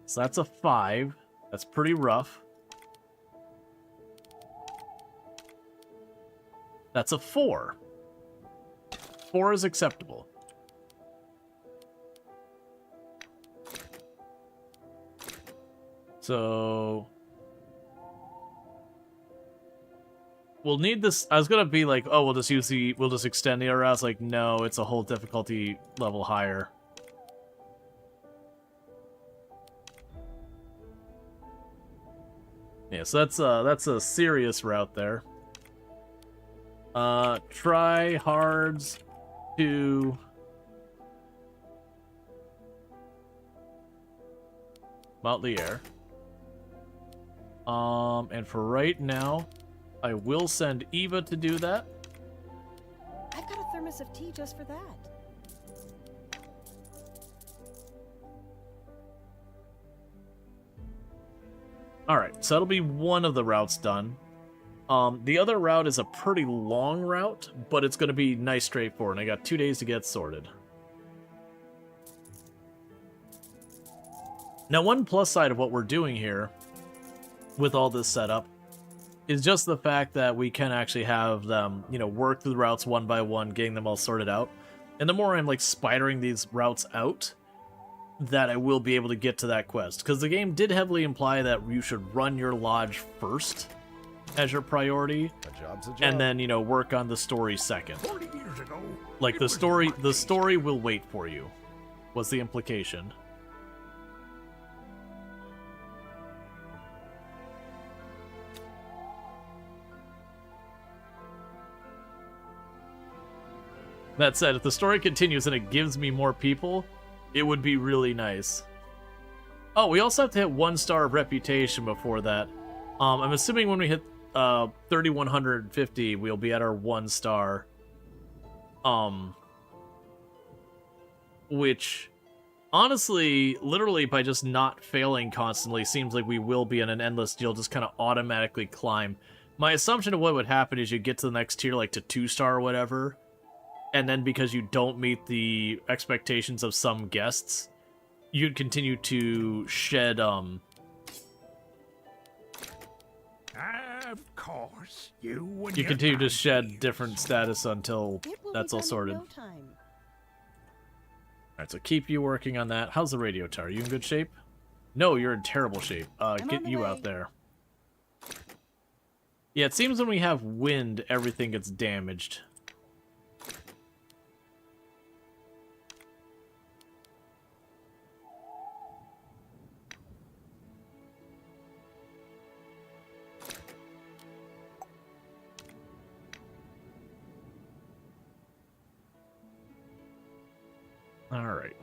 So that's a 5. That's pretty rough. That's a 4. 4 is acceptable. So... We'll need this. I was gonna be like, oh, we'll just extend the route. It's like, no, it's a whole difficulty level higher. Yeah, so that's a serious route there. Try hards to Montliers. And for right now, I will send Eva to do that. I've got a thermos of tea just for that. Alright, so that'll be one of the routes done. The other route is a pretty long route, but it's going to be nice straightforward, and I got 2 days to get sorted. Now, one plus side of what we're doing here, with all this setup, is just the fact that we can actually have them, you know, work through the routes one by one, getting them all sorted out. And the more I'm, like, spidering these routes out, that I will be able to get to that quest. Because the game did heavily imply that you should run your lodge first as your priority, A job's a job. and then, you know, work on the story second. 40 years ago, Like, it the was story will wait for you, was the implication. That said, if the story continues and it gives me more people, it would be really nice. Oh, we also have to hit 1 star of reputation before that. I'm assuming when we hit 3,150, we'll be at our 1 star. Which, honestly, literally by just not failing constantly, seems like we will be in an endless deal, just kind of automatically climb. My assumption of what would happen is you get to the next tier, like to 2 star or whatever, and then because you don't meet the expectations of some guests, you'd continue to shed, Of course, you continue to shed different status until It will that's be all done in sorted. no time. Alright, so keep you working on that. How's the radio tower? Are you in good shape? No, you're in terrible shape. I'm Get on the you way. out there. Yeah, it seems when we have wind, everything gets damaged. Alright.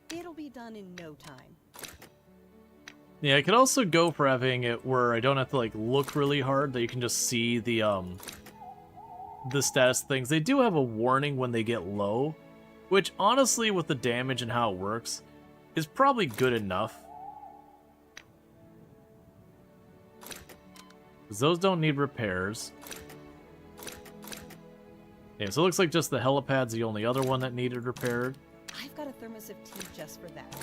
It'll be done in no time. Yeah, I could also go for having it where I don't have to like look really hard, that you can just see the status things. They do have a warning when they get low, which honestly with the damage and how it works is probably good enough. 'Cause those don't need repairs. Yeah, so it looks like just the helipad's the only other one that needed repaired. I've got a thermos of tea just for that.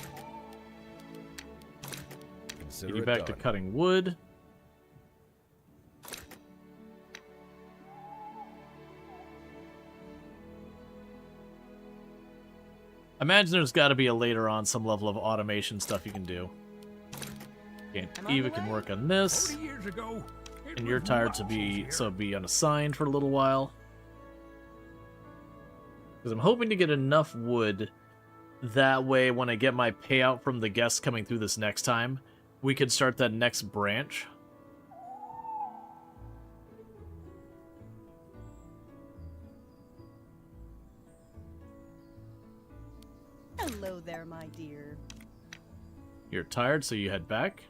Consider Get you it back to done. cutting wood. I imagine there's got to be a later on some level of automation stuff you can do. Okay, I'm on Eva the can way. work on this, 40 years ago, it and you're was tired to much be easier. be unassigned for a little while. Because I'm hoping to get enough wood. That way, when I get my payout from the guests coming through this next time, we could start that next branch. Hello there, my dear. You're tired, so you head back.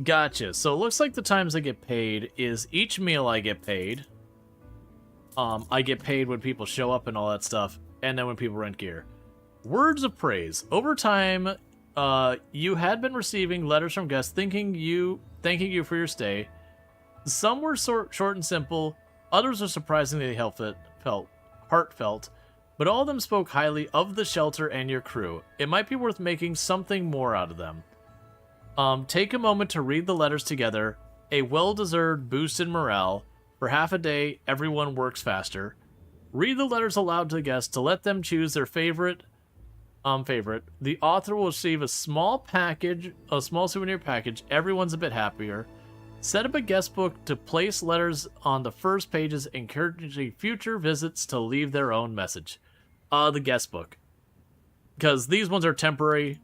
Gotcha. So it looks like the times I get paid is each meal I get paid. I get paid when people show up and all that stuff, and then when people rent gear. Words of praise. Over time, you had been receiving letters from guests thanking you for your stay. Some were short and simple. Others were surprisingly heartfelt. But all of them spoke highly of the shelter and your crew. It might be worth making something more out of them. Take a moment to read the letters together. A well-deserved boost in morale. For half a day, everyone works faster. Read the letters aloud to the guests to let them choose their favorite. The author will receive a small souvenir package. Everyone's a bit happier. Set up a guest book to place letters on the first pages, encouraging future visits to leave their own message. The guest book. Because these ones are temporary.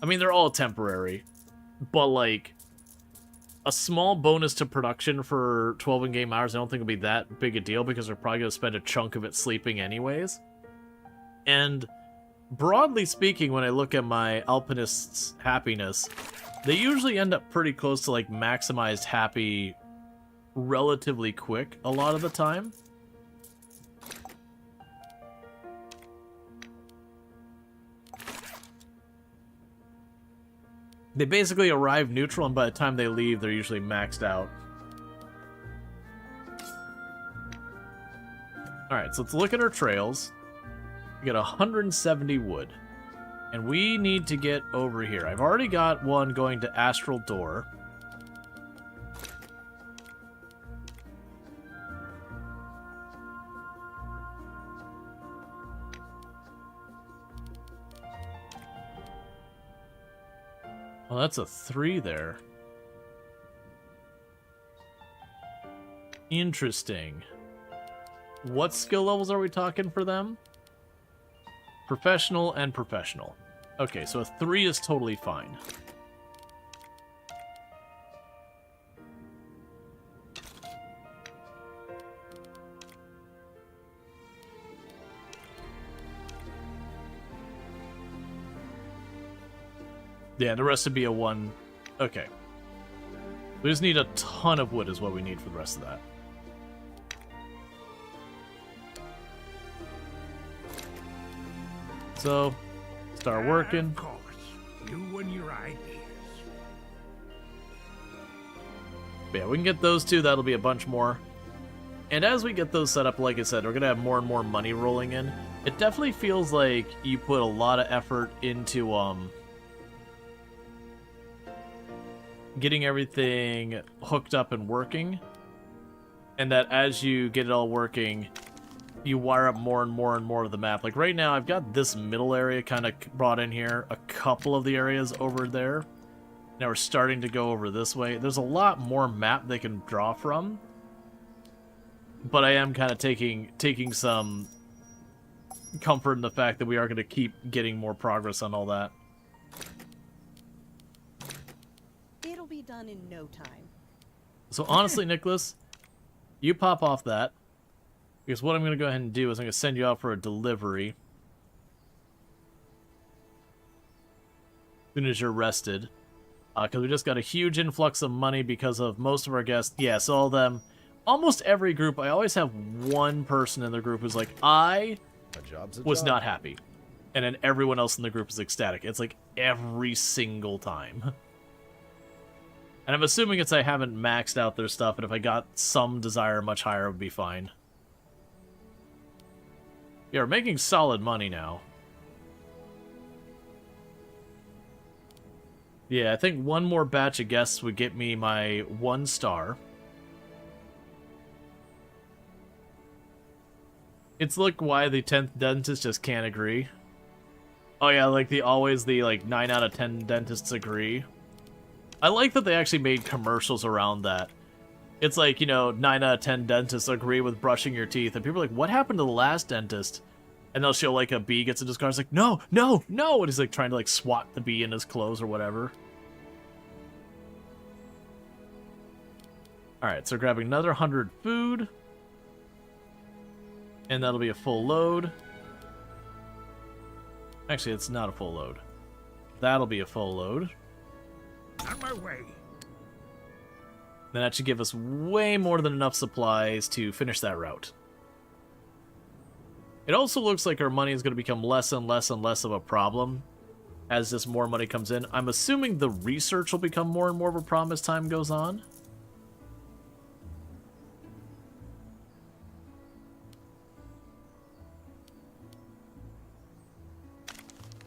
I mean, they're all temporary. But, like, a small bonus to production for 12 in-game hours, I don't think it'll be that big a deal because they're probably going to spend a chunk of it sleeping anyways. And broadly speaking, when I look at my alpinist's happiness, they usually end up pretty close to, like, maximized happy relatively quick a lot of the time. They basically arrive neutral, and by the time they leave, they're usually maxed out. Alright, so let's look at our trails. We got 170 wood. And we need to get over here. I've already got one going to Astral Door. Oh, that's a 3 there. Interesting. What skill levels are we talking for them? Professional and professional. Okay, so a 3 is totally fine. Yeah, the rest would be a 1. Okay. We just need a ton of wood is what we need for the rest of that. So, start working. Of course. You and your ideas. But yeah, we can get those two. That'll be a bunch more. And as we get those set up, like I said, we're going to have more and more money rolling in. It definitely feels like you put a lot of effort into getting everything hooked up and working. And that as you get it all working, you wire up more and more and more of the map. Like right now, I've got this middle area kind of brought in here. A couple of the areas over there. Now we're starting to go over this way. There's a lot more map they can draw from. But I am kind of taking some comfort in the fact that we are going to keep getting more progress on all that. It'll be done in no time. So honestly, Nicholas, you pop off that. Because what I'm going to go ahead and do is I'm going to send you out for a delivery. As soon as you're rested. Because we just got a huge influx of money because of most of our guests. Yes, all of them. Almost every group, I always have one person in the group who's like, I was not happy. And then everyone else in the group is ecstatic. It's like every single time. And I'm assuming it's I haven't maxed out their stuff, and if I got some desire much higher, it would be fine. Yeah, we're making solid money now. Yeah, I think one more batch of guests would get me my 1 star. It's like why the 10th dentist just can't agree. Oh yeah, like the 9 out of 10 dentists agree. I like that they actually made commercials around that. It's like, 9 out of 10 dentists agree with brushing your teeth, and people are like, what happened to the last dentist? And they'll show like a bee gets in his car, it's like, no, no, no, and he's like trying to like swat the bee in his clothes or whatever. Alright, so grabbing another 100 food. And that'll be a full load. Actually, it's not a full load. That'll be a full load. On my way. Then that should give us way more than enough supplies to finish that route. It also looks like our money is going to become less and less and less of a problem as this more money comes in. I'm assuming the research will become more and more of a problem as time goes on.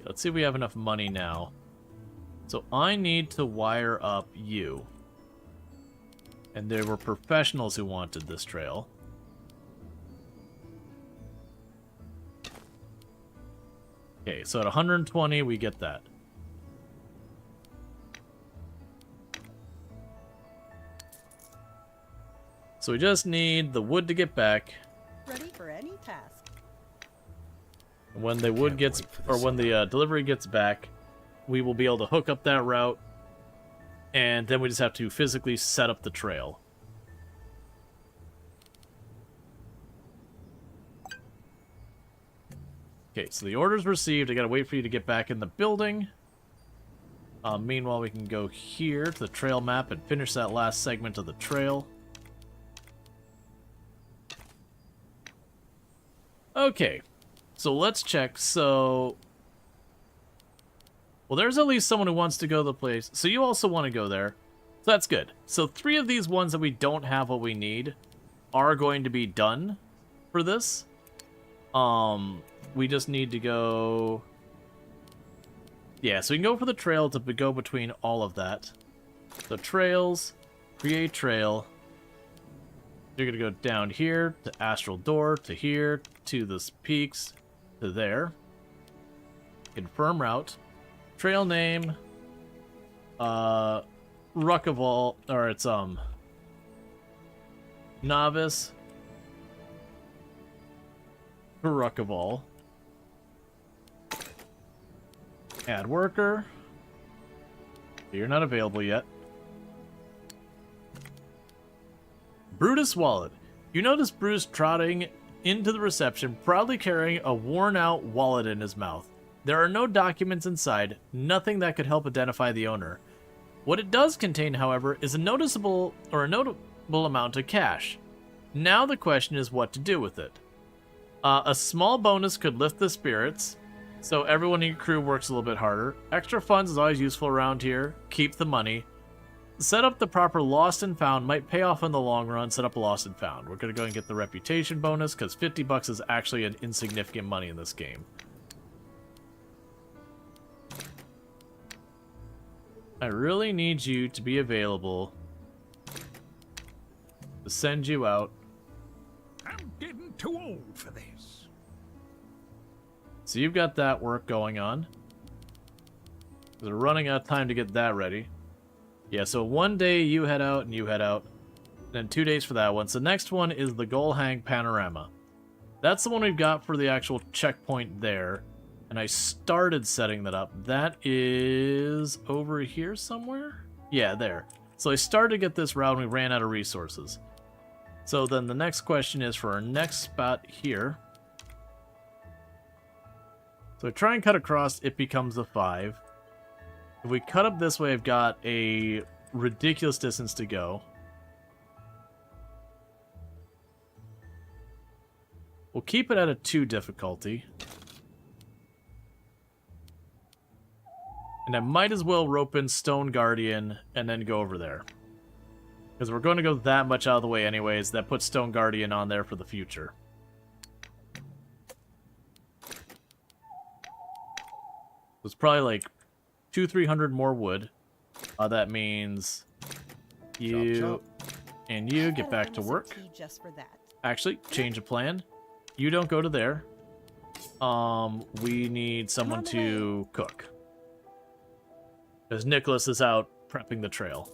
Let's see if we have enough money now. So I need to wire up you. And there were professionals who wanted this trail. Okay, so at 120 we get that. So we just need the wood to get back. Ready for any task. When the wood gets, or when the delivery gets back, we will be able to hook up that route, and then we just have to physically set up the trail. Okay, so the order's received. I gotta wait for you to get back in the building. Meanwhile, we can go here to the trail map and finish that last segment of the trail. Okay. So let's check. So, well, there's at least someone who wants to go to the place. So you also want to go there. So that's good. So 3 of these ones that we don't have what we need are going to be done for this. We just need to go... Yeah, so we can go for the trail to go between all of that. So trails, create trail. You're going to go down here to Astral Door, to here, to the peaks, to there. Confirm route. Trail name. Rual, or it's, Novice. Rual. Add worker. You're not available yet. Brutus wallet. You notice Bruce trotting into the reception, proudly carrying a worn-out wallet in his mouth. There are no documents inside, nothing that could help identify the owner. What it does contain, however, is a notable amount of cash. Now the question is what to do with it. A small bonus could lift the spirits, so everyone in your crew works a little bit harder. Extra funds is always useful around here. Keep the money. Set up the proper lost and found might pay off in the long run. Set up a lost and found. We're going to go and get the reputation bonus because $50 is actually an insignificant money in this game. I really need you to be available to send you out. I'm getting too old for this. So you've got that work going on. We're running out of time to get that ready. Yeah, so one day you head out and you head out. Then 2 days for that one. So the next one is the Golhang Panorama. That's the one we've got for the actual checkpoint there. And I started setting that up. That is over here somewhere? Yeah, there. So I started to get this route and we ran out of resources. So then the next question is for our next spot here. So I try and cut across, it becomes a 5. If we cut up this way, I've got a ridiculous distance to go. We'll keep it at a 2 difficulty. And I might as well rope in Stone Guardian and then go over there. Because we're going to go that much out of the way anyways, that puts Stone Guardian on there for the future. It's probably like 200-300 more wood. That means you and you get back to work. Just for that. Actually, change of plan. You don't go to there. We need someone to cook. Because Nicholas is out prepping the trail.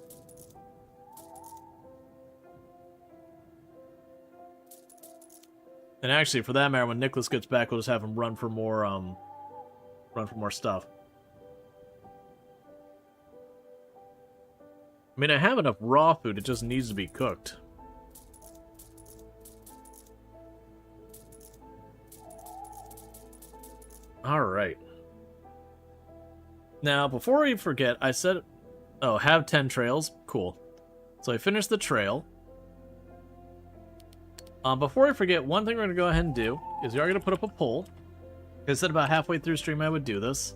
And actually, for that matter, when Nicholas gets back, we'll just have him run for more stuff. I mean, I have enough raw food, it just needs to be cooked. Alright. Now, before we forget, I said... Oh, have 10 trails. Cool. So I finished the trail. Before I forget, one thing we're going to go ahead and do is we are going to put up a poll. I said about halfway through stream I would do this.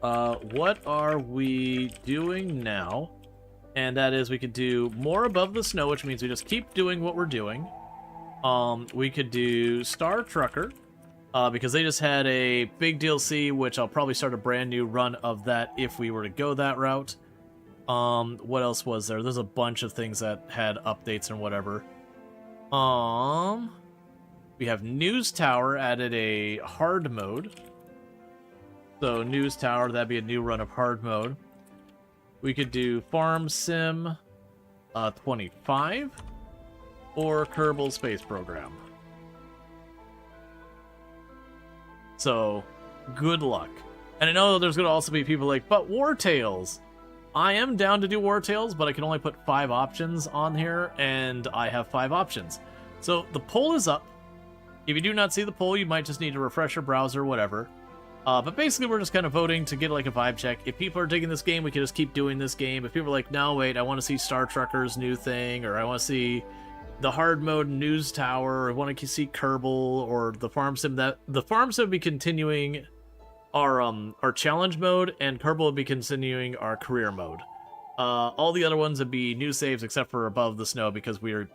What are we doing now? And that is we could do more above the snow, which means we just keep doing what we're doing. We could do Star Trucker, because they just had a big DLC, which I'll probably start a brand new run of that if we were to go that route. What else was there? There's a bunch of things that had updates and whatever. We have News Tower added a hard mode. So News Tower, that'd be a new run of hard mode. We could do Farm Sim 25 or Kerbal Space Program. So, good luck. And I know there's going to also be people like, but War Tales! I am down to do War Tales, but I can only put 5 options on here, and I have 5 options. So, the poll is up. If you do not see the poll, you might just need to refresh your browser, whatever. But basically, we're just kind of voting to get like a vibe check. If people are digging this game, we can just keep doing this game. If people are like, no, wait, I want to see Star Trucker's new thing, or I want to see the hard mode News Tower, or I want to see Kerbal, or the Farm Sim, the Farm Sim will be continuing our challenge mode, and Kerbal will be continuing our career mode. All the other ones would be new saves, except for Above the Snow, because we're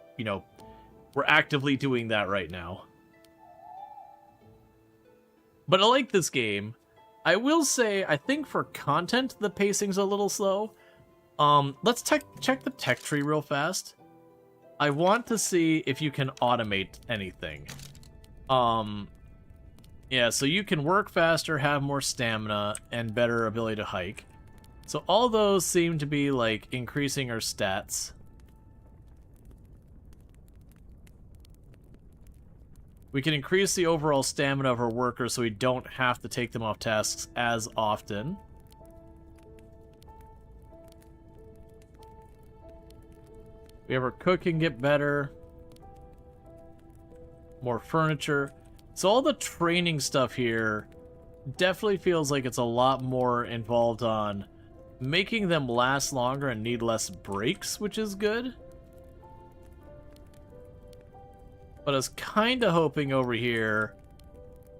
actively doing that right now. But I like this game. I will say, I think for content, the pacing's a little slow. Let's check the tech tree real fast. I want to see if you can automate anything. Yeah, so you can work faster, have more stamina, and better ability to hike. So all those seem to be, like, increasing our stats. We can increase the overall stamina of our workers so we don't have to take them off tasks as often. We have our cooking get better. More furniture. So all the training stuff here definitely feels like it's a lot more involved on making them last longer and need less breaks, which is good. But I was kind of hoping over here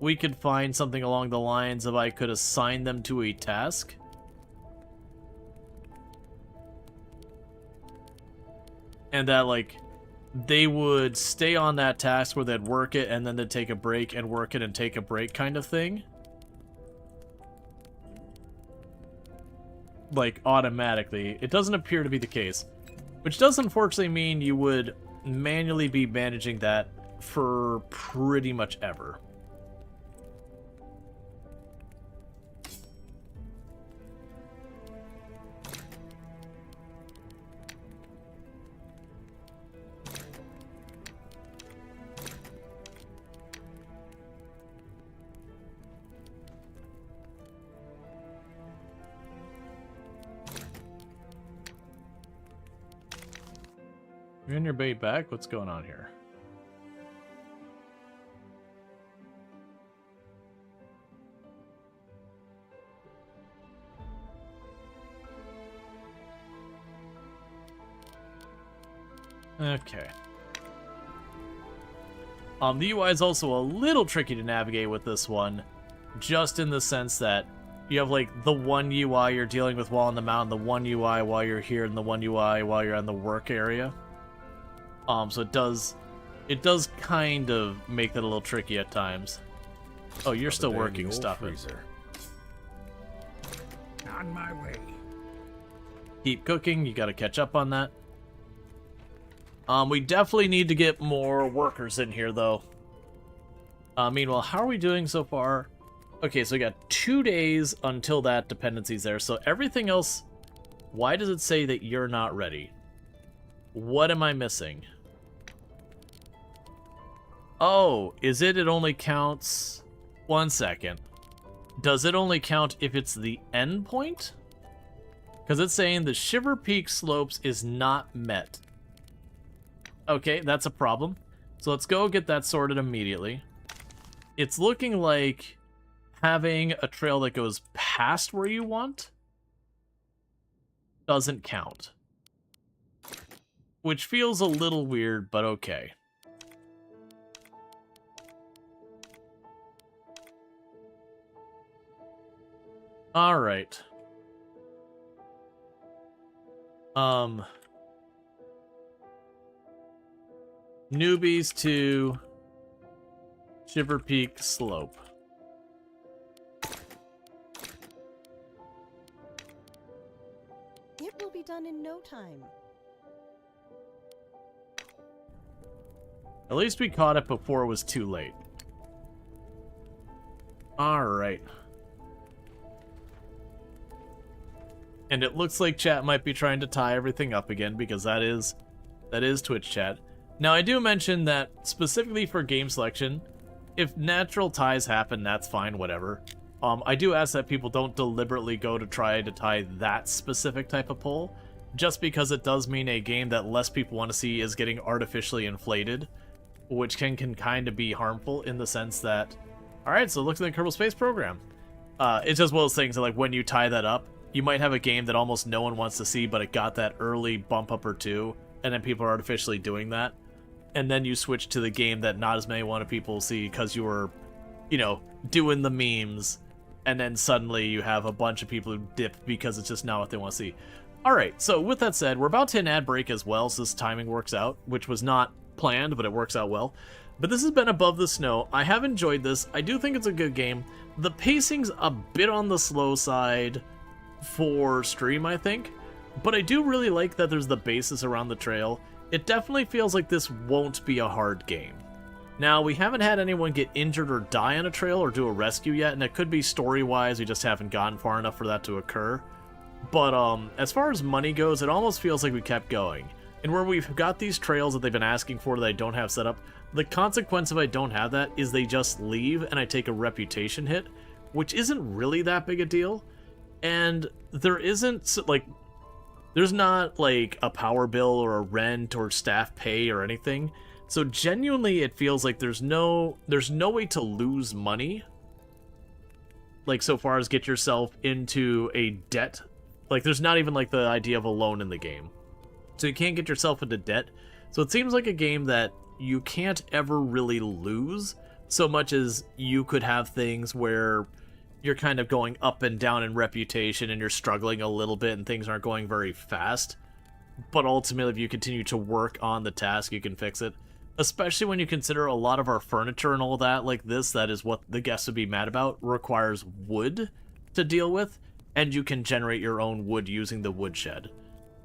we could find something along the lines of I could assign them to a task. And that, like, they would stay on that task where they'd work it and then they'd take a break and work it and take a break kind of thing. Like, automatically. It doesn't appear to be the case. Which does unfortunately mean you would manually be managing that for pretty much ever. You're in your bait back? What's going on here? Okay. The UI is also a little tricky to navigate with this one, just in the sense that you have, like, the one UI you're dealing with while on the mountain, the one UI while you're here, and the one UI while you're in the work area. So it does kind of make that a little tricky at times. Oh, you're still working, stop it. On my way. Keep cooking, you gotta catch up on that. We definitely need to get more workers in here, though. Meanwhile, how are we doing so far? Okay, so we got 2 days until that dependency's there, so everything else... Why does it say that you're not ready? What am I missing? Oh, is it only counts... 1 second. Does it only count if it's the end point? Because it's saying the Shiver Peak slopes is not met. Okay, that's a problem. So let's go get that sorted immediately. It's looking like having a trail that goes past where you want doesn't count. Which feels a little weird, but okay. Alright. Newbies to Shiver Peak Slope. It will be done in no time. At least we caught it before it was too late. Alright. And it looks like chat might be trying to tie everything up again, because that is Twitch chat. Now, I do mention that specifically for game selection, if natural ties happen, that's fine, whatever. I do ask that people don't deliberately go to try to tie that specific type of poll, just because it does mean a game that less people want to see is getting artificially inflated, which can kind of be harmful in the sense that, alright, so look at the Kerbal Space Program. It's just one of those things that, like, when you tie that up, you might have a game that almost no one wants to see, but it got that early bump up or two, and then people are artificially doing that. And then you switch to the game that not as many people see because you were, you know, doing the memes, and then suddenly you have a bunch of people who dip because it's just not what they want to see. Alright, so with that said, we're about to hit an ad break as well, so this timing works out, which was not planned, but it works out well. But this has been Above the Snow. I have enjoyed this. I do think it's a good game. The pacing's a bit on the slow side for stream, I think, but I do really like that there's the basis around the trail. It definitely feels like this won't be a hard game. Now, we haven't had anyone get injured or die on a trail or do a rescue yet, and it could be story-wise, we just haven't gotten far enough for that to occur. But as far as money goes, it almost feels like we kept going. And where we've got these trails that they've been asking for that I don't have set up, the consequence if I don't have that is they just leave and I take a reputation hit, which isn't really that big a deal. And there isn't, like, there's not, like, a power bill or a rent or staff pay or anything. So genuinely it feels like there's no way to lose money. Like, so far as get yourself into a debt. Like, there's not even, like, the idea of a loan in the game. So you can't get yourself into debt. So it seems like a game that you can't ever really lose so much as you could have things where you're kind of going up and down in reputation and you're struggling a little bit and things aren't going very fast. But ultimately, if you continue to work on the task, you can fix it. Especially when you consider a lot of our furniture and all that, like this, that is what the guests would be mad about, requires wood to deal with, and you can generate your own wood using the woodshed.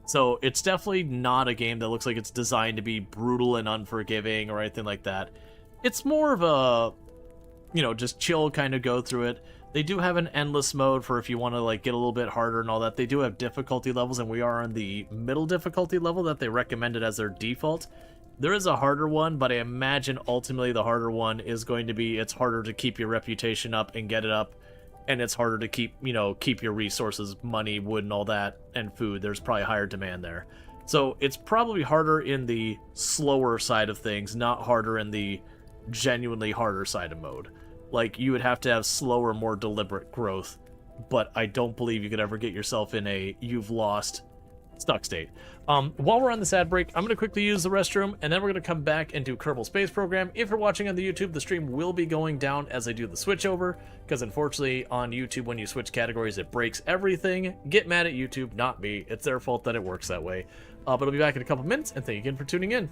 So it's definitely not a game that looks like it's designed to be brutal and unforgiving or anything like that. It's more of a, you know, just chill kind of go through it. They do have an endless mode for if you want to, like, get a little bit harder and all that. They do have difficulty levels, and we are on the middle difficulty level that they recommended as their default. There is a harder one, but I imagine ultimately the harder one is going to be it's harder to keep your reputation up and get it up, and it's harder to keep, you know, keep your resources, money, wood, and all that, and food. There's probably higher demand there. So it's probably harder in the slower side of things, not harder in the genuinely harder side of mode. Like, you would have to have slower, more deliberate growth, but I don't believe you could ever get yourself in a you've lost stuck state. While we're on this ad break, I'm going to quickly use the restroom, and then we're going to come back and do Kerbal Space Program. If you're watching on the YouTube, the stream will be going down as I do the switchover, because unfortunately on YouTube, when you switch categories, it breaks everything. Get mad at YouTube, not me. It's their fault that it works that way. But I'll be back in a couple minutes, and thank you again for tuning in.